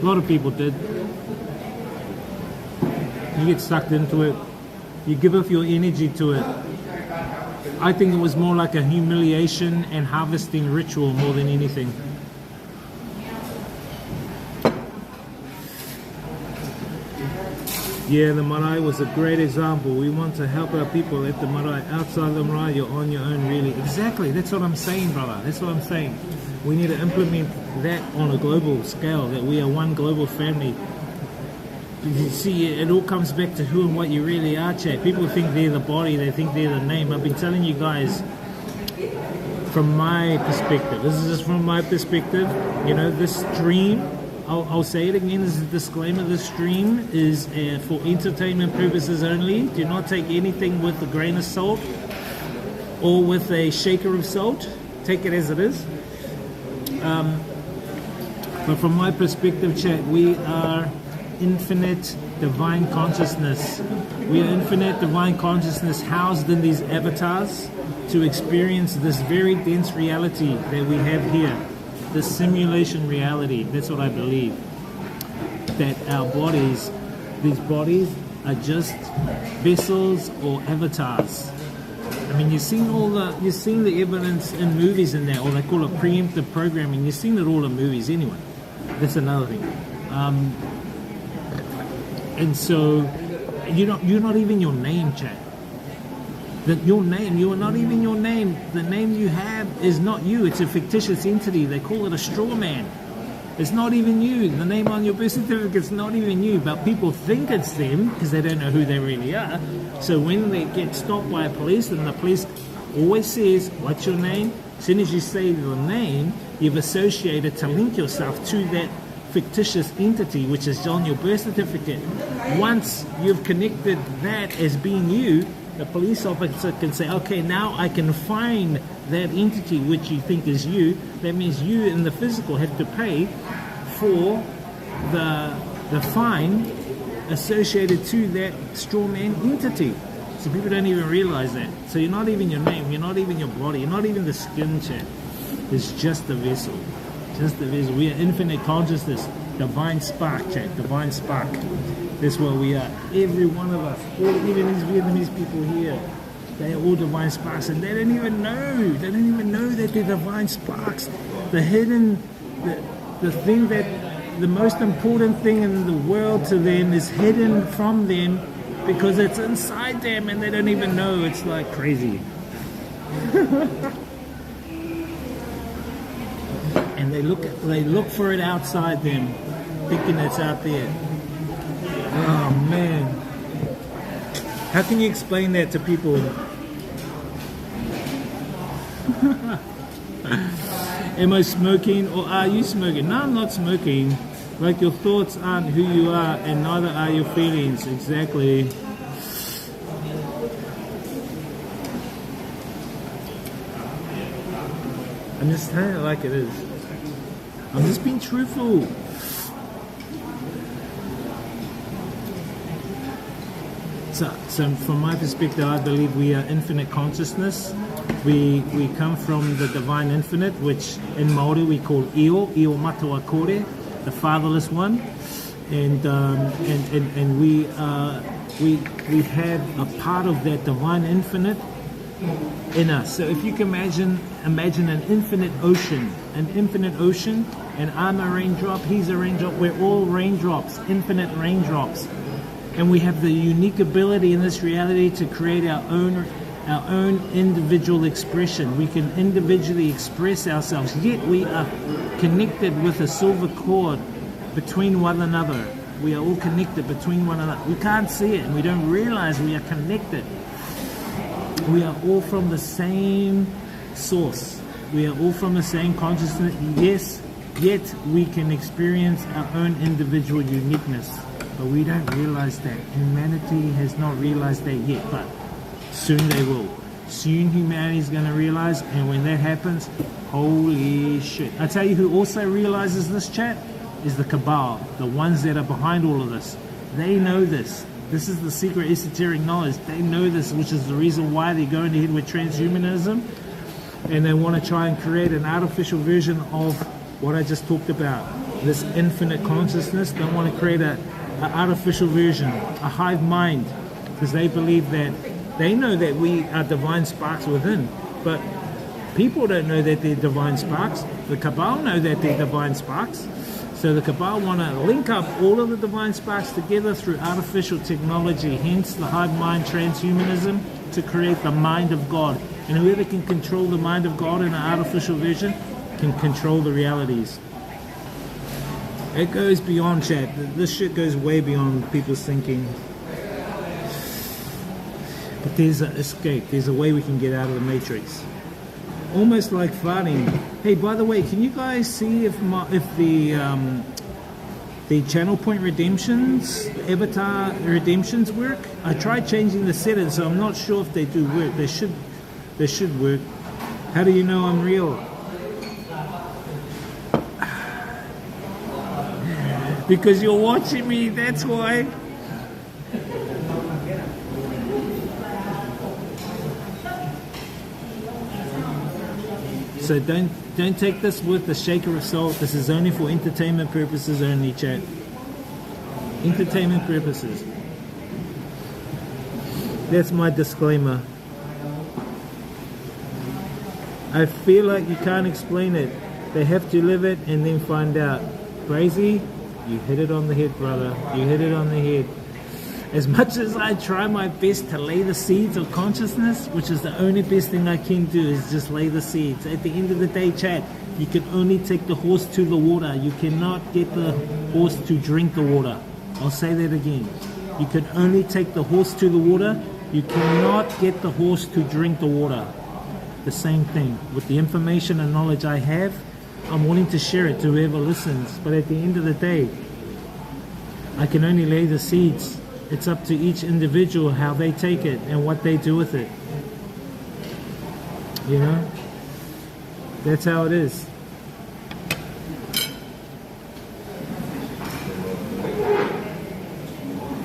A lot of people did. You get sucked into it. You give up your energy to it. I think it was more like a humiliation and harvesting ritual more than anything. Yeah, the marae was a great example. We want to help our people at the marae. Outside the marae, you're on your own, really. Exactly, that's what I'm saying, brother. That's what I'm saying. We need to implement that on a global scale, that we are one global family. You see, it all comes back to who and what you really are, chat. People think they're the body, they think they're the name. I've been telling you guys from my perspective. This is just from my perspective. You know, this stream, I'll say it again as a disclaimer, this stream is for entertainment purposes only. Do not take anything with a grain of salt or with a shaker of salt. Take it as it is. But from my perspective, chat, we are infinite divine consciousness. We are infinite divine consciousness housed in these avatars to experience this very dense reality that we have here. This simulation reality. That's what I believe. That our bodies, these bodies are just vessels or avatars. I mean, you've seen the evidence in movies and that, or they call it preemptive programming. You've seen it all in movies anyway. That's another thing. And so you're not even your name, chat. Your name, you are not even your name. The name you have is not you. It's a fictitious entity. They call it a straw man. It's not even you. The name on your birth certificate's not even you, but people think it's them because they don't know who they really are. So when they get stopped by a police, and the police always says, what's your name? As soon as you say your name, you've associated to link yourself to that fictitious entity which is on your birth certificate. Once you've connected that as being you, the police officer can say, okay, now I can find that entity which you think is you. That means you in the physical have to pay for the fine associated to that straw man entity. So people don't even realize that. So you're not even your name, you're not even your body, you're not even the skin, chat. It's just the vessel. Just the vessel. We are infinite consciousness, divine spark, chat, divine spark. That's what we are. Every one of us, even these Vietnamese people here, they are all divine sparks, and they don't even know. They don't even know that they're divine sparks. The hidden, the thing that, the most important thing in the world to them is hidden from them because it's inside them, and they don't even know. It's like crazy. And they look for it outside them, thinking it's out there. Oh man, how can you explain that to people? Am I smoking or are you smoking? No, I'm not smoking. Like, your thoughts aren't who you are, and neither are your feelings. Exactly. I'm just telling it like it is. I'm just being truthful. So from my perspective, I believe we are infinite consciousness. We come from the divine infinite, which in Māori we call Io Matua Kore, the fatherless one, and we have a part of that divine infinite in us. So if you can imagine an infinite ocean, and I'm a raindrop, he's a raindrop, we're all raindrops, infinite raindrops. And we have the unique ability in this reality to create our own individual expression. We can individually express ourselves, yet we are connected with a silver cord between one another. We are all connected between one another. We can't see it, and we don't realize we are connected. We are all from the same source. We are all from the same consciousness. Yes, yet we can experience our own individual uniqueness. But we don't realize that. Humanity has not realized that yet, but soon they will. Soon humanity is going to realize, and when that happens, holy shit. I tell you who also realizes this, chat, is the Cabal, the ones that are behind all of this. They know this. This is the secret esoteric knowledge. They know this, which is the reason why they're going ahead with transhumanism, and they want to try and create an artificial version of what I just talked about. This infinite consciousness. They want to create an artificial version, a hive mind, because they believe that they know that we are divine sparks within, but people don't know that they're divine sparks. The Cabal know that they're divine sparks. So the Cabal want to link up all of the divine sparks together through artificial technology, hence the hive mind transhumanism, to create the mind of God. And whoever can control the mind of God in an artificial version can control the realities. It goes beyond, chat. This shit goes way beyond people's thinking. But there's an escape. There's a way we can get out of the matrix. Almost like farting. Hey, by the way, can you guys see if the channel point redemptions, the avatar redemptions work? I tried changing the settings, so I'm not sure if they do work. They should work. How do you know I'm real? Because you're watching me, that's why. So don't take this with a shaker of salt. This is only for entertainment purposes only, chat. Entertainment purposes. That's my disclaimer. I feel like you can't explain it. They have to live it and then find out. Crazy? You hit it on the head, brother. You hit it on the head. As much as I try my best to lay the seeds of consciousness, which is the only best thing I can do, is just lay the seeds. At the end of the day, chat, you can only take the horse to the water. You cannot get the horse to drink the water. I'll say that again. You can only take the horse to the water. You cannot get the horse to drink the water. The same thing. With the information and knowledge I have, I'm willing to share it to whoever listens. But at the end of the day, I can only lay the seeds. It's up to each individual how they take it and what they do with it. You know? That's how it is.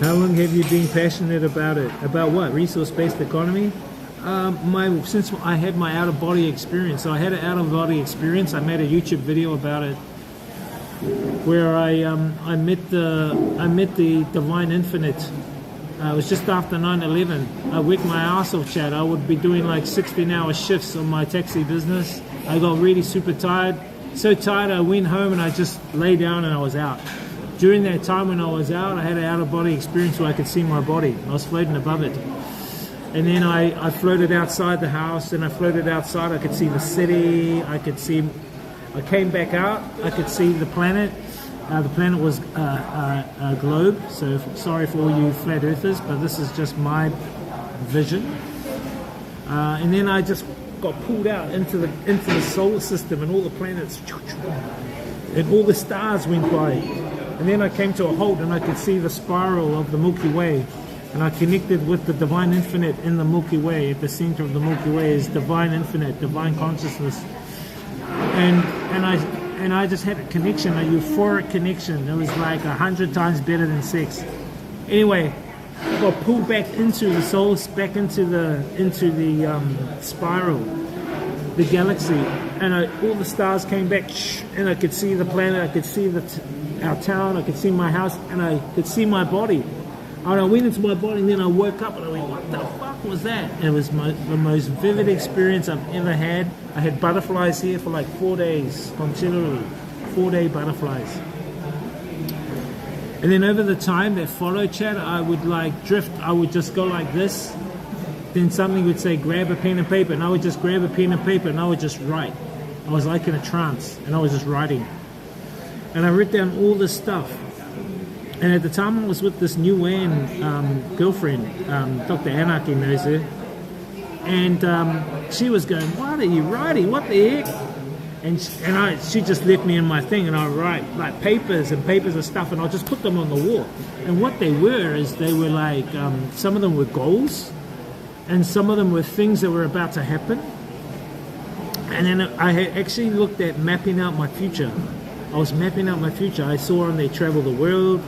How long have you been passionate about it? About what? Resource-based economy? Since I had my out-of-body experience. So I had an out-of-body experience. I made a YouTube video about it where I met the Divine Infinite. It was just after 9/11. I worked my ass off, Chad. I would be doing like 16-hour shifts on my taxi business. I got really super tired. So tired I went home and I just lay down and I was out. During that time when I was out, I had an out-of-body experience where I could see my body. I was floating above it. And then I floated outside the house, and I floated outside. I could see the city. I came back out. I could see the planet. The planet was a globe. So sorry for all you flat earthers, but this is just my vision. And then I just got pulled out into the solar system, and all the planets and all the stars went by. And then I came to a halt, and I could see the spiral of the Milky Way. And I connected with the Divine Infinite in the Milky Way. At the center of the Milky Way is Divine Infinite, Divine Consciousness. And I just had a connection, a euphoric connection. It was like 100 times better than sex. Anyway, I got pulled back into the soul, back into the spiral, the galaxy, and all the stars came back, and I could see the planet, I could see our town, I could see my house, and I could see my body. And I went into my body, and then I woke up, and I went, what the fuck was that? And it was the most vivid experience I've ever had. I had butterflies here for like 4 days, continually, 4-day butterflies. And then over the time that followed, Chad, I would like drift. I would just go like this. Then something would say, grab a pen and paper. And I would just grab a pen and paper, and I would just write. I was like in a trance, and I was just writing. And I wrote down all this stuff. And at the time, I was with this New Wan girlfriend, Dr. Anarchy knows her. And she was going, what are you writing? What the heck? And she just left me in my thing, and I write like papers of stuff, and I'll just put them on the wall. And what they were is they were like, some of them were goals, and some of them were things that were about to happen. And then I had actually looked at mapping out my future. I was mapping out my future. I saw on there travel the world.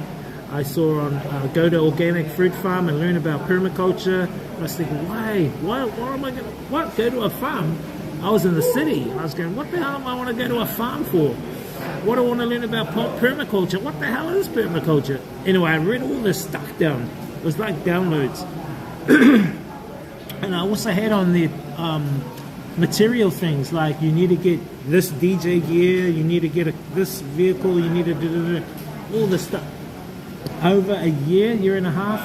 I saw on go to organic fruit farm and learn about permaculture. I was thinking, why am I going to go to a farm? I was in the city. I was going, what the hell am I want to go to a farm for? What do I want to learn about permaculture? What the hell is permaculture? Anyway, I read all this stuff down. It was like downloads. And I also had on the material things, like you need to get this DJ gear, you need to get this vehicle, you need to do all this stuff. Over a year and a half,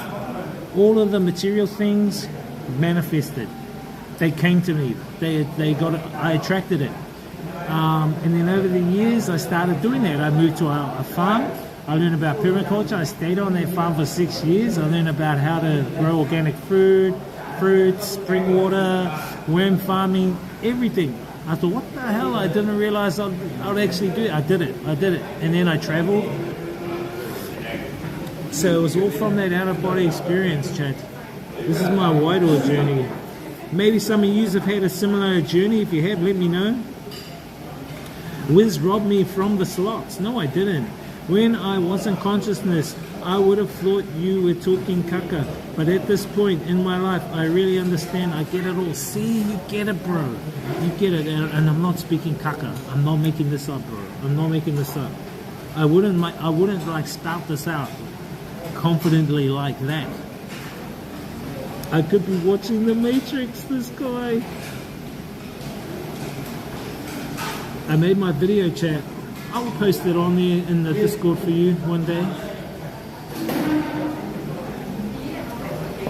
all of the material things manifested. They came to me. They got it. I attracted it. And then over the years, I started doing that. I moved to a farm. I learned about permaculture. I stayed on that farm for 6 years. I learned about how to grow organic fruits, spring water, worm farming, everything. I thought, what the hell? I didn't realize I'd actually do it. I did it. And then I traveled. So it was all from that out-of-body experience, Chad. This is my whitehall journey. Maybe some of you have had a similar journey. If you have, let me know. Wiz robbed me from the slots. No, I didn't. When I was in consciousness, I would have thought you were talking kaka. But at this point in my life, I really understand. I get it all. See, you get it, bro. You get it. And I'm not speaking kaka. I'm not making this up, bro. I'm not making this up. I wouldn't like spout this out confidently like that. I could be watching The Matrix, this guy. I made my video chat. I will post it on there in the Discord for you one day.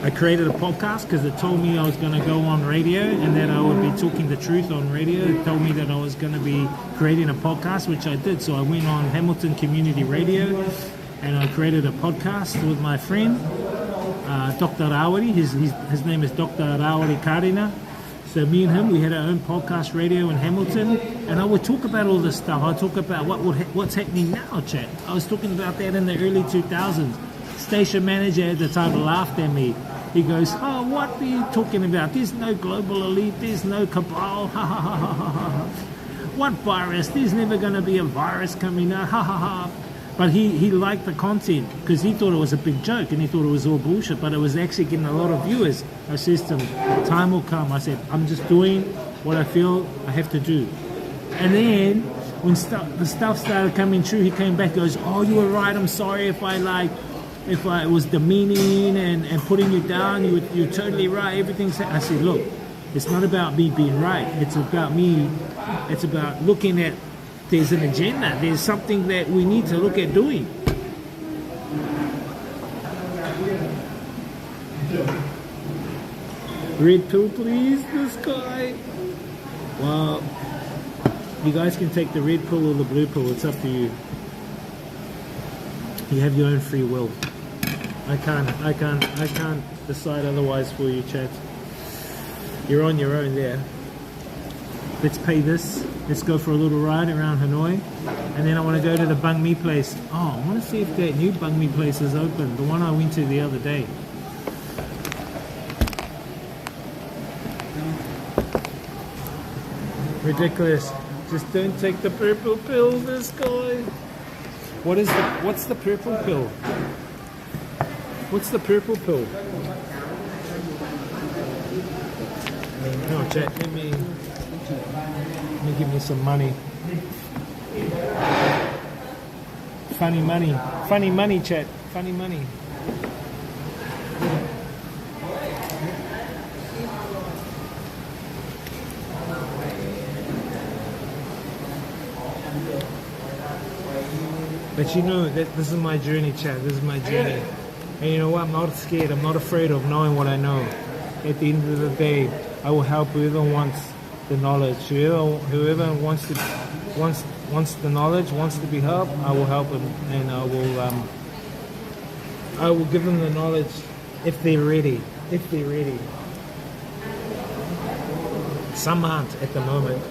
I created a podcast because it told me I was going to go on radio and that I would be talking the truth on radio. It told me that I was going to be creating a podcast, which I did. So I went on Hamilton Community Radio and I created a podcast with my friend, Dr. Rawari. His name is Dr. Rawari Karina. So me and him, we had our own podcast radio in Hamilton, and I would talk about all this stuff. I'd talk about what's happening now, chat. I was talking about that in the early 2000s. Station manager at the time laughed at me. He goes, oh, what are you talking about? There's no global elite. There's no cabal. Ha, ha, ha, ha, ha, ha. What virus? There's never going to be a virus coming out. Ha, ha, ha. But he liked the content because he thought it was a big joke and he thought it was all bullshit, but it was actually getting a lot of viewers. I said to him, time will come. I said, I'm just doing what I feel I have to do. And then when the stuff started coming true, he came back, goes, oh, you were right, I'm sorry if I was demeaning and putting you down, you're totally right, everything's... I said, look, it's not about me being right, it's about looking at, there's an agenda, there's something that we need to look at doing. Red pill, please, this guy. Well, you guys can take the red pill or the blue pill, it's up to you. You have your own free will. I can't decide otherwise for you, chat. You're on your own there. Let's pay this. Let's go for a little ride around Hanoi. And then I want to go to the banh mi place. Oh, I want to see if that new banh mi place is open. The one I went to the other day. Ridiculous. Just don't take the purple pill, this guy. What's the purple pill? What's the purple pill? No, chat, let me give me some money. Funny money, chat, funny money. But you know that this is my journey, chat. This is my journey. And you know what? I'm not scared. I'm not afraid of knowing what I know. At the end of the day, I will help whoever wants the knowledge. Whoever wants the knowledge, wants to be helped, I will help them, and I will give them the knowledge if they're ready. If they're ready. Some aren't at the moment,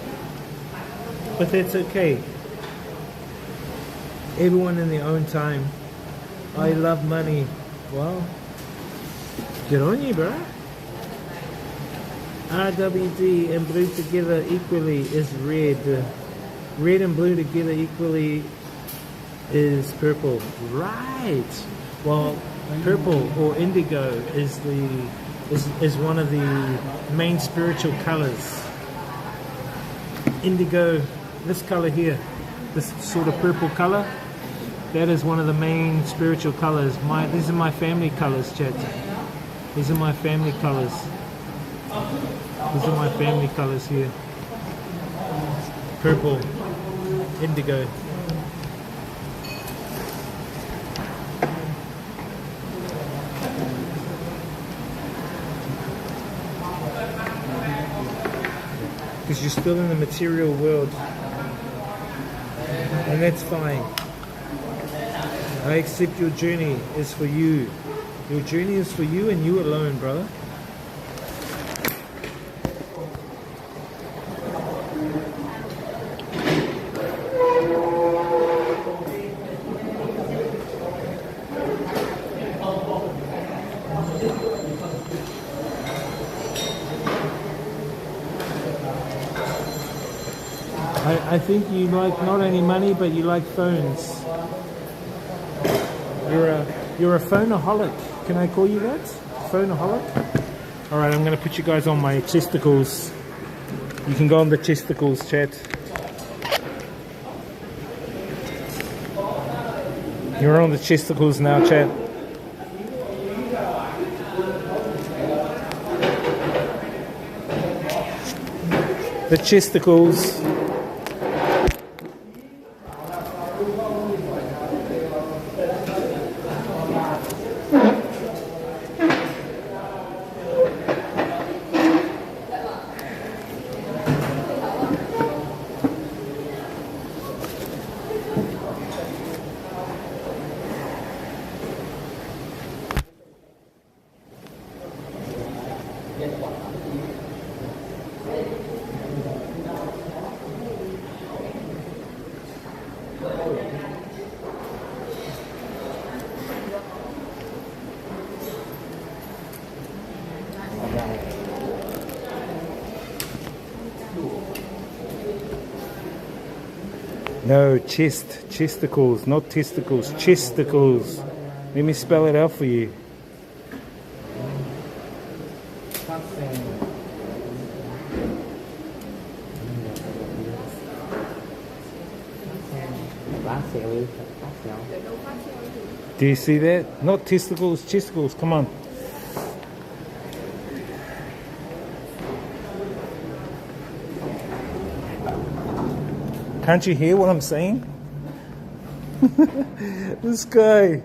but that's okay. Everyone in their own time. I love money. Well, good on you, bro. RWD and blue together equally is red. Red and blue together equally is purple. Right. Well, purple or indigo is one of the main spiritual colors. Indigo, this color here, this sort of purple color. That is one of the main spiritual colors. These are my family colors, chat. These are my family colors. These are my family colors here. Purple, indigo. Because you're still in the material world. And that's fine. I accept your journey is for you. Your journey is for you and you alone, brother. I think you like not only money, but you like phones. You're a phoneaholic. Can I call you that? Phoneaholic? Alright, I'm going to put you guys on my chesticles. You can go on the chesticles, chat. You're on the chesticles now, chat. The chesticles. No, chesticles, not testicles, chesticles. Let me spell it out for you. Do you see that? Not testicles, chesticles. Come on. Can't you hear what I'm saying? This guy.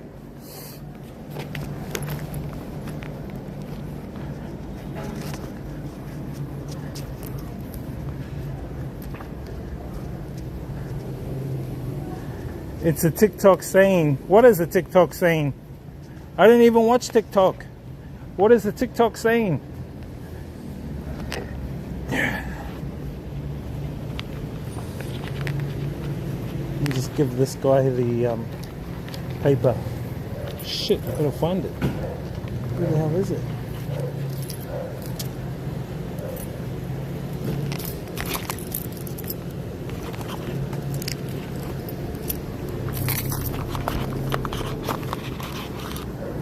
It's a TikTok saying. What is a TikTok saying? I don't even watch TikTok. What is the TikTok saying? Let me just give this guy the paper. Shit, I gotta find it. Where the hell is it?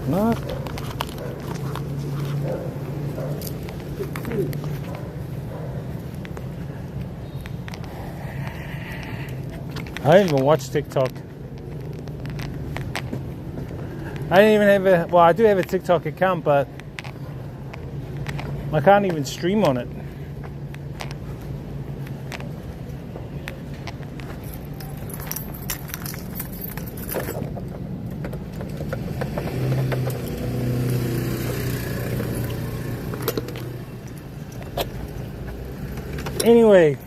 No. I don't even watch TikTok. I don't even have a, well, I do have a TikTok account, but I can't even stream on it. Anyway,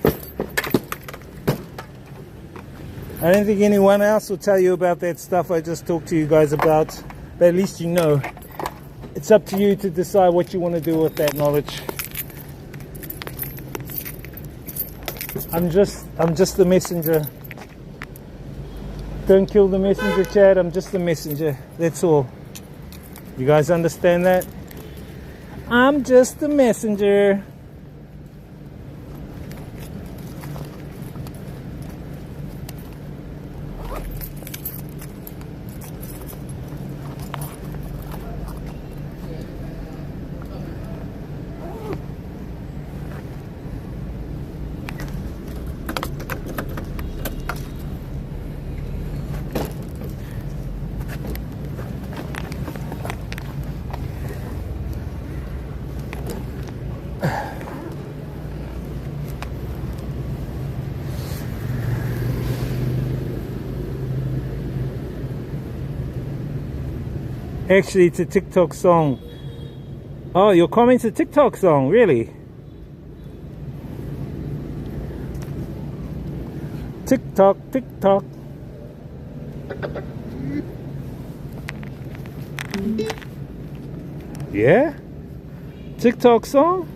I don't think anyone else will tell you about that stuff I just talked to you guys about, but at least you know. It's up to you to decide what you want to do with that knowledge. I'm just the messenger. Don't kill the messenger, Chad. I'm just the messenger. That's all. You guys understand that? I'm just the messenger. Actually, it's a TikTok song. Oh, your comment's a TikTok song, really? TikTok, TikTok. Yeah? TikTok song?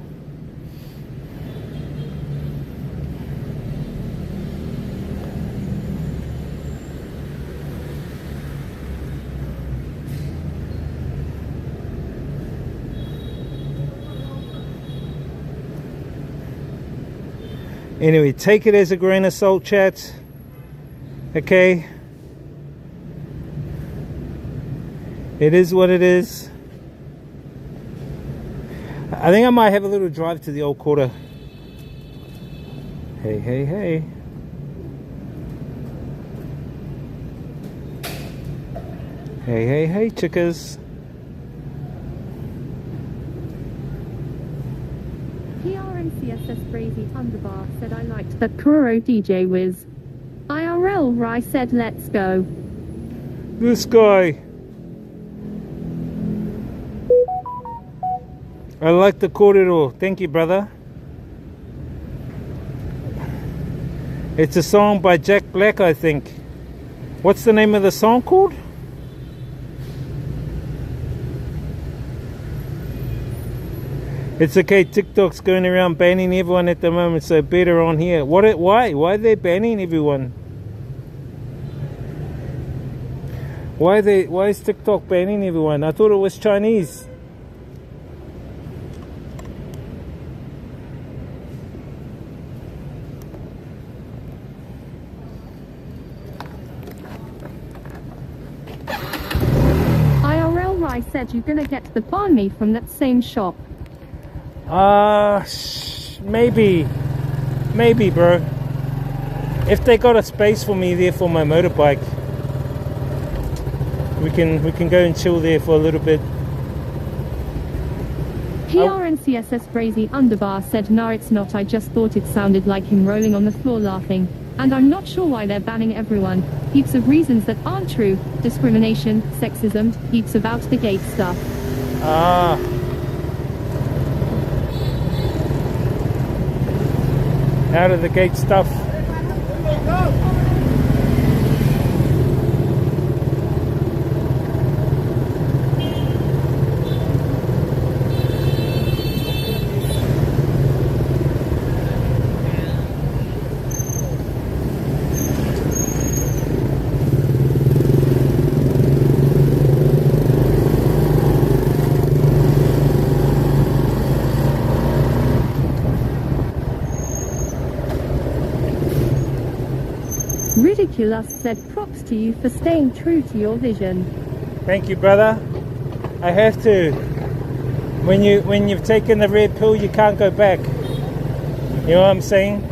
Anyway, take it as a grain of salt, chat. Okay? It is what it is. I think I might have a little drive to the old quarter. Hey, hey, hey. Hey, hey, hey, chickas. CSS Brazy Underbar said I liked that Kuro DJ Wiz. IRL Rai said let's go. This guy. I like the corridor. Thank you, brother. It's a song by Jack Black, I think. What's the name of the song called? It's okay, TikTok's going around banning everyone at the moment, so better on here. Why? Why are they banning everyone? Why is TikTok banning everyone? I thought it was Chinese. IRL Rai said you're gonna get the banh mi from that same shop. Maybe, bro. If they got a space for me there for my motorbike. we can go and chill there for a little bit. PRNCSS Brazy Underbar said no it's not, I just thought it sounded like him rolling on the floor laughing. And I'm not sure why they're banning everyone. Heaps of reasons that aren't true. Discrimination, sexism, heaps of out the gate stuff. Ah. Out of the gate stuff. Ridiculous said props to you for staying true to your vision. Thank you, brother. I have to. When you've taken the red pill, you can't go back. You know what I'm saying?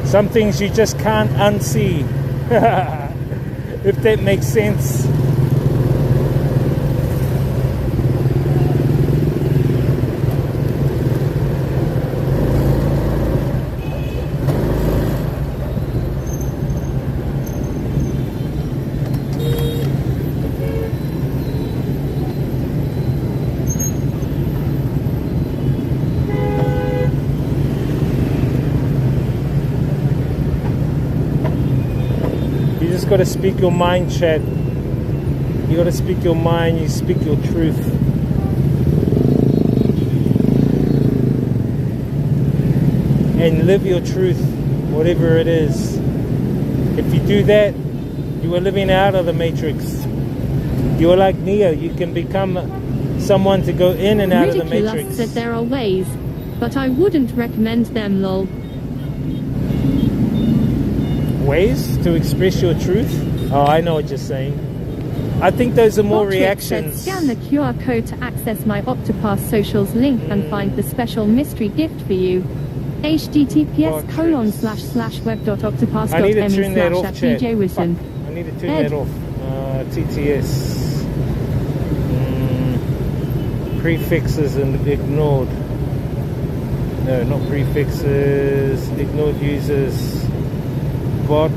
Some things you just can't unsee. If that makes sense. Got to speak your mind, chat. You got to speak your mind, you speak your truth. And live your truth, whatever it is. If you do that, you are living out of the matrix. You are like Neo, you can become someone to go in and out of the matrix. Ridiculous that there are ways, but I wouldn't recommend them, lol. Ways to express your truth? Oh, I know what you're saying. I think those are more Bottrick reactions. said, scan the QR code to access my Octopass Socials link and find the special mystery gift for you. https://web.octopass.me/@PJ I need to turn that off, chat. Wilson. I need to turn that off. TTS. Prefixes and ignored. No, not prefixes. Ignored users. Bot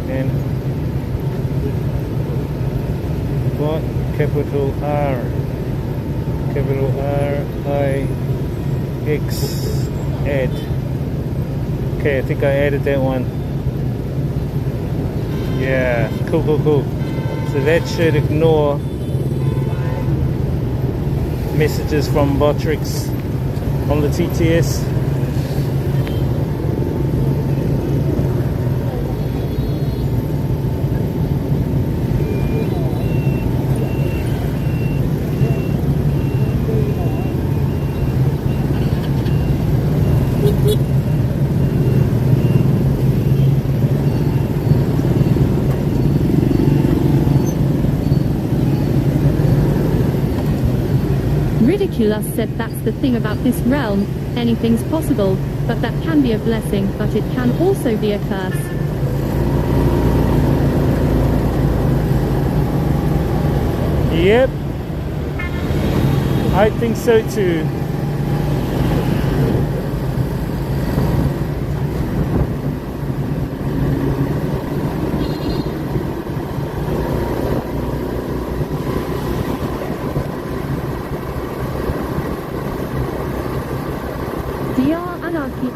and bot capital R I X add. Okay, I think I added that one. Yeah, cool. So that should ignore messages from Bottrix on the TTS. Ridiculous said that's the thing about this realm, anything's possible, but that can be a blessing, but it can also be a curse. Yep, I think so too.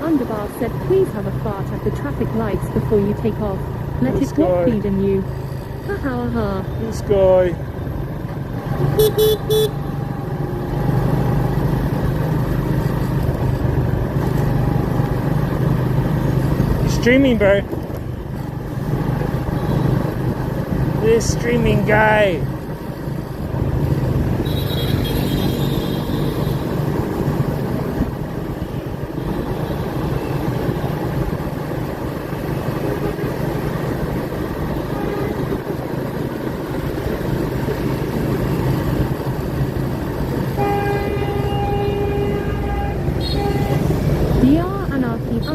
Underbar said please have a fart at the traffic lights before you take off. Let This it walk guy. feed in you. Ha ha ha. This guy. He's streaming, bro. This streaming guy.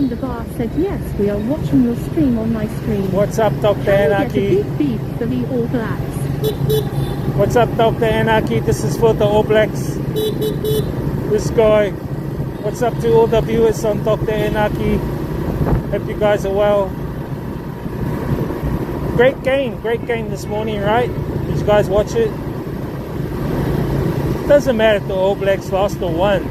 Underbar said yes, we are watching your stream on my screen. What's up, Dr. Can we get a Anarchy? beep beep for the All Blacks? What's up, Dr. Anarchy? This is for the All Blacks. This guy. What's up to all the viewers on Dr. Anarchy? Hope you guys are well. Great game this morning, right? Did you guys watch it? Doesn't matter if the All Blacks lost or won.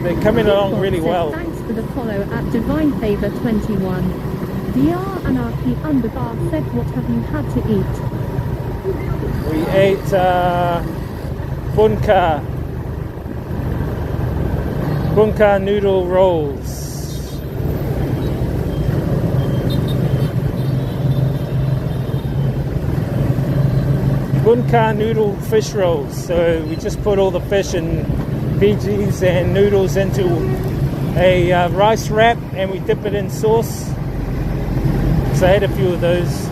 They're coming along really well. Thanks for the follow at Divine Favor 21. DR Anarchy Underbar said, what have you had to eat? We ate bunka noodle rolls. Bunka noodle fish rolls. So we just put all the fish and veggies and noodles into a rice wrap, and we dip it in sauce. So I had a few of those.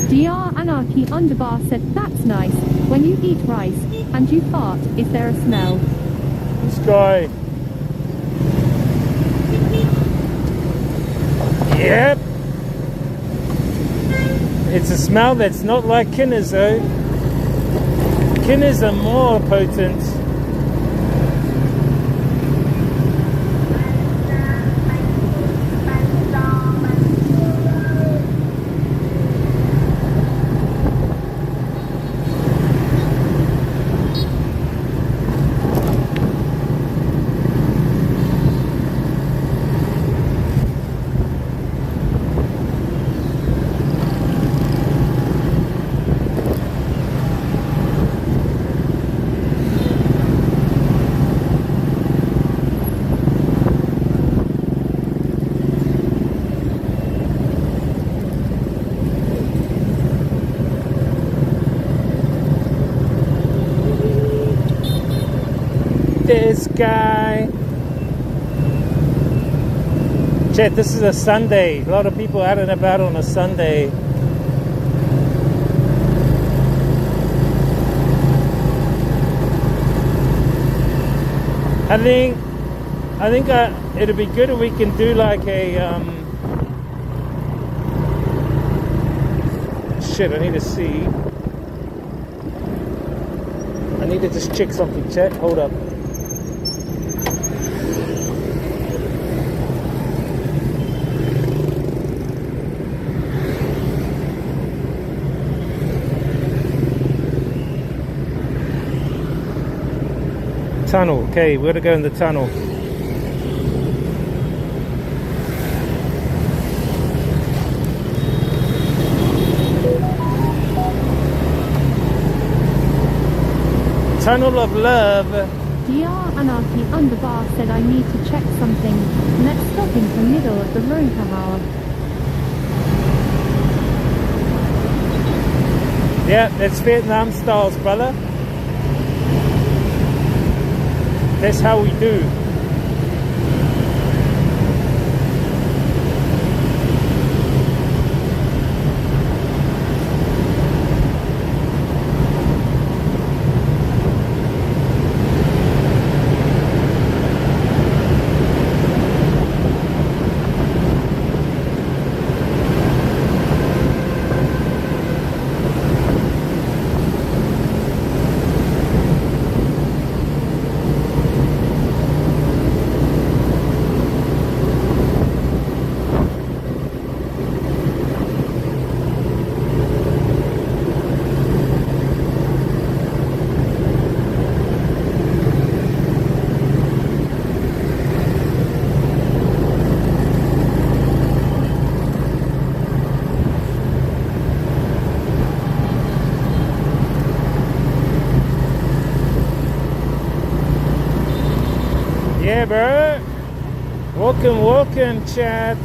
DR Anarchy Underbar said, that's nice. When you eat rice and you fart, is there a smell? This guy. Yep. It's a smell that's not like Kinners though. Kinners are more potent. This guy. Chat, this is a Sunday. A lot of people out and about on a Sunday. I think it'd be good if we can do like a shit, I need to see. I need to just check something, chat. Hold up. Tunnel. Okay, we're gonna go in the tunnel. Tunnel of Love. DR Anarchy Underbar said, I need to check something. Let's stop in the middle of the road for hour. Yeah, that's Vietnam styles, brother. That's how we do. there, bro. Welcome, welcome, chat.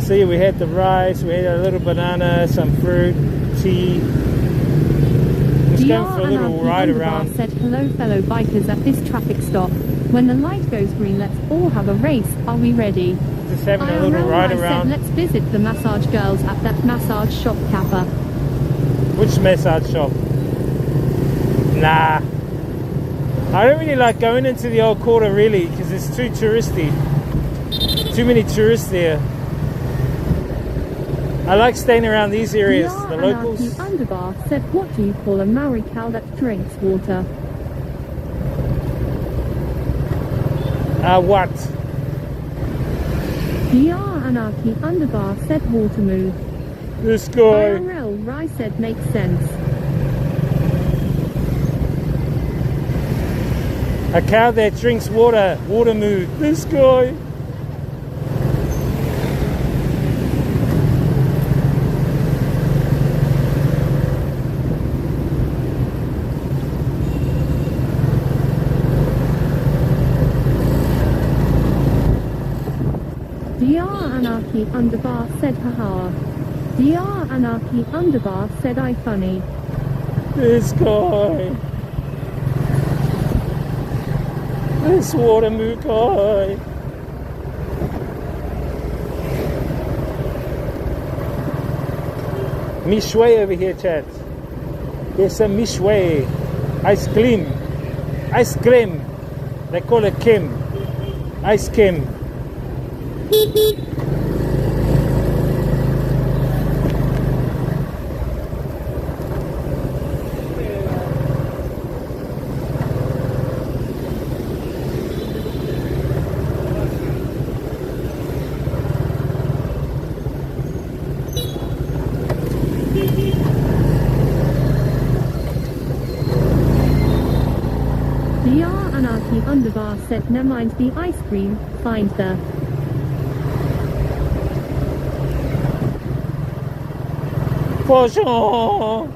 See, we had the rice, we had a little banana, some fruit, tea. Just going for a little ride around. Said, hello fellow bikers at this traffic stop. When the light goes green, let's all have a race. Are we ready? Just having a little ride around. Said, let's visit the massage girls at that massage shop, Kappa. Which massage shop? Nah. I don't really like going into the old quarter really, because it's too touristy. Too many tourists there. I like staying around these areas, the locals. Underbar said, what do you call a Maori cow that drinks water? What? DR Anarchy Underbar said water moo. This guy. IRL Rai said makes sense. A cow that drinks water, water moo. This guy. DR Anarchy Underbar said haha. DR Anarchy Underbar said I funny. This guy. This water moo guy. Mishway over here, chat. There's some mishway. Ice cream. Ice cream. They call it Kim. Ice cream. DR Anarchy Underbar said never mind the ice cream, find the Bonjour.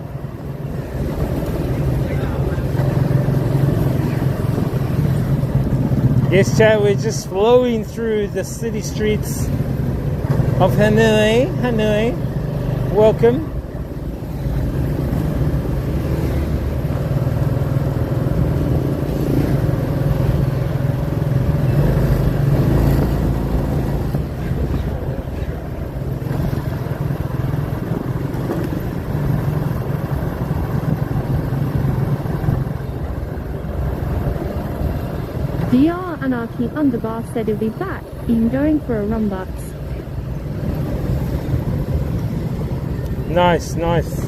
Yes, chat, we're just flowing through the city streets of Hanoi. Hanoi. Welcome. DR Anarchy Underbar said he'll be back, even going for a rumbux. Nice, nice.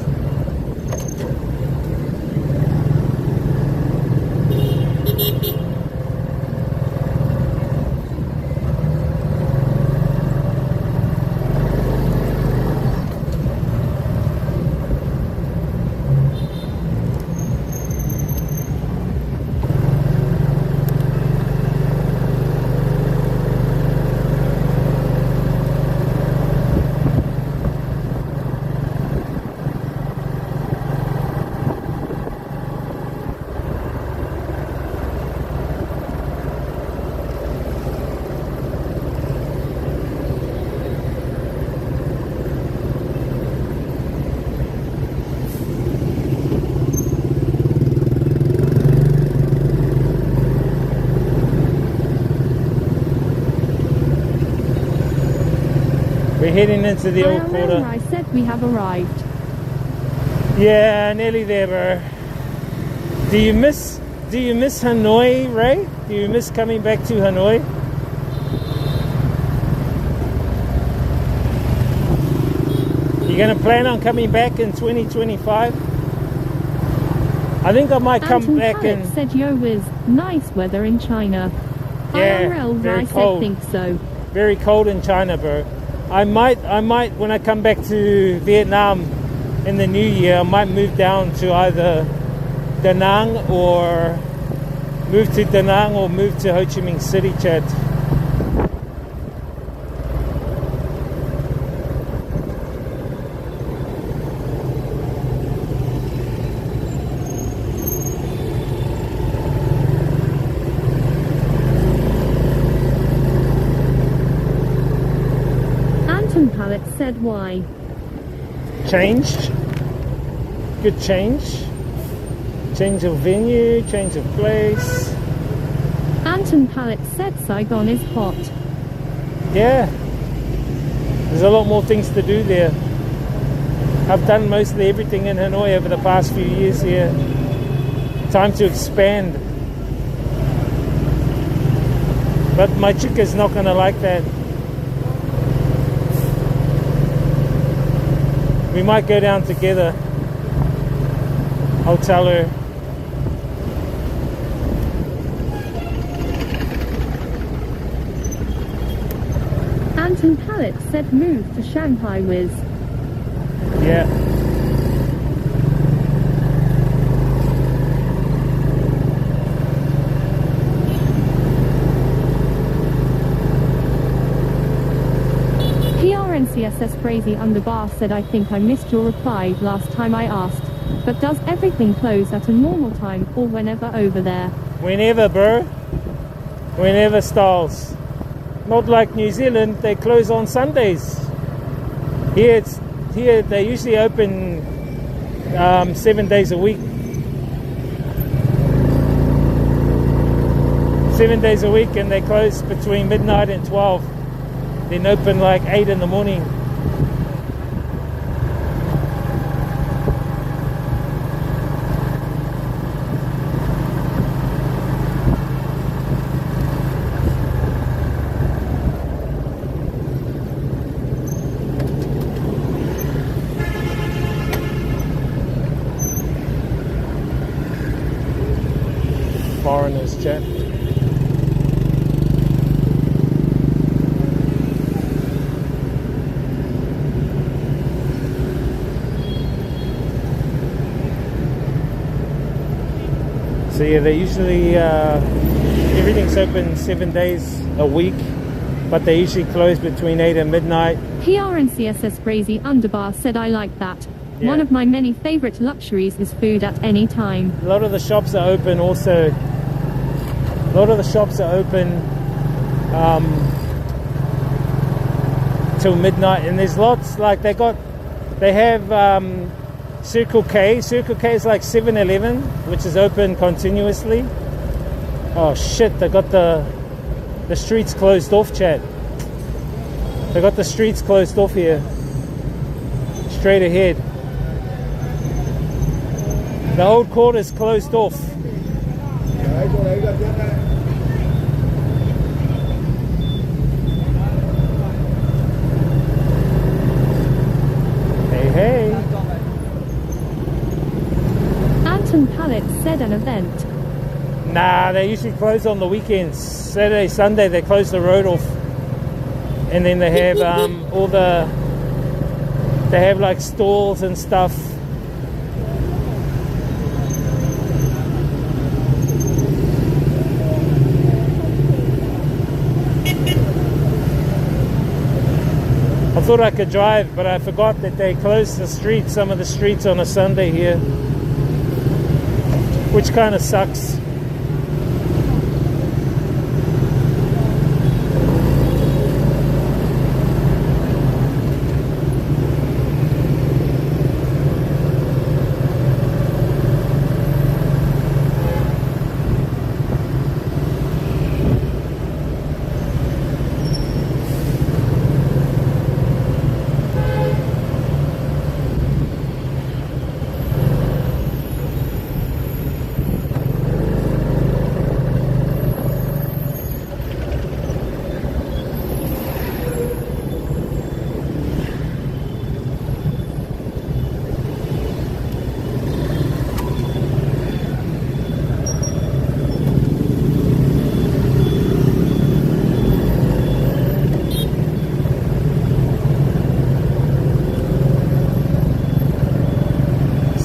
We're heading into the old quarter. I said we have arrived. Yeah, nearly there, bro. Do you miss Hanoi, Ray? Do you miss coming back to Hanoi? You gonna plan on coming back in 2025? I think I might come Anton back Pallet and said yo was nice weather in China. Yeah, IRL, very I said cold. think so. very cold in China, bro. I might when I come back to Vietnam in the new year, I might move down to either Da Nang or move to Ho Chi Minh City, Chad. Anton Pallet said why. Changed. Good change. Change of venue, change of place. Anton Pallet said Saigon is hot. Yeah. There's a lot more things to do there. I've done mostly everything in Hanoi over the past few years here. Time to expand. But my chick is not gonna like that. We might go down together. I'll tell her. Anton Pallet said move to Shanghai Wiz. Yeah. PRNCSS Crazy Underbar said I think I missed your reply last time I asked, but does everything close at a normal time or whenever over there? Whenever, bro. Whenever, Styles. Not like New Zealand, they close on Sundays. Here they usually open 7 days a week. 7 days a week, and they close between midnight and 12. Then open like 8 in the morning. Foreigners, chat. So yeah, they usually everything's open 7 days a week, but they usually close between 8 and midnight. PRNCSS Crazy Underbar said I like that. Yeah. One of my many favorite luxuries is food at any time. A lot of the shops are open also. A lot of the shops are open till midnight, and there's lots, like they have Circle K. Circle K is like 7-Eleven, which is open continuously. Oh shit, they got the streets closed off, chat. They got the streets closed off here. Straight ahead. The old quarter's closed off. Hey, hey. Anton Pallet said an event. Nah, they usually close on the weekends. Saturday, Sunday, they close the road off. And then they have they have like stalls and stuff. I thought I could drive, but I forgot that they close the streets, some of the streets on a Sunday here, which kind of sucks.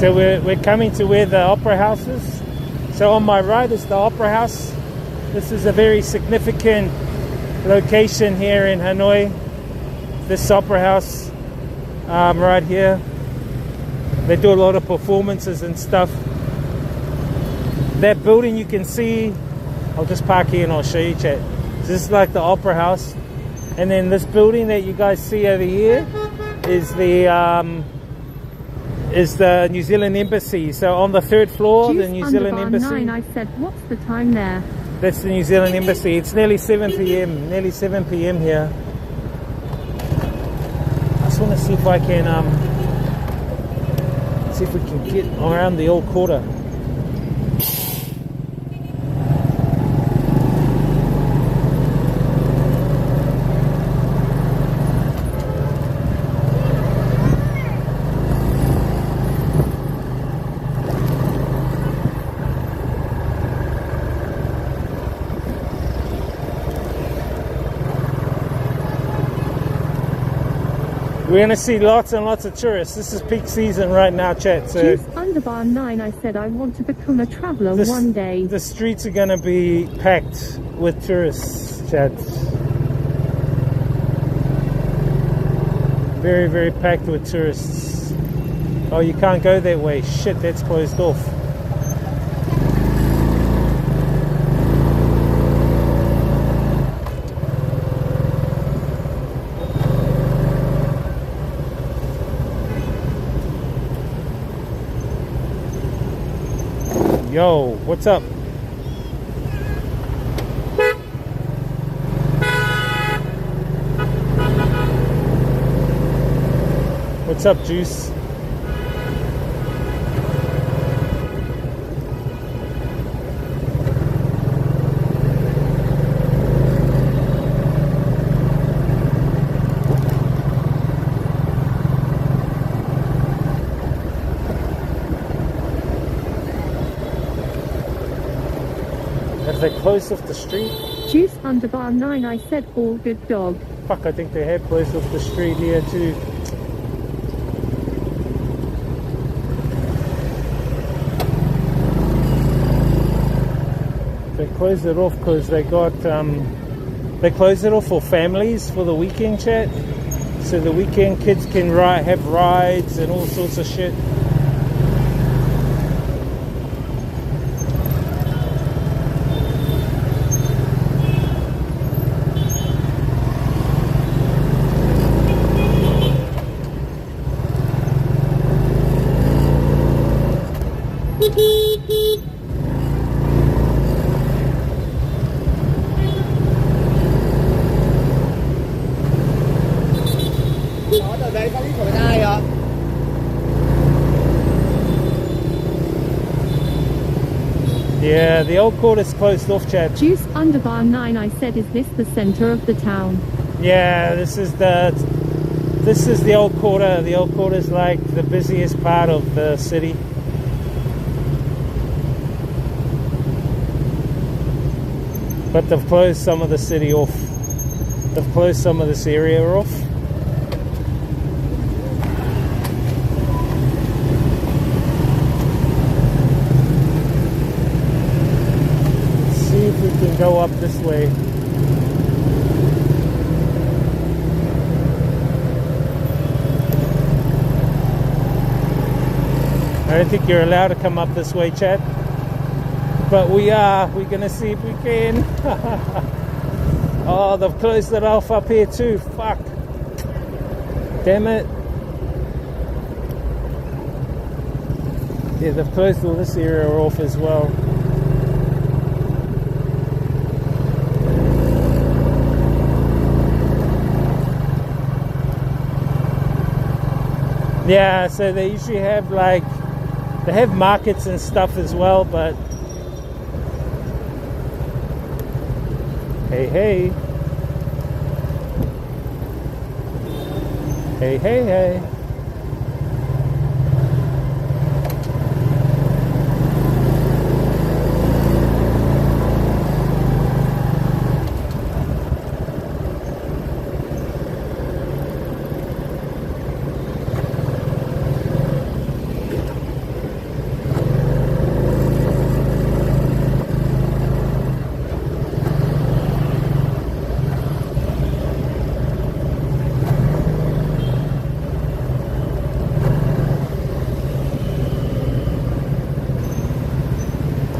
So we're coming to where the opera house is. So on my right is the opera house. This is a very significant location here in Hanoi. This opera house right here. They do a lot of performances and stuff. That building you can see, I'll just park here and I'll show you, chat. This is like the opera house. And then this building that you guys see over here is the New Zealand Embassy. So on the third floor, the New Zealand Embassy. 9, I said, what's the time there? That's the New Zealand Embassy. It's nearly 7 p.m. Nearly 7 p.m. here. I just want to see if I can see if we can get around the old quarter. We're going to see lots and lots of tourists. This is peak season right now, chat. So Juice Underbar 9, I said I want to become a traveller one day. the streets are going to be packed with tourists, chat. Very, very packed with tourists. Oh, you can't go that way. Shit, that's closed off. Yo, what's up? What's up, Juice? Have they closed off the street? Juice Underbar 9, I said all good dog. Fuck, I think they have closed off the street here too. They closed it off because they got they closed it off for families for the weekend, chat. So the weekend kids can have rides and all sorts of shit. Yeah, the old quarter's closed off, chat. Juice Underbar 9, I said, is this the centre of the town? Yeah, this is the old quarter. The old quarter's like the busiest part of the city. But they've closed some of the city off. They've closed some of this area off. Let's see if we can go up this way. I don't think you're allowed to come up this way, Chad. But we are. We're going to see if we can. Oh, they've closed it off up here too. Fuck. Damn it. Yeah, they've closed all this area off as well. Yeah, so they usually have they have markets and stuff as well, but hey, hey. Hey, hey, hey.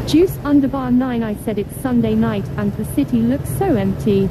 Juice underbar 9 I said it's Sunday night and the city looks so empty.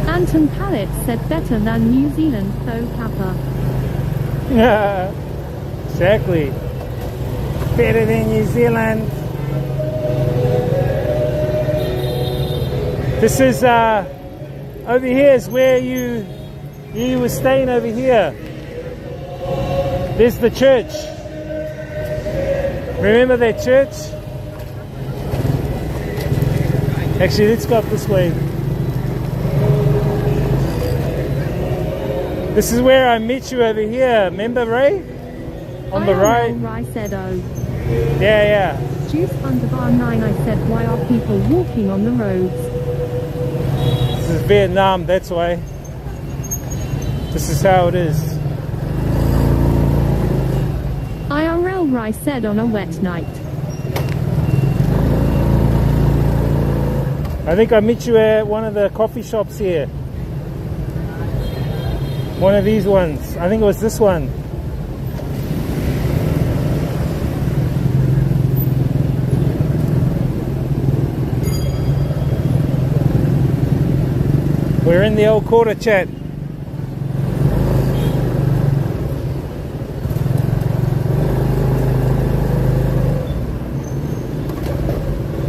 Anton Pallet said better than New Zealand though Kappa. Yeah, exactly. Better than New Zealand. This is over here is where you were staying over here. There's the church. Remember that church? Actually, let's go up this way. This is where I met you over here. Remember, Ray? On the right. I said oh. Yeah. Juice underbar 9 I said why are people walking on the roads? This is Vietnam, that's why. This is how it is. IRL Rai said on a wet night. I think I met you at one of the coffee shops here. One of these ones. I think it was this one. We're in the old quarter, chat.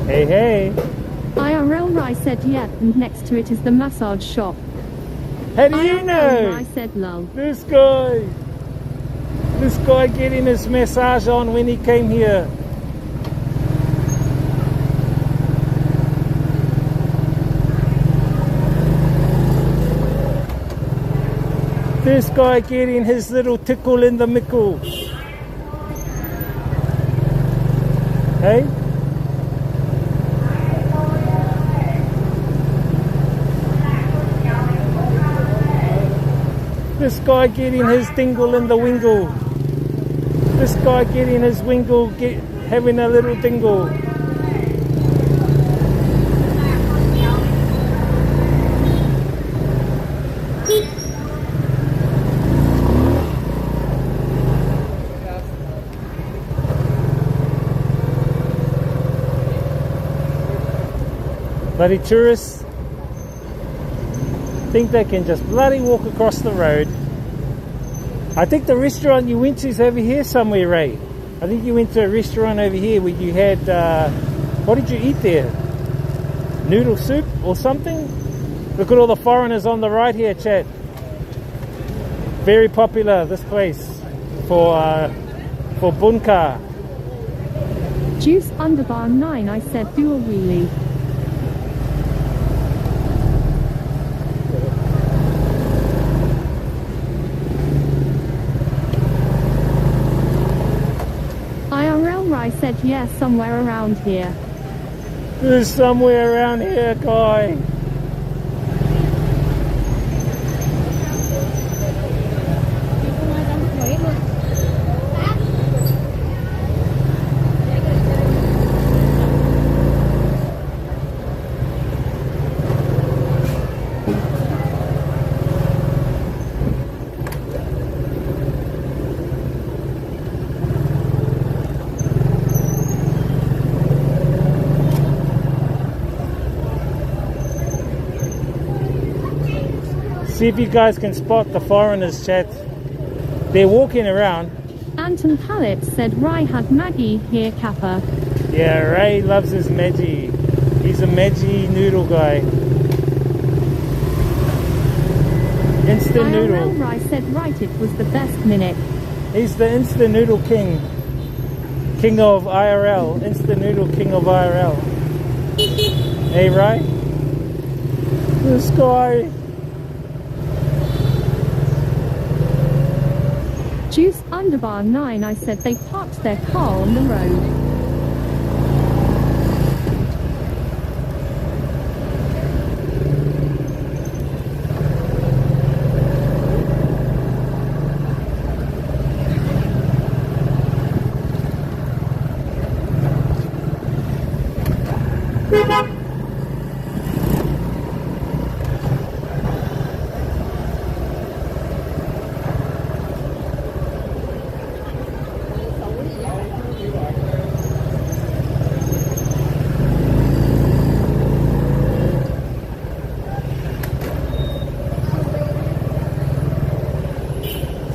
Hey. IRL Rai said yeah, and next to it is the massage shop. How do you IRL know? Rai said lol. This guy getting his massage on when he came here. This guy getting his little tickle in the mickle. Hey? This guy getting his dingle in the wingle. This guy getting his wingle, having a little dingle. Bloody tourists think they can just bloody walk across the road. I think the restaurant you went to is over here somewhere, Ray. I think you went to a restaurant over here where you had, what did you eat there? Noodle soup or something? Look at all the foreigners on the right here, chat. Very popular, this place, for bunka. Juice underbar 9 I said do a wheelie. IRL Rai said yeah, somewhere around here. There's somewhere around here, guy. See if you guys can spot the foreigners, chat. They're walking around. Anton Pallet said Rai had Maggie here Kappa. Yeah, Ray loves his Maggi. He's a Maggi noodle guy. Instant noodle. IRL Rai said right it was the best minute. He's the instant noodle king. King of IRL. Instant noodle king of IRL. Hey, Ray? This guy. Juice underbar 9 I said they parked their car on the road.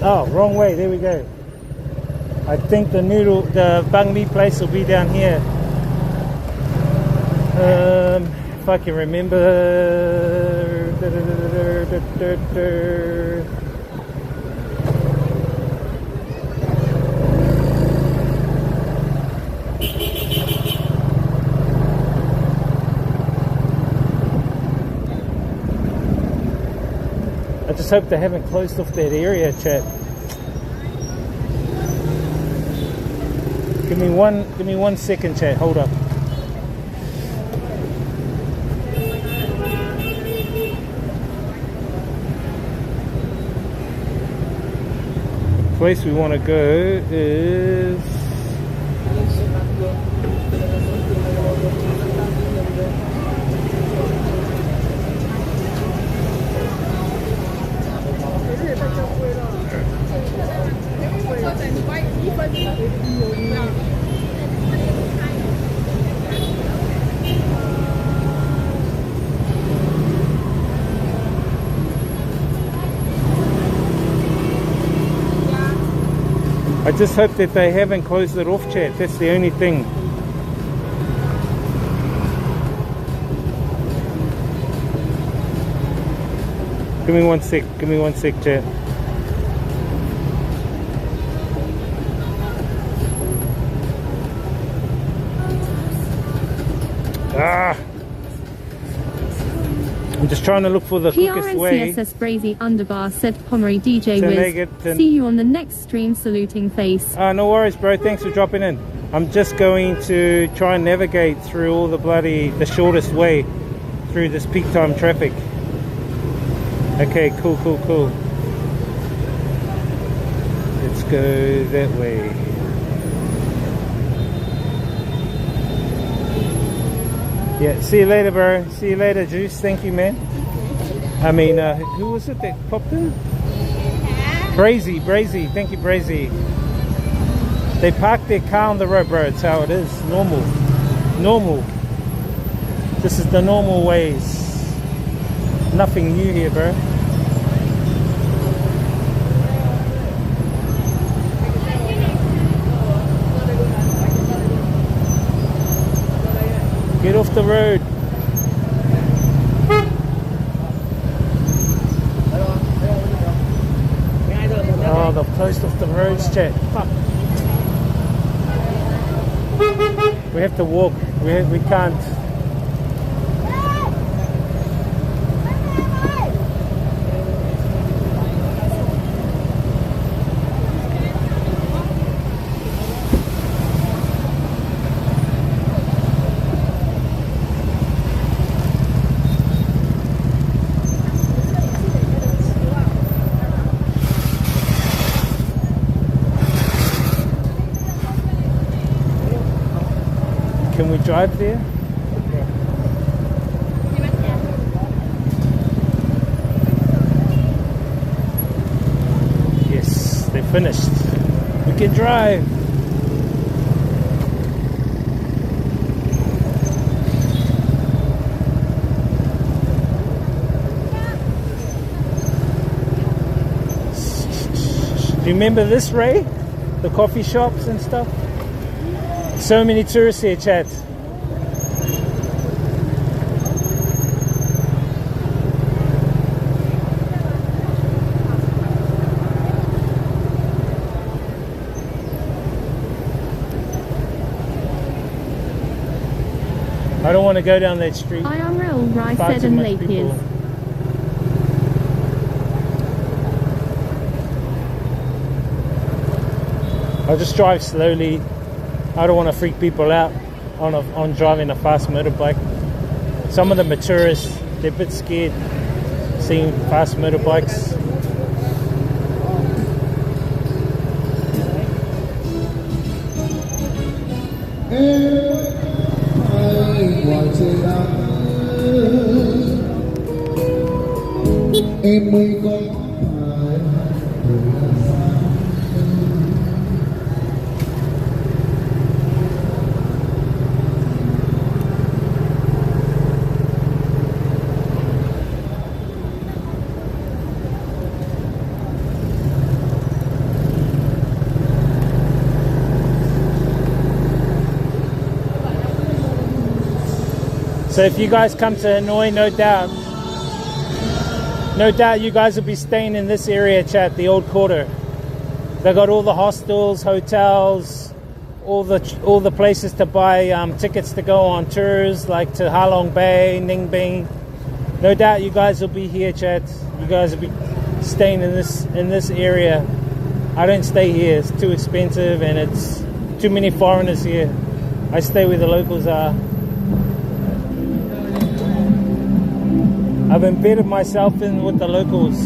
Oh, wrong way. There we go. I think the banh mi place will be down here. If I can remember. I just hope they haven't closed off that area, chat. Give me one second, chat. Hold up. The place we want to go is I just hope that they haven't closed it off, chat. That's the only thing. Give me one sec, chat. I'm just trying to look for the quickest way. PRNCSS Brazy underbar said Pomery DJ Wiz. See you on the next stream, saluting face. No worries, bro. Thanks for dropping in. I'm just going to try and navigate through all the shortest way through this peak time traffic. Okay, cool. Let's go that way. Yeah, see you later, bro. See you later, Juice. Thank you, man. I mean, who was it that popped in? Brazy. Thank you, Brazy. They parked their car on the road, bro. It's how it is. Normal. This is the normal ways. Nothing new here, bro. Get off the road. Oh, they've closed off the roads, chat. Fuck. We have to walk. We can't. Can we drive there? Yes, they're finished. We can drive. Do you remember this, Ray? The coffee shops and stuff? So many tourists here, chat. I don't want to go down that street. IRL Rice Far said too and much late people. years. I'll just drive slowly. I don't want to freak people out on driving a fast motorbike. Some of them are tourists. They're a bit scared seeing fast motorbikes. Em mới có So if you guys come to Hanoi, no doubt you guys will be staying in this area, chat, the old quarter. They got all the hostels, hotels, all the places to buy tickets to go on tours, like to Halong Bay, Ninh Binh. No doubt you guys will be here, chat. You guys will be staying in this area. I don't stay here. It's too expensive and it's too many foreigners here. I stay where the locals are. I've embedded myself in with the locals.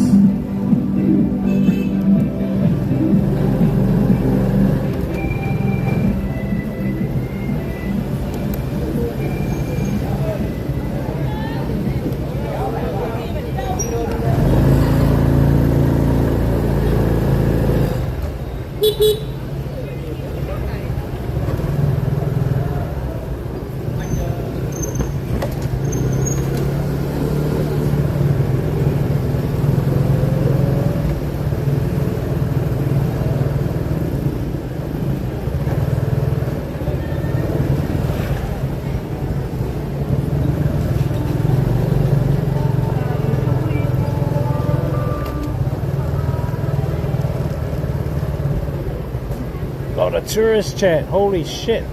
Lot of tourist chat. Holy shit.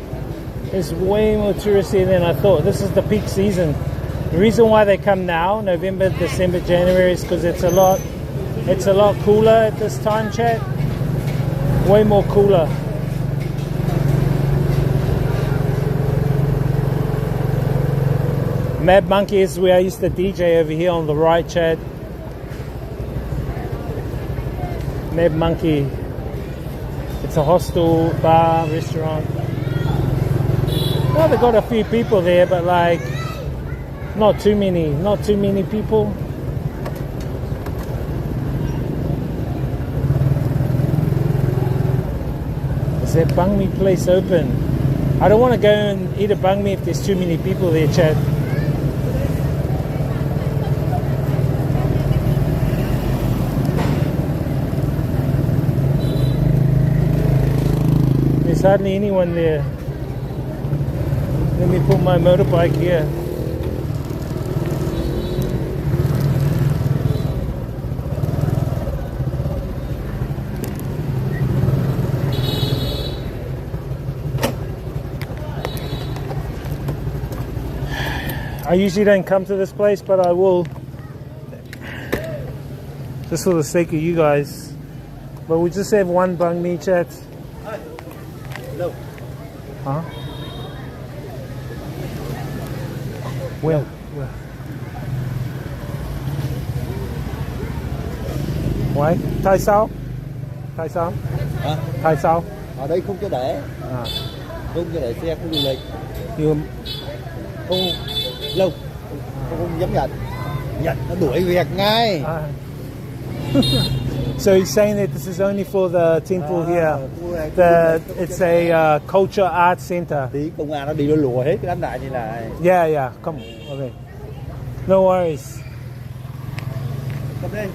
There's way more tourists here than I thought. This is the peak season. The reason why they come now, November, December, January, is because it's a lot cooler at this time, chat. Way more cooler. Mad Monkey is where I used to DJ over here on the right, chat. Mad Monkey. It's a hostel, bar, restaurant. Well, they got a few people there, but like, not too many people. Is that banh mi place open? I don't want to go and eat a banh mi if there's too many people there, chat. There's hardly anyone there. Let me put my motorbike here. I usually don't come to this place, but I will, just for the sake of you guys. But we just have one banh mi, chat. đâu? Huh? Where? Why? Tại sao? Tại sao? Hả? Tại sao? Ở đây không cho để, À, không cho để xe, không du lịch, you, không lâu, không dám nhận, nhận nó đuổi việc ngay. So he's saying that this is only for the temple here. It's a culture art center. Tí công an nó đi nó lùa hết cái đám đại như này. Yeah, come on. Okay. No worries. Cầm đây.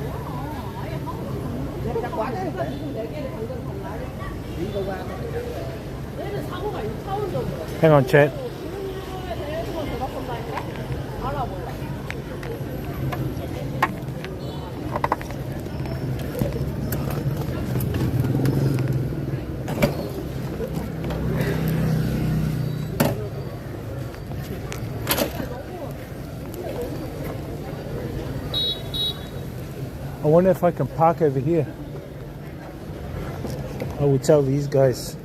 Chắc quán đấy. Tí công an. Hang on, chat. I wonder if I can park over here. I will tell these guys.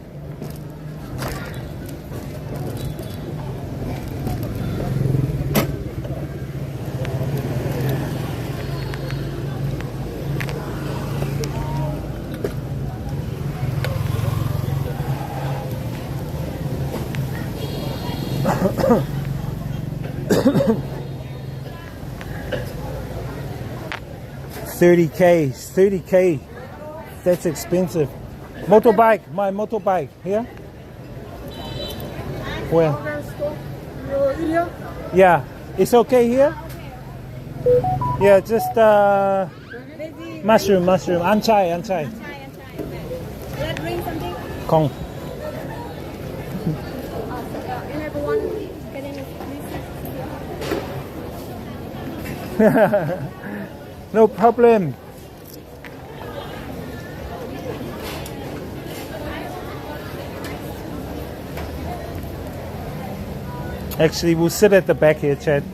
$30K. That's expensive. Motorbike, my motorbike here. Where? Yeah, it's okay here. Yeah, just mushroom. Anchai. Let's drink something. Kong. You have one getting No problem. Actually, we'll sit at the back here, Chad.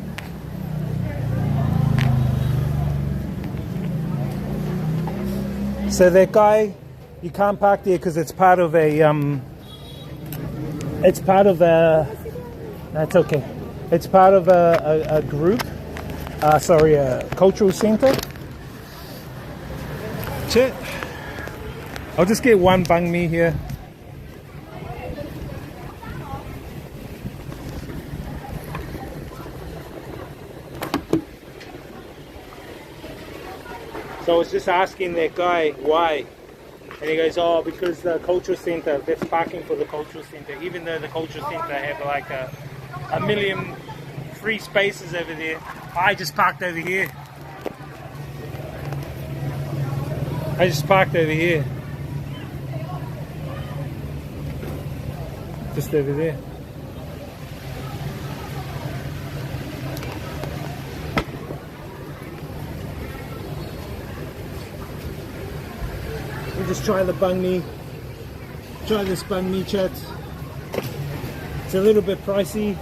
So that guy, you can't park there because it's part of a it's part of a, that's okay. It's part of a group, sorry, a cultural center. Chad, I'll just get one banh mi here. So I was just asking that guy why, and he goes, "Oh, because the cultural center, that's parking for the cultural center. Even though the cultural center have like a million free spaces over there, I just parked over here. Just over there." We'll just try the banh mi. Try this banh mi, chat. It's a little bit pricey.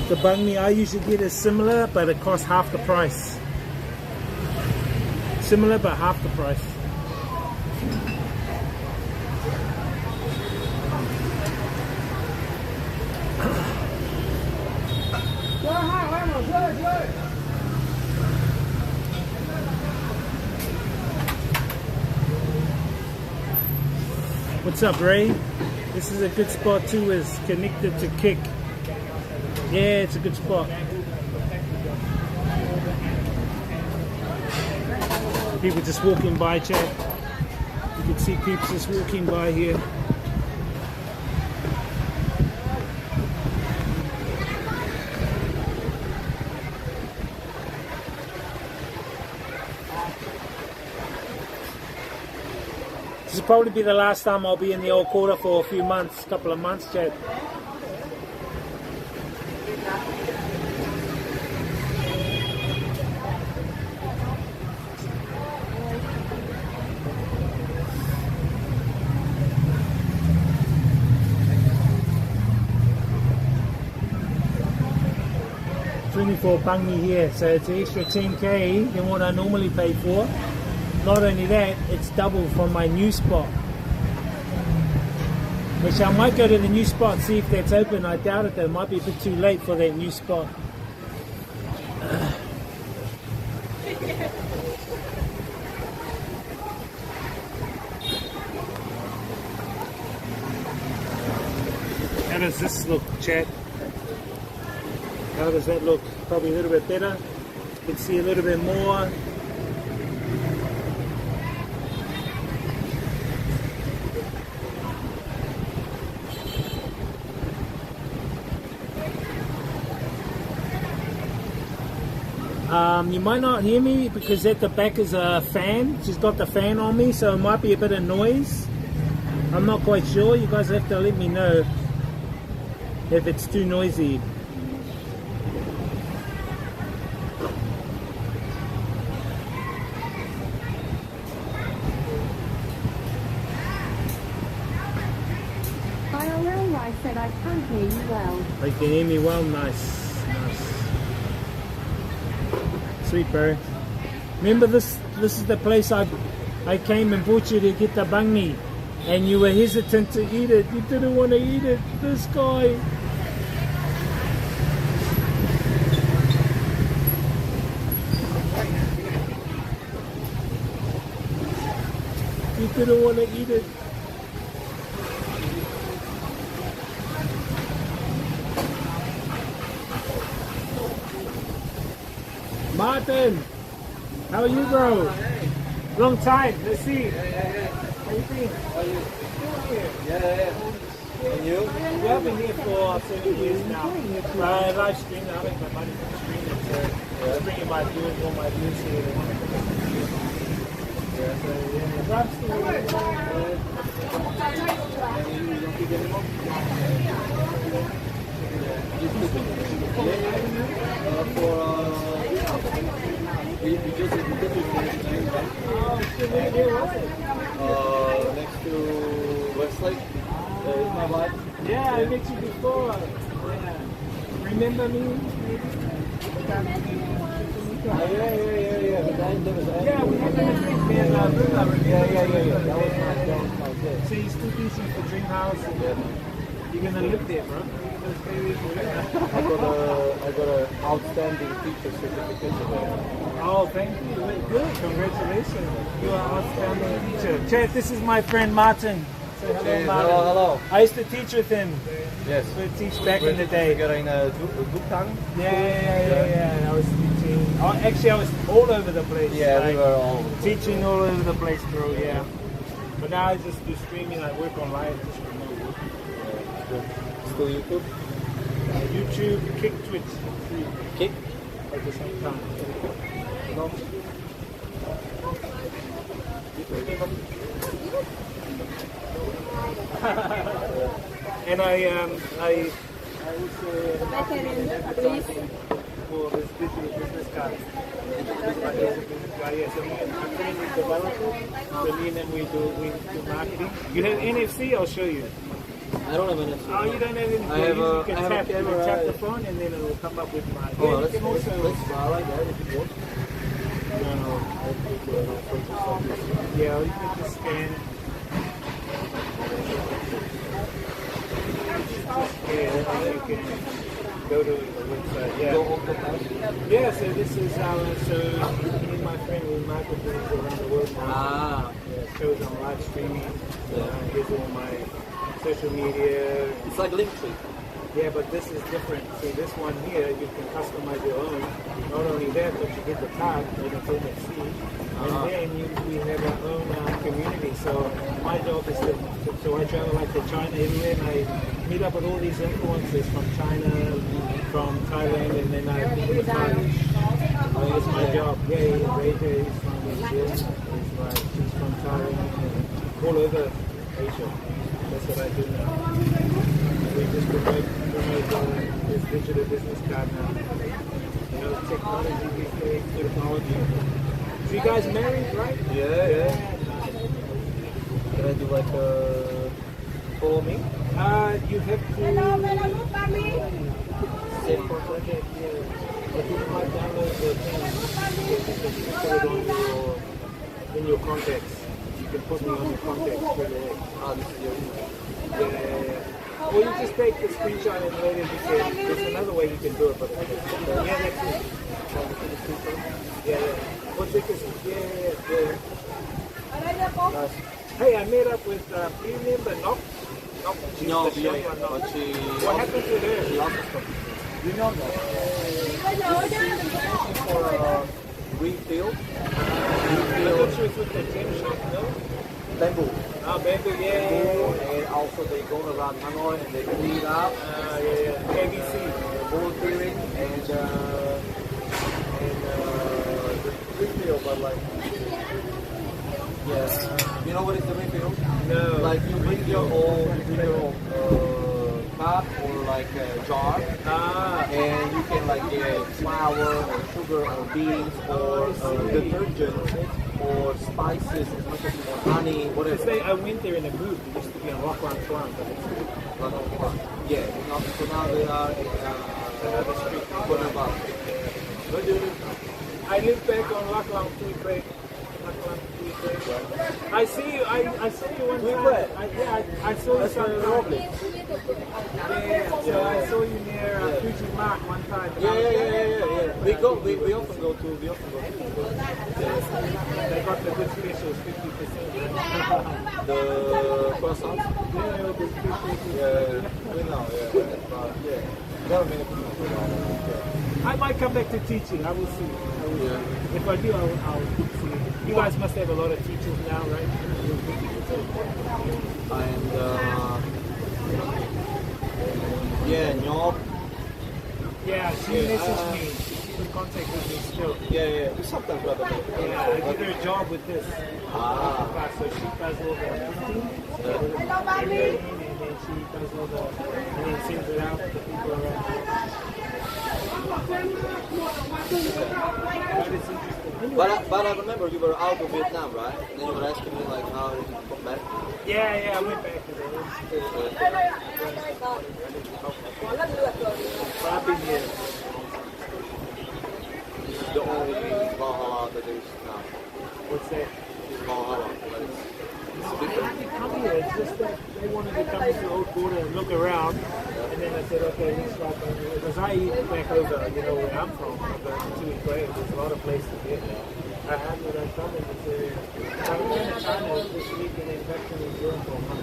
The banh mi I usually get is similar, but it costs half the price. Similar, but half the price. What's up, Ray? This is a good spot too, is connected to Kick. Yeah, it's a good spot. People just walking by, chat. You can see people just walking by here. This will probably be the last time I'll be in the old quarter for a few months, couple of months, chat. For banh mi here, so it's an extra 10K than what I normally pay for. Not only that, it's double from my new spot, which I might go to the new spot, see if that's open. I doubt it though, it might be a bit too late for that new spot. How does this look, chat? How does that look? Probably a little bit better. You can see a little bit more. You might not hear me because at the back is a fan. She's got the fan on me, so it might be a bit of noise. I'm not quite sure. You guys have to let me know if it's too noisy. I said I can't hear you well. You can hear me well, nice. So sweet, bro. Remember this? This is the place I came and brought you to get the banh mi, and you were hesitant to eat it. You didn't want to eat it. This guy. You didn't want to eat it. Martin, how are you, bro? Long time. Let's see. How you been? And you? We have been here for 7 years now. Live stream. I make my money from streaming, so just bringing my viewers, all my views here. Next to Westlake, is my wife. Yeah, I met you before. Yeah. Remember me? Yeah. The guy that was Yeah, we had a drink there. Yeah. That was my day. So you're still teaching for Dream House? You're gonna live there, bro. I got an outstanding teacher certificate today. Oh, thank you. Good. Congratulations. You are an outstanding teacher. Chat, this is my friend Martin. Say hello, Hey, Martin. hello. I used to teach with him. Yes. We teach back in the day. Together in Duktang. Yeah. I was teaching. Oh, actually, I was all over the place. Yeah, like, we were all teaching all over the place, bro. Yeah. But now I just do streaming. I work online. Just remote work. Still YouTube. YouTube, Kick, Twitch. Kick. At the same time. No. And I also advertising for this digital business card. Yeah, so I'm training with developers. So me and them we do marketing. You have NFC? I'll show you. I don't have an NFC. Oh, you don't have anything. I have you a- can I have a tap, you can camera. tap the phone and then it will come up with my. Oh, Yeah, let's you can also. try like that if you want. No. Yeah, you can just scan. Yeah, and then you can go to the website. Yeah. Go off the tab. Yeah, so this is our, so me and my friend we market things around the world now. Ah. Yeah, shows on live streaming. Here's all my social media. It's like Linktree. Yeah, but this is different. See, this one here, you can customize your own. Not only that, but you get the tag, and it's NFC. And then we have our own community. So my job is so I travel like to China everywhere, and I meet up with all these influencers from China, from Thailand, and then I put the tag. It's my job. Yeah, Rachel is from New Zealand. She's from Thailand, and all over Asia. That's what I do now. We just promote this digital business card now. You know, technology these days, technology. So you guys married, right? Yeah. Can I do like follow me? You have to Save for project. but you might download the thing. You can put it on in your contacts. You can put me on your contacts straight away. Ah, this is your email. Yeah. Or you just take the screenshot and later you can, there's another way you can do it, but yeah, that's it. Yeah. What's it? Yeah. Nice. Hey, I met up with Premium, but not. She's No, the yeah, short one, not. but she What happened to her? she lost her stuff. You know that. For refill. I thought she was with the gym shop, no? Bamboo. Bamboo, yeah. And also they go around Hanoi and they clean up. Yeah. ABC. Volunteering and refill, but like, yeah. You know what is the refill? No. Like you bring your own cup or like a jar, and you can like get flour or sugar or beans or detergent or spices as much as you want, honey, whatever. I went there in a group. It used to be on Rock Run Farm, but it's Yeah, so now they are in another street. Bonabal. I live back on Laklang Tweekway. I see you. I saw you one time. I saw you sometime. Yeah. So I saw you near Fuji Mark one time. Yeah. We often go to. They got the good specials, 50%. The croissants. Yeah, the good specials. Yeah, we know. Yeah. There are many people. I might come back to teaching. I will see. Yeah. If I do, I'll see. You guys must have a lot of teachers now, right? And Nyok. Yeah, she messaged me. She's in contact with me still. Yeah. We sometimes rather. Yeah, I did her a job with this. Ah. So she does all the printing, and then she does all the, and then sends it out to the people around. But it's interesting. But I remember you were out of Vietnam, right? And then you were asking me like how did you come back? Yeah, I went back to the But I've been here. This is the only Valhalla that there is now. What's that? It's Valhalla, but it's different. Come here. It's just that they wanted to come to Old Border and look around. And then I said, okay, let's start going. Because I eat back over, where I'm from, to Ukraine. There's a lot of places here. I had when I come in this area. I'm going to China this week and then back to New Zealand for a month.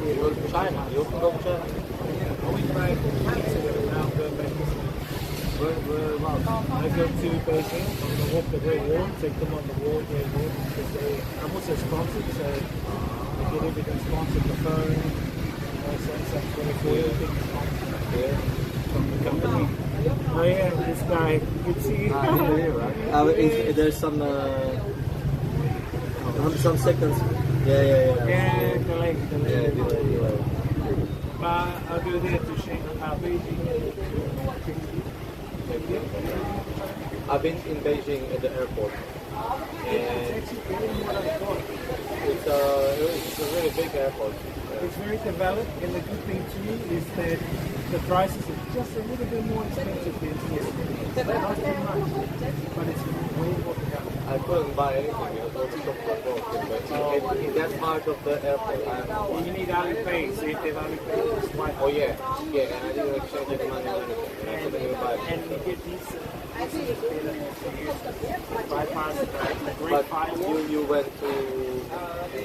You go to China? You often go to China? Yeah, I went back weeks ago and now I'm going back this week. Whereabouts? I go to Beijing, I'm going to walk the Great Wall, take them on the wall, Great Wall, because I'm also sponsored, so I get everything sponsored, the phone, Samsung 24, everything sponsored from the company. Oh yeah, this guy, you can see Right? There's some seconds. Yeah. Yeah, delay. Yeah, delay. I'll go there to Shanghai, Beijing. I've been in Beijing at the airport. And it's a really big airport. It's very developed, and the good thing too is that the prices are just a little bit more expensive than here. Not too much, but it's way more developed. I couldn't buy anything, all the stuff I bought. But in that part of the airport, You need Alipay, so if they have Alipay, just wipe. oh yeah, and I didn't exchange any money or anything. And I couldn't even buy it. And you get decent. Bypass the great But firewall. you went to,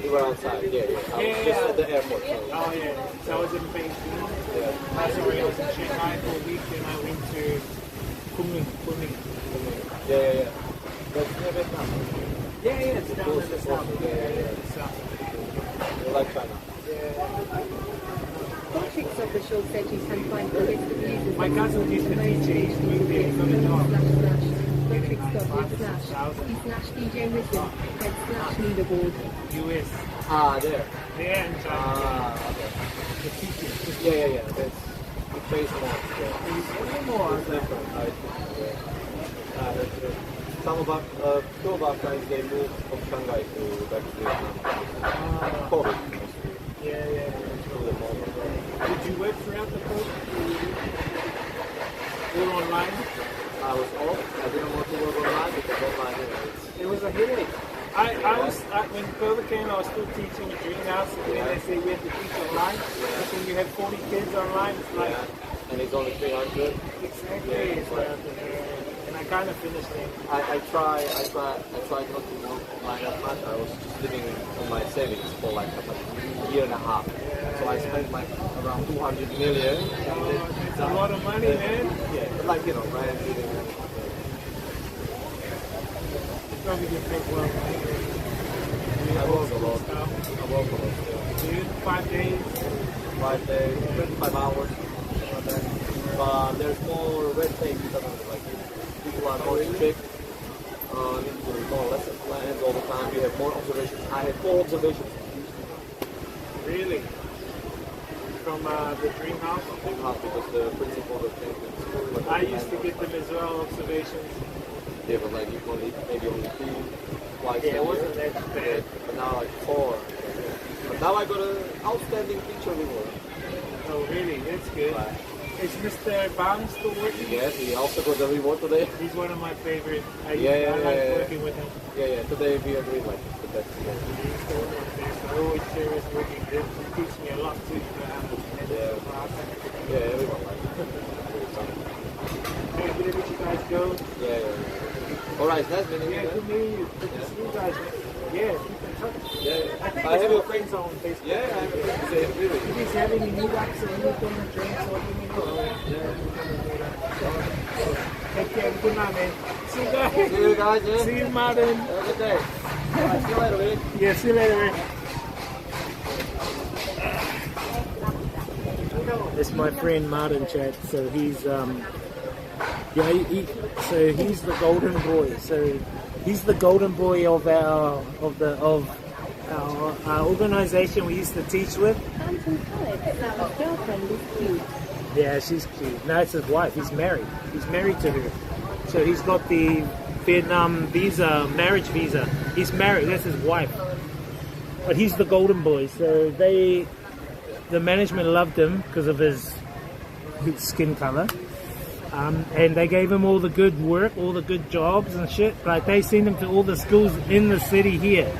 you were outside, yeah. I was just at the airport. So. Oh yeah, so I was in Beijing. Sorry, I was in Shanghai for a week, and I went to Kunming. Yeah. That's near Vietnam. Yeah, it's down in the south. Yeah, the south. You like China? Politics official said you can find the list of users. My cousin used to teach it. He's moved there from the job. Politics.with/ DJ Wisdom / leaderboard. US. Ah, there. There in China. Ah, okay. The teaching. Yeah. That's the face more. Yeah. It's way more. It's different. That's good. Two of our friends, they moved from Shanghai to back to Vietnam. COVID. Yeah. Did you work throughout the COVID? All online? I was off. I didn't want to work online because online, It was a headache. When COVID came, I was still teaching a greenhouse, and then they say we have to teach online. But when you have 40 kids online, it's like... and it's only 300. Exactly. Yeah, It's like, and I kind of finished it. I tried not to work online that much. I was just living on my savings for like a year and a half. So I spent like around 200 million. It's a lot of money, man. Yeah, like rent, living. Probably get paid well. I work a lot. Yeah. Dude, 5 days. 5 days, 25 hours. But there's more red tape because of it. Like people are more strict. Need to do more lesson plans all the time. You have more observations. I had 4 observations. Really? From the dream house? Because the principal was changing school. I used to get them as well, observations. Yeah, but like maybe only 2 twice. Yeah, it wasn't that bad. But now like 4. But now I got an outstanding teacher reward. Oh, really? That's good. Right. Is Mr. Bang still working? Yes, he also got the reward today. He's one of my favorite. I like working with him. Yeah, today we agree like the best. He's the one of the best. I always serious working with him. He teaches me a lot too. Everyone likes it. Hey, good to meet you guys, Joe. Alright, nice meeting you. Good meeting you. Good to see you guys, man. Yeah, keep in touch. I think I have your a friends on Facebook. I have a friend. Really. If he's having any meetups or anything, drinks or anything, take care. Good night, man. See you guys. See you guys, yeah. See you, Martin. Have a good day. Alright, see you later, man. Yeah, see you later, man. This is my friend Martin, Chad. So he's he's the golden boy. So he's the golden boy of our organization we used to teach with. Handsome Alex, our girlfriend is cute. Yeah, she's cute. No, it's his wife. He's married. He's married to her. So he's got the Vietnam visa, marriage visa. He's married. That's his wife. But he's the golden boy. So the management loved him because of his skin color. And they gave him all the good work, all the good jobs and shit. Like they sent him to all the schools in the city here.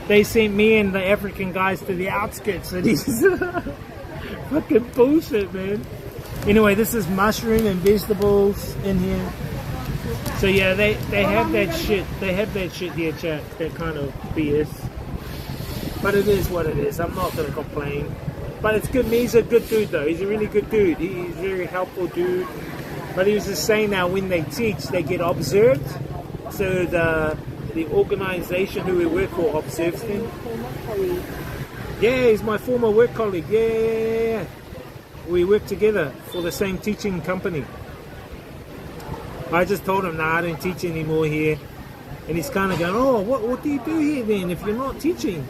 They sent me and the African guys to the outskirts cities. Fucking bullshit, man. Anyway, this is mushroom and vegetables in here. So yeah, they have that shit. They have that shit here, chat. That kind of BS. But it is what it is. I'm not gonna complain. But it's good. He's a good dude though. He's a really good dude. He's a very helpful dude. But he was just saying now when they teach, they get observed. So the organization who we work for observes them. Yeah, he's my former work colleague. Yeah. We work together for the same teaching company. I just told him, nah, I don't teach anymore here. And he's kind of going, oh, what do you do here then if you're not teaching?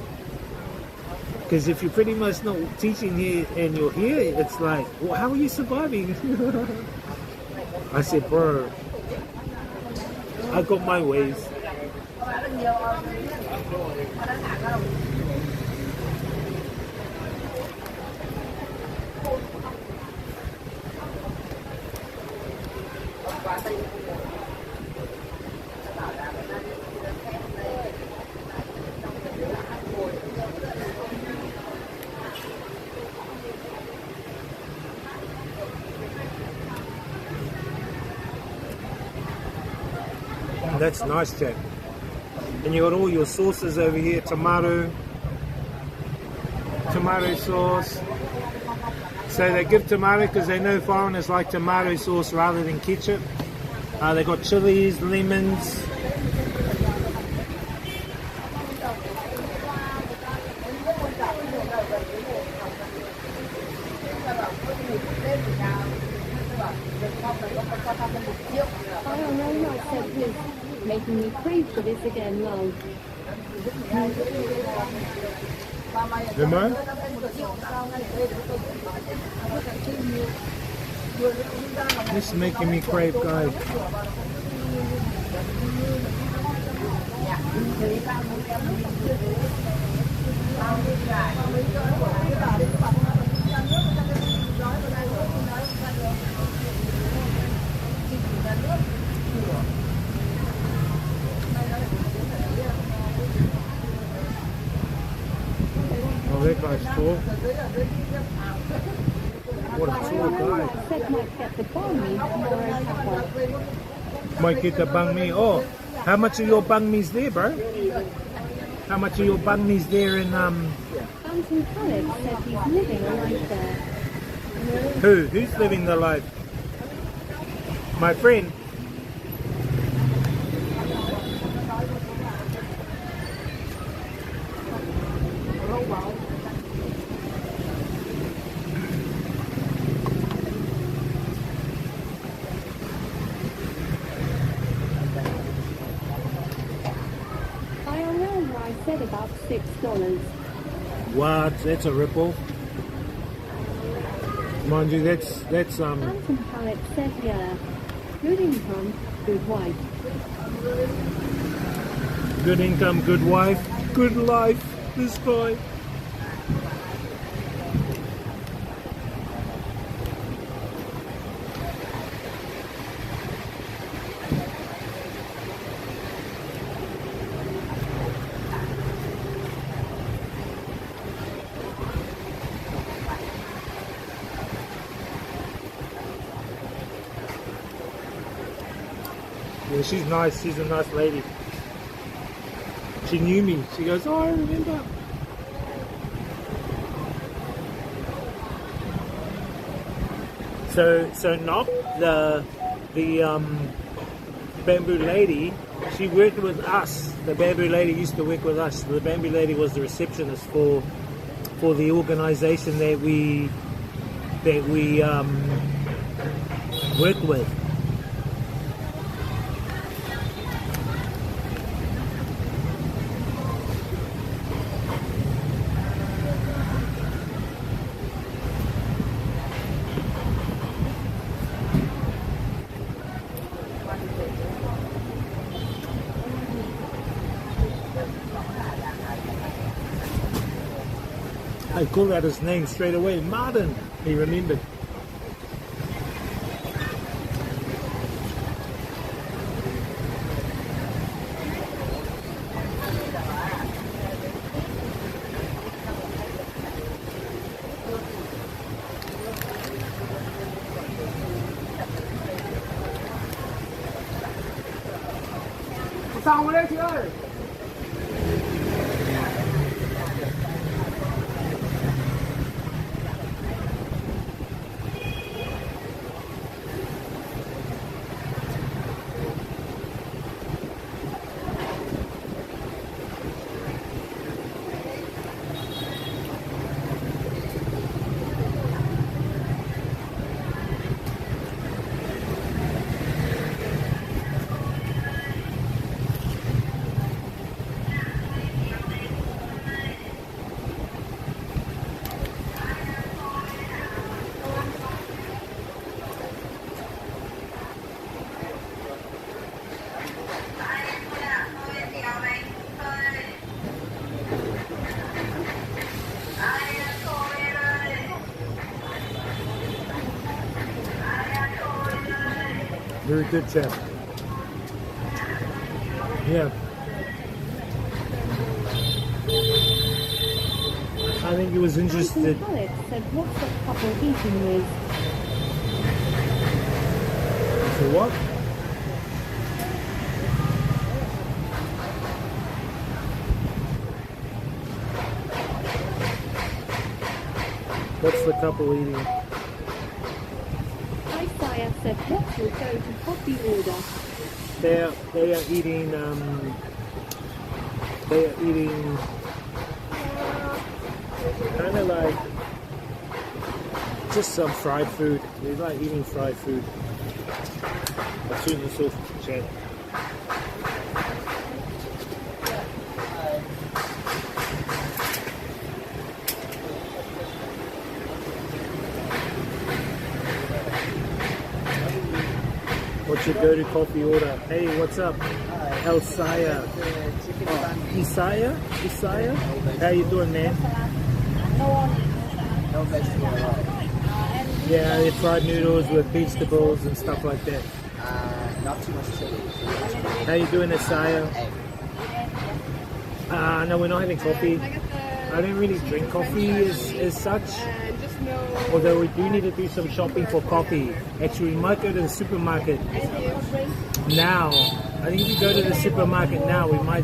Because if you're pretty much not teaching here and you're here, it's like, well, how are you surviving? I said, bro, I got my ways. That's nice, Jack. And you got all your sauces over here, tomato sauce. So they give tomato because they know foreigners like tomato sauce rather than ketchup. They got chilies, lemons. I don't know, I said this, making me crave for this again, lol. Am I? This is making me crave, guys. Oh, that guy's tall. What a tall guy. I said might get the banh mi or a kappa. Might get the banh mi. Oh, how much are your banh mi's there, bro? How much are your banh mi's there in Handsome Alex said he's living a life there. Who's living the life? My friend. I said about $6. What? That's a ripple. Mind you, that's Handsome Alex said yeah. Good income, good wife. good income, good wife, good life. This guy. Yeah, she's nice. She's a nice lady. She knew me. She goes, oh, I remember. So Nok, the bamboo lady, she worked with us. The bamboo lady used to work with us. The bamboo lady was the receptionist for the organization that we work with. I called out his name straight away, Martin. He remembered. Very good chap. Yeah. I think he was interested. Alex said, what's that couple eating with? For what? What's the couple eating? Isaiah said, what will go to coffee order? They are eating kind of like just some fried food. They like eating fried food. As soon as it's chat. What's your go-to coffee order? Hey, what's up? Elsaya. Oh, Isaiah? Isaiah? How you doing, man? No vegetable at all. Yeah, they fried noodles with vegetables and stuff like that. Not too much chili. How you doing, Isaiah? No, we're not having coffee. I don't really drink coffee as such. Although we do need to do some shopping for coffee. Actually, we might go to the supermarket now. I think if we go to the supermarket now, we might.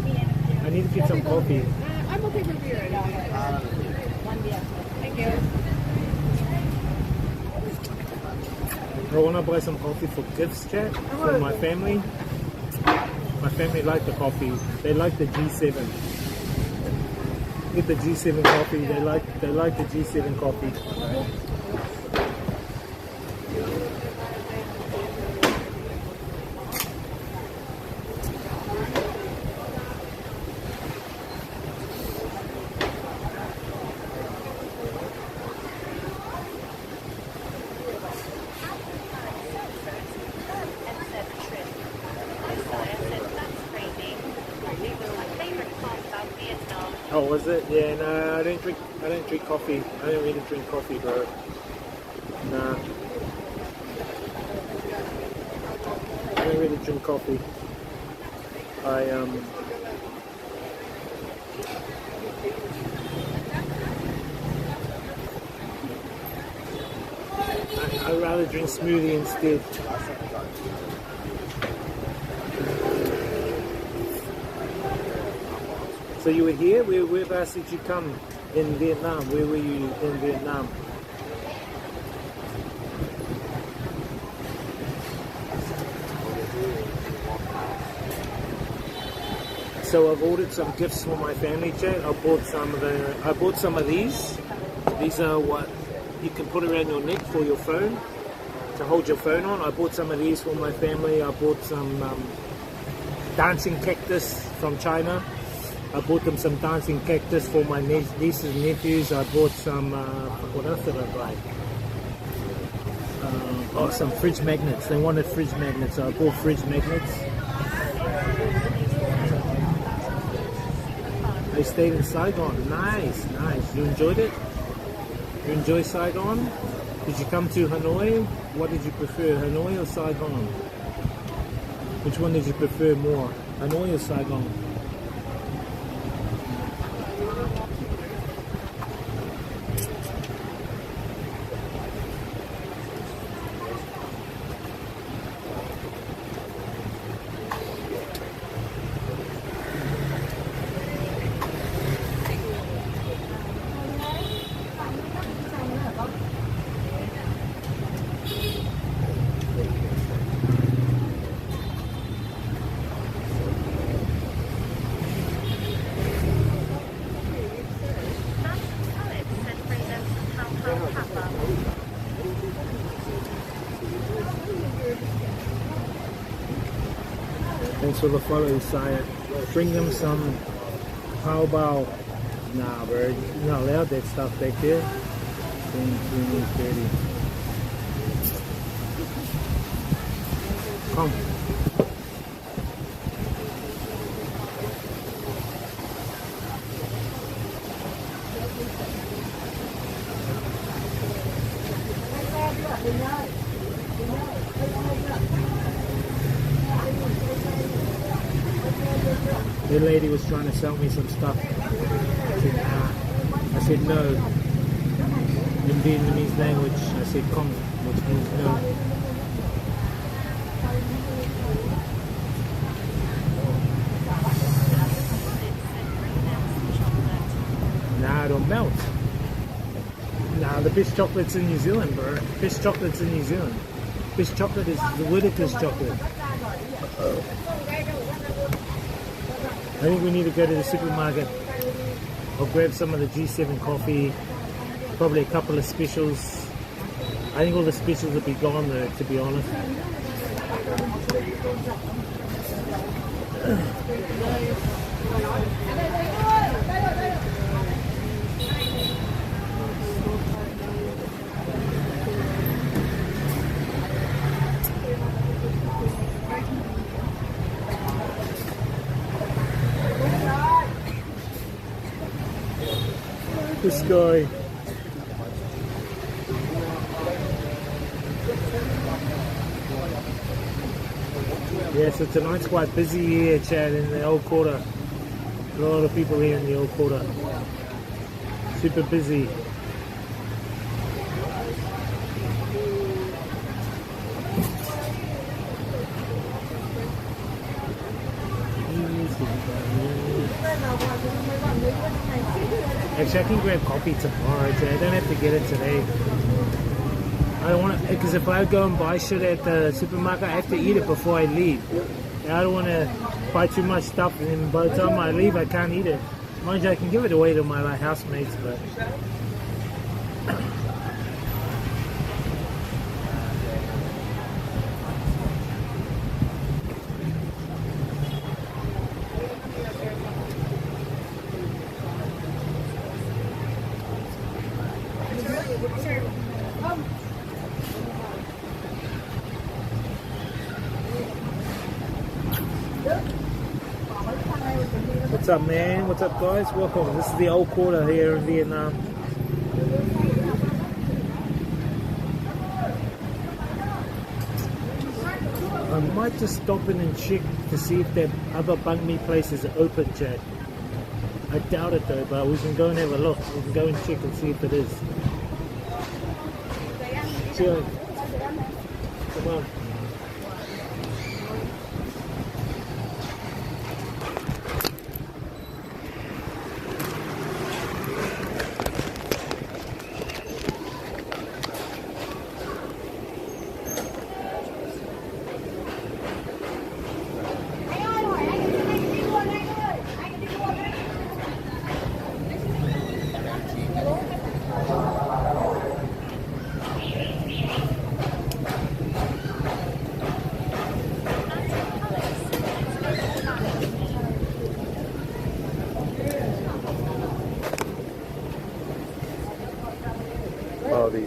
I need to get some coffee. I'm okay for beer right now. Thank you. I want to buy some coffee for gifts, chat, for my family. My family like the coffee. They like the G7. Get the G7 coffee. They like the G7 coffee. Oh, was it? Yeah, no, I don't drink coffee. I don't really drink coffee, bro. Nah. I don't really drink coffee. I'd rather drink smoothie instead. So you were here? Whereabouts did you come in Vietnam? Where were you in Vietnam? So I've ordered some gifts for my family, Chad. I bought some of these. These are what you can put around your neck for your phone, to hold your phone on. I bought some of these for my family. I bought some dancing cactus from China. I bought them some dancing cactus for my nieces and nephews. I bought some, what else did I buy? Some fridge magnets. They wanted fridge magnets, so I bought fridge magnets. I stayed in Saigon. Nice, nice. You enjoyed it? You enjoy Saigon? Did you come to Hanoi? What did you prefer, Hanoi or Saigon? Which one did you prefer more, Hanoi or Saigon? Thanks for the follow, Sire. Bring them some how about nah bro, you're not allowed that stuff back there. 10, 20, 30. Come. The lady was trying to sell me some stuff. I said, nah. I said no. In Vietnamese language, I said "không," which means no. Nah, it'll melt. Nah, the best chocolate's in New Zealand, bro. Best chocolate's in New Zealand. Best chocolate is the Whitaker's chocolate. I think we need to go to the supermarket. I'll grab some of the G7 coffee, probably a couple of specials. I think all the specials will be gone though, to be honest. This guy. Yeah, so tonight's quite busy here, Chad, in the old quarter. A lot of people here in the old quarter. Super busy. Actually, I can grab coffee tomorrow, Jay. I don't have to get it today. I don't want to, because if I go and buy shit at the supermarket, I have to eat it before I leave. And I don't want to buy too much stuff, and then by the time I leave, I can't eat it. Mind you, I can give it away to my housemates, but... What's up, man? What's up, guys? Welcome. This is the old quarter here in Vietnam. I might just stop in and check to see if that other banh mi place is open, Chad. I doubt it though, but we can go and have a look. We can go and check and see if it is. Chill. Come on.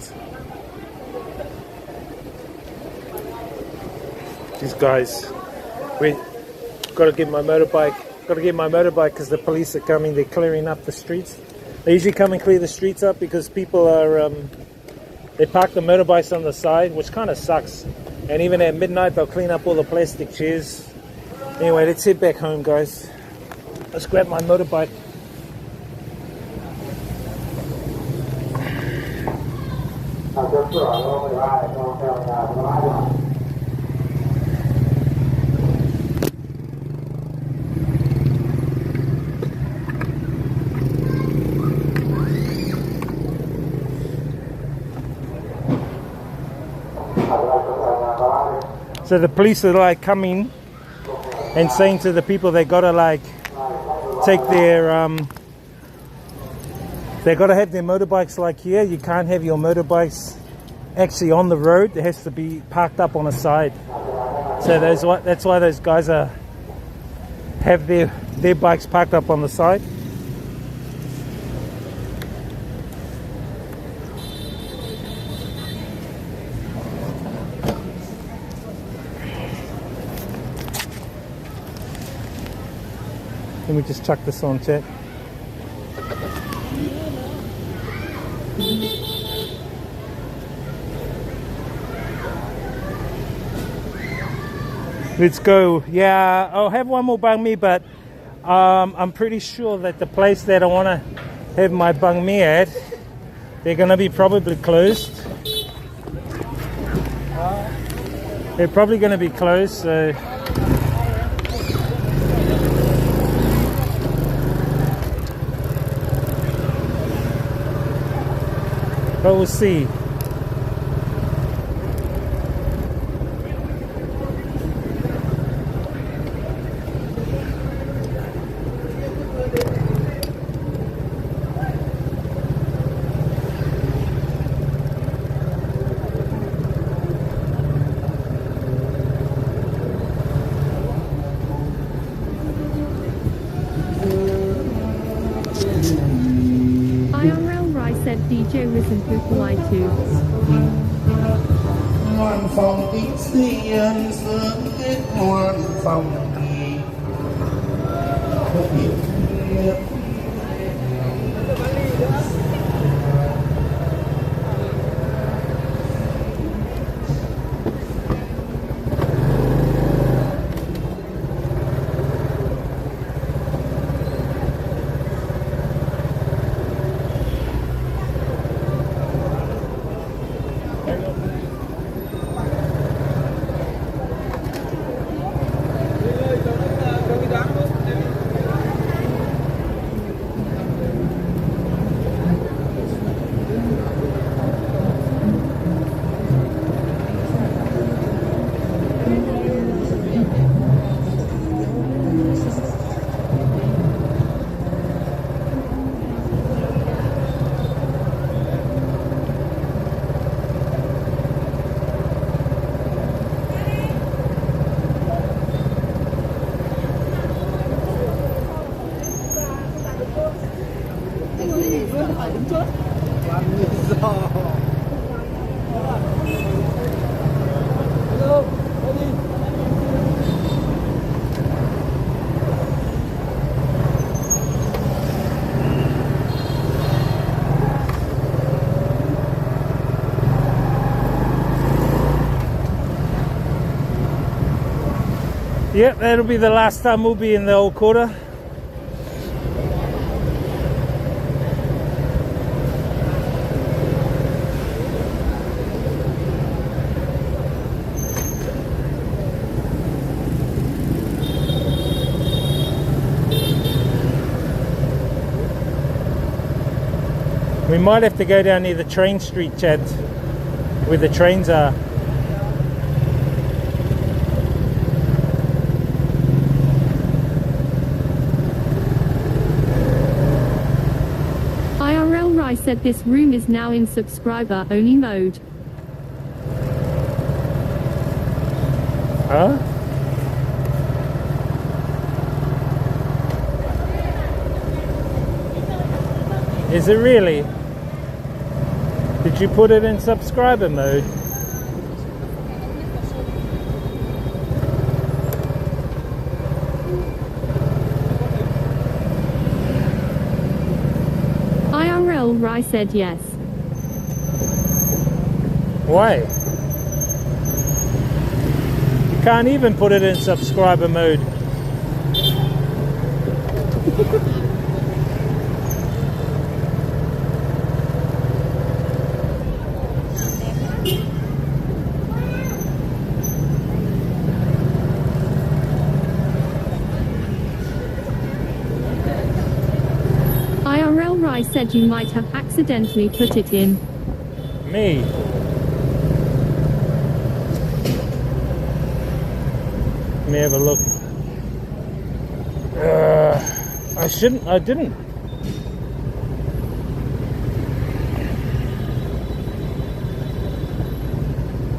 Jeez. These guys. We got to get my motorbike. Got to get my motorbike because the police are coming. They're clearing up the streets. They usually come and clear the streets up because people are. They park the motorbikes on the side, which kind of sucks. And even at midnight, they'll clean up all the plastic chairs. Anyway, let's head back home, guys. Let's grab my motorbike. So the police are like coming and saying to the people they gotta like take their they gotta have their motorbikes like here. You can't have your motorbikes actually on the road. It has to be parked up on a side. So that's why those guys have their bikes parked up on the side. Let me just chuck this on, chat. Let's go. Yeah, I'll have one more banh mi, but I'm pretty sure that the place that I want to have my banh mi at, they're going to be probably closed. They're probably going to be closed, so... But we'll see. IRL Rai said DJ Risen Pupil I2. Ngoan phòng tính xuyên sớm kết ngoan phòng thì không biết Yep, that'll be the last time we'll be in the old quarter. We might have to go down near the train street, Chad, where the trains are. IRL Rai said this room is now in subscriber only mode. Huh? Is it really? Did you put it in subscriber mode? IRL Rai said yes. Why? You can't even put it in subscriber mode. IRL Rai said you might have accidentally put it in. Me? Let me have a look. I didn't.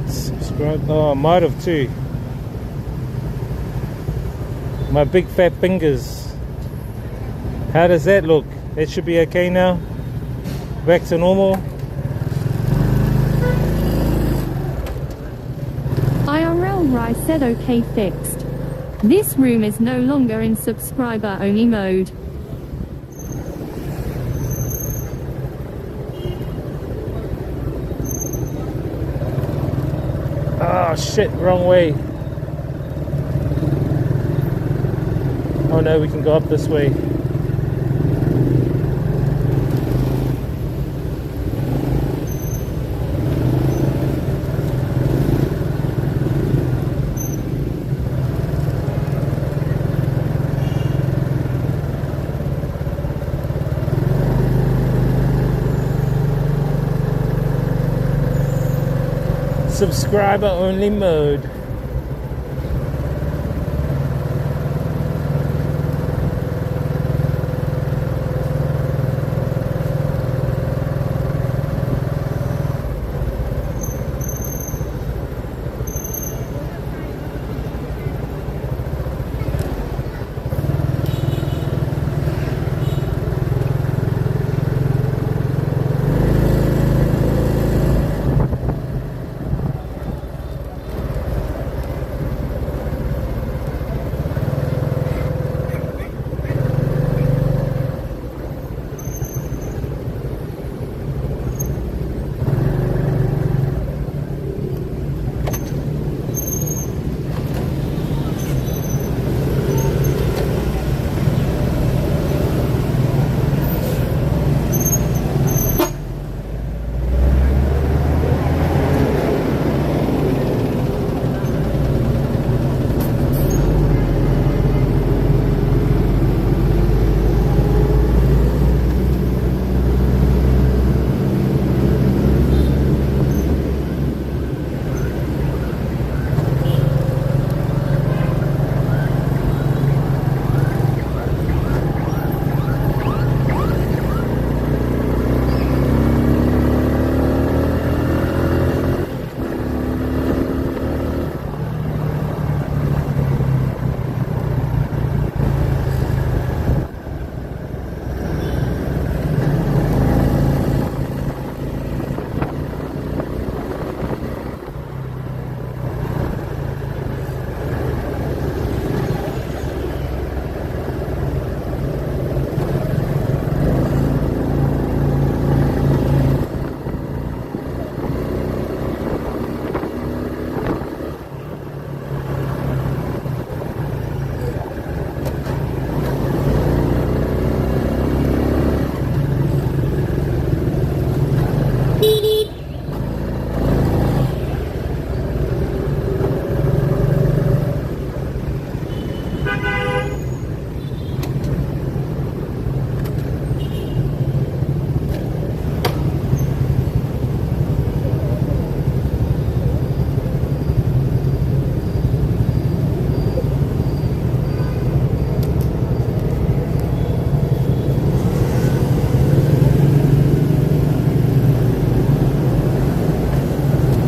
Subscribe. Oh, I might have too. My big fat fingers. How does that look? That should be okay now. Back to normal. IRL Rai said okay, fixed. This room is no longer in subscriber only mode. Oh shit, wrong way. Oh no, we can go up this way. Subscriber only mode.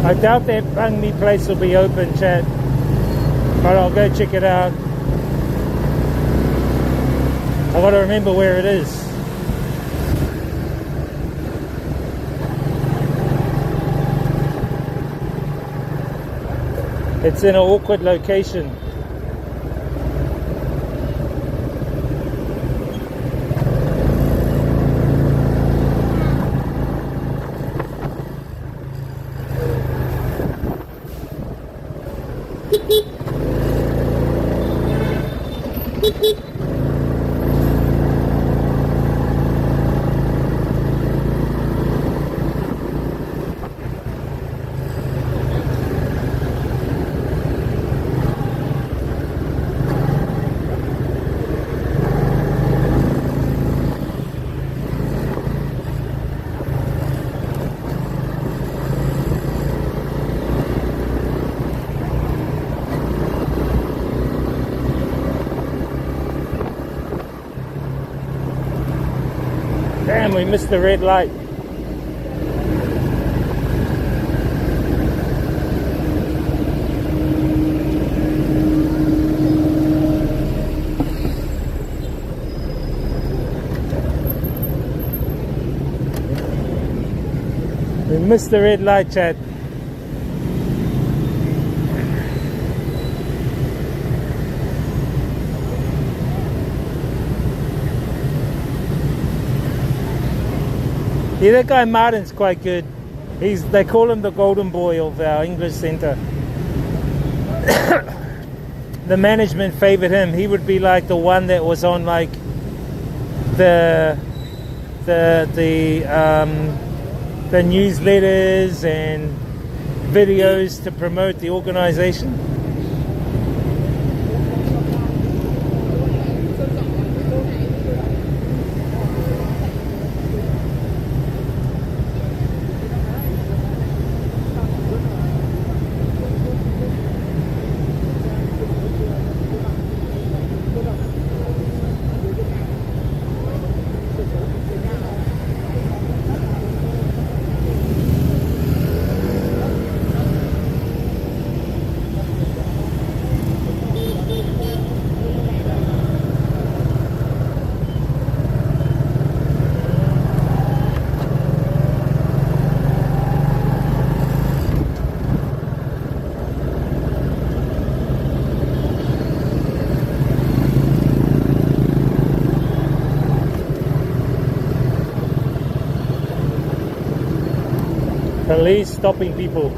I doubt that banh mi place will be open, Chad, but I'll go check it out. I gotta remember where it is. It's in an awkward location. Damn, we missed the red light. We missed the red light, Chad. Yeah, that guy Martin's quite good. They call him the golden boy of our English centre. The management favoured him. He would be like the one that was on like the newsletters and videos to promote the organisation. Police stopping people.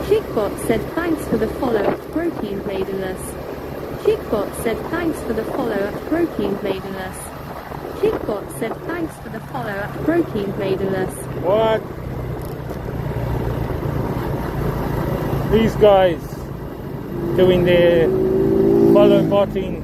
Kickbot said thanks for the follow at Protein Bladeless. Kickbot said thanks for the follow at Protein Bladeless. Kickbot said thanks for the follow at Protein Bladeless. What? These guys doing their follow botting.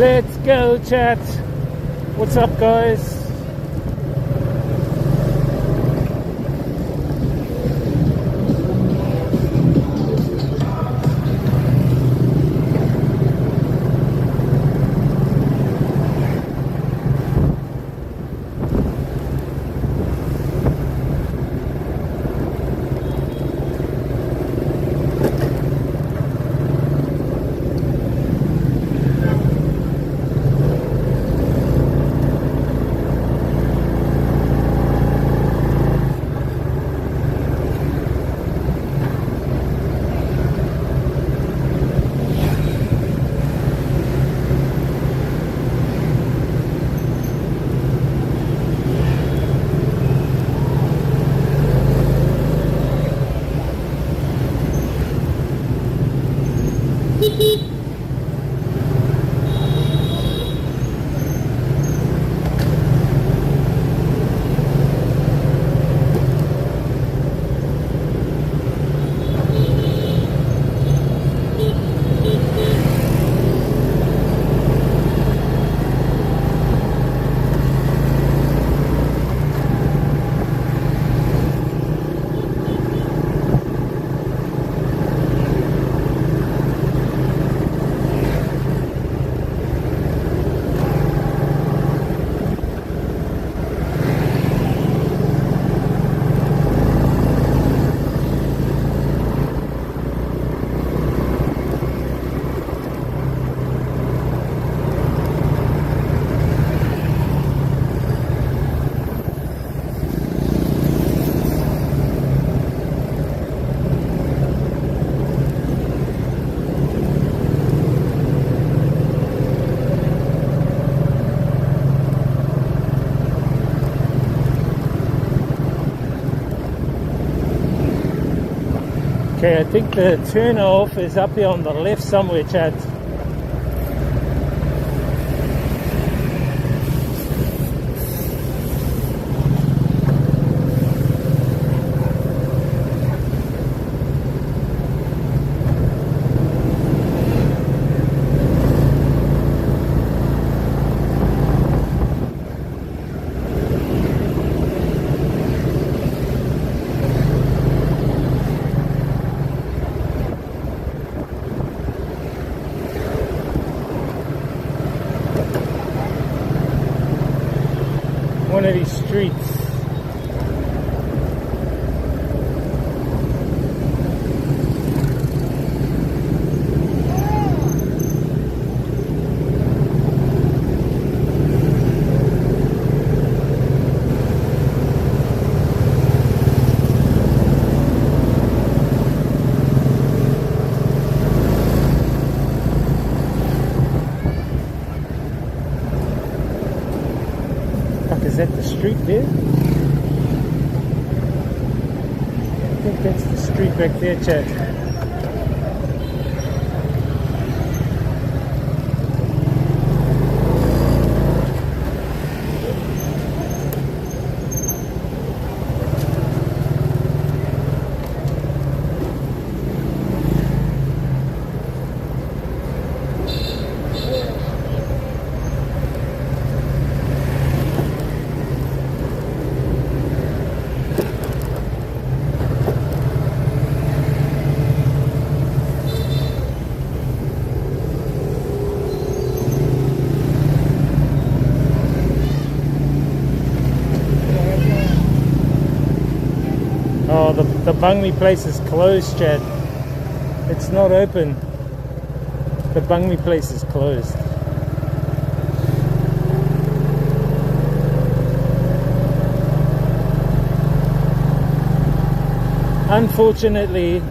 Let's go, chat. What's up, guys? Okay, I think the turn off is up here on the left somewhere, Chad. One of these streets. Is that the street there? I think that's the street back there, Chad. Oh, the Bungmi place is closed, Chad. It's not open. The Bungmi place is closed. Unfortunately,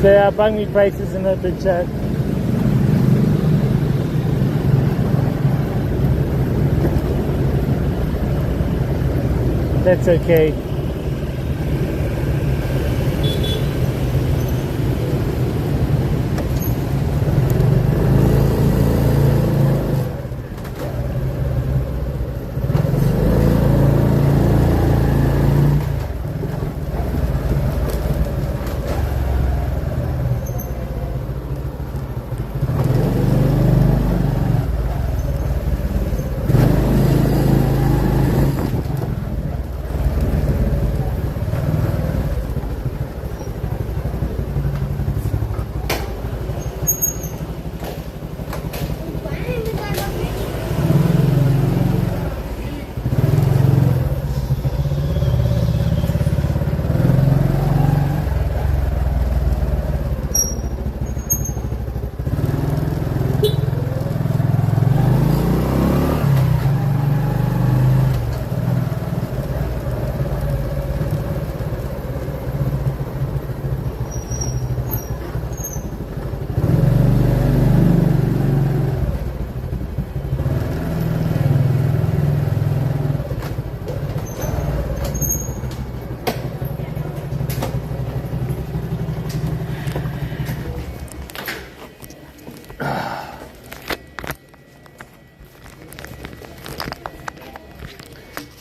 So our Bungie place isn't open, chat. That's okay.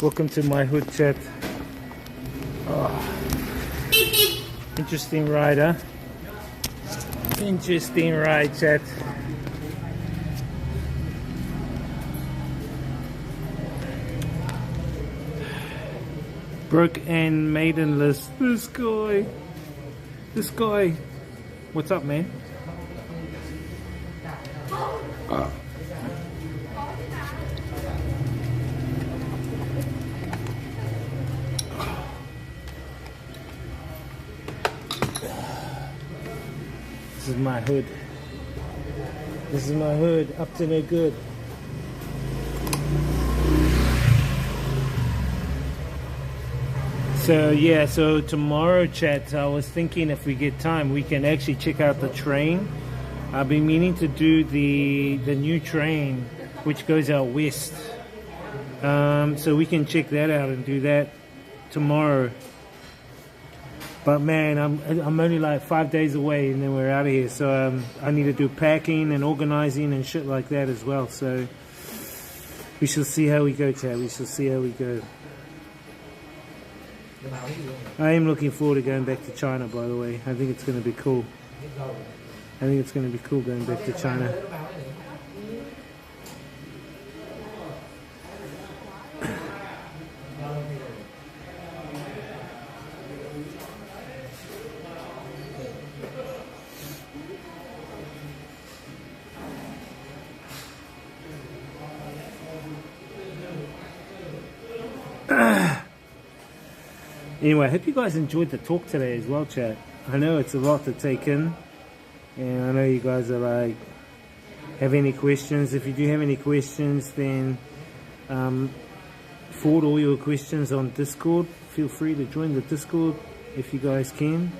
Welcome to my hood, chat. Oh. Interesting ride, huh? Interesting ride, chat. Broke and maidenless. This guy. What's up, man? This is my hood. This is my hood. Up to no good. So yeah, so tomorrow, chat, I was thinking if we get time, we can actually check out the train. I've been meaning to do the new train, which goes out west. So we can check that out and do that tomorrow. But man, I'm only like 5 days away and then we're out of here. So I need to do packing and organizing and shit like that as well. So we shall see how we go, chat. We shall see how we go. I am looking forward to going back to China, by the way. I think it's going to be cool. I think it's going to be cool going back to China. Anyway, I hope you guys enjoyed the talk today as well, chat. I know it's a lot to take in, and I know you guys are like, have any questions. If you do have any questions, then forward all your questions on Discord. Feel free to join the Discord if you guys can.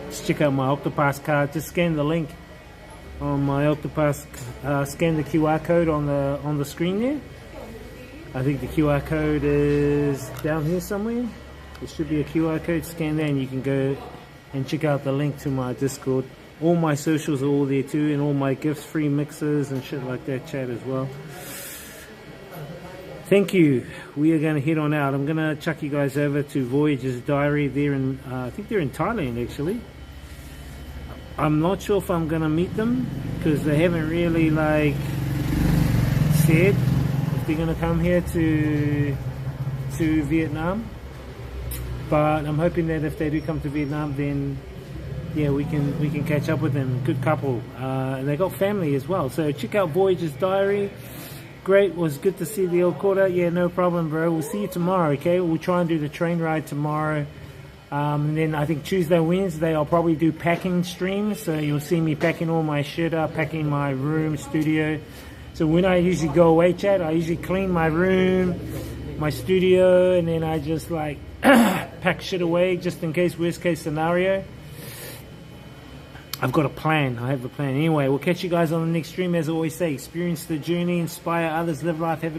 Just check out my Octopus card. Just scan the link on my Octopus. Scan the QR code on the screen there. I think the QR code is down here somewhere. There should be a QR code. Scan that and you can go and check out the link to my Discord. All my socials are all there too, and all my gifts, free mixes and shit like that, chat, as well. Thank you. We are going to head on out. I'm going to chuck you guys over to Voyager's Diary. They're in, I think they're in Thailand actually. I'm not sure if I'm going to meet them because they haven't really like said they're going to come here to Vietnam, but I'm hoping that if they do come to Vietnam, then yeah, we can catch up with them. Good couple, and they got family as well. So check out Voyager's Diary. Great, was good to see the old quarter. Yeah, no problem, bro. We'll see you tomorrow. Okay, we'll try and do the train ride tomorrow. And then I think Tuesday, Wednesday, I'll probably do packing streams. So you'll see me packing all my shit up, packing my room, studio. So when I usually go away, chat, I usually clean my room, my studio, and then I just like pack shit away just in case, worst case scenario. I've got a plan. I have a plan. Anyway, we'll catch you guys on the next stream. As I always say, experience the journey, inspire others, live life, have a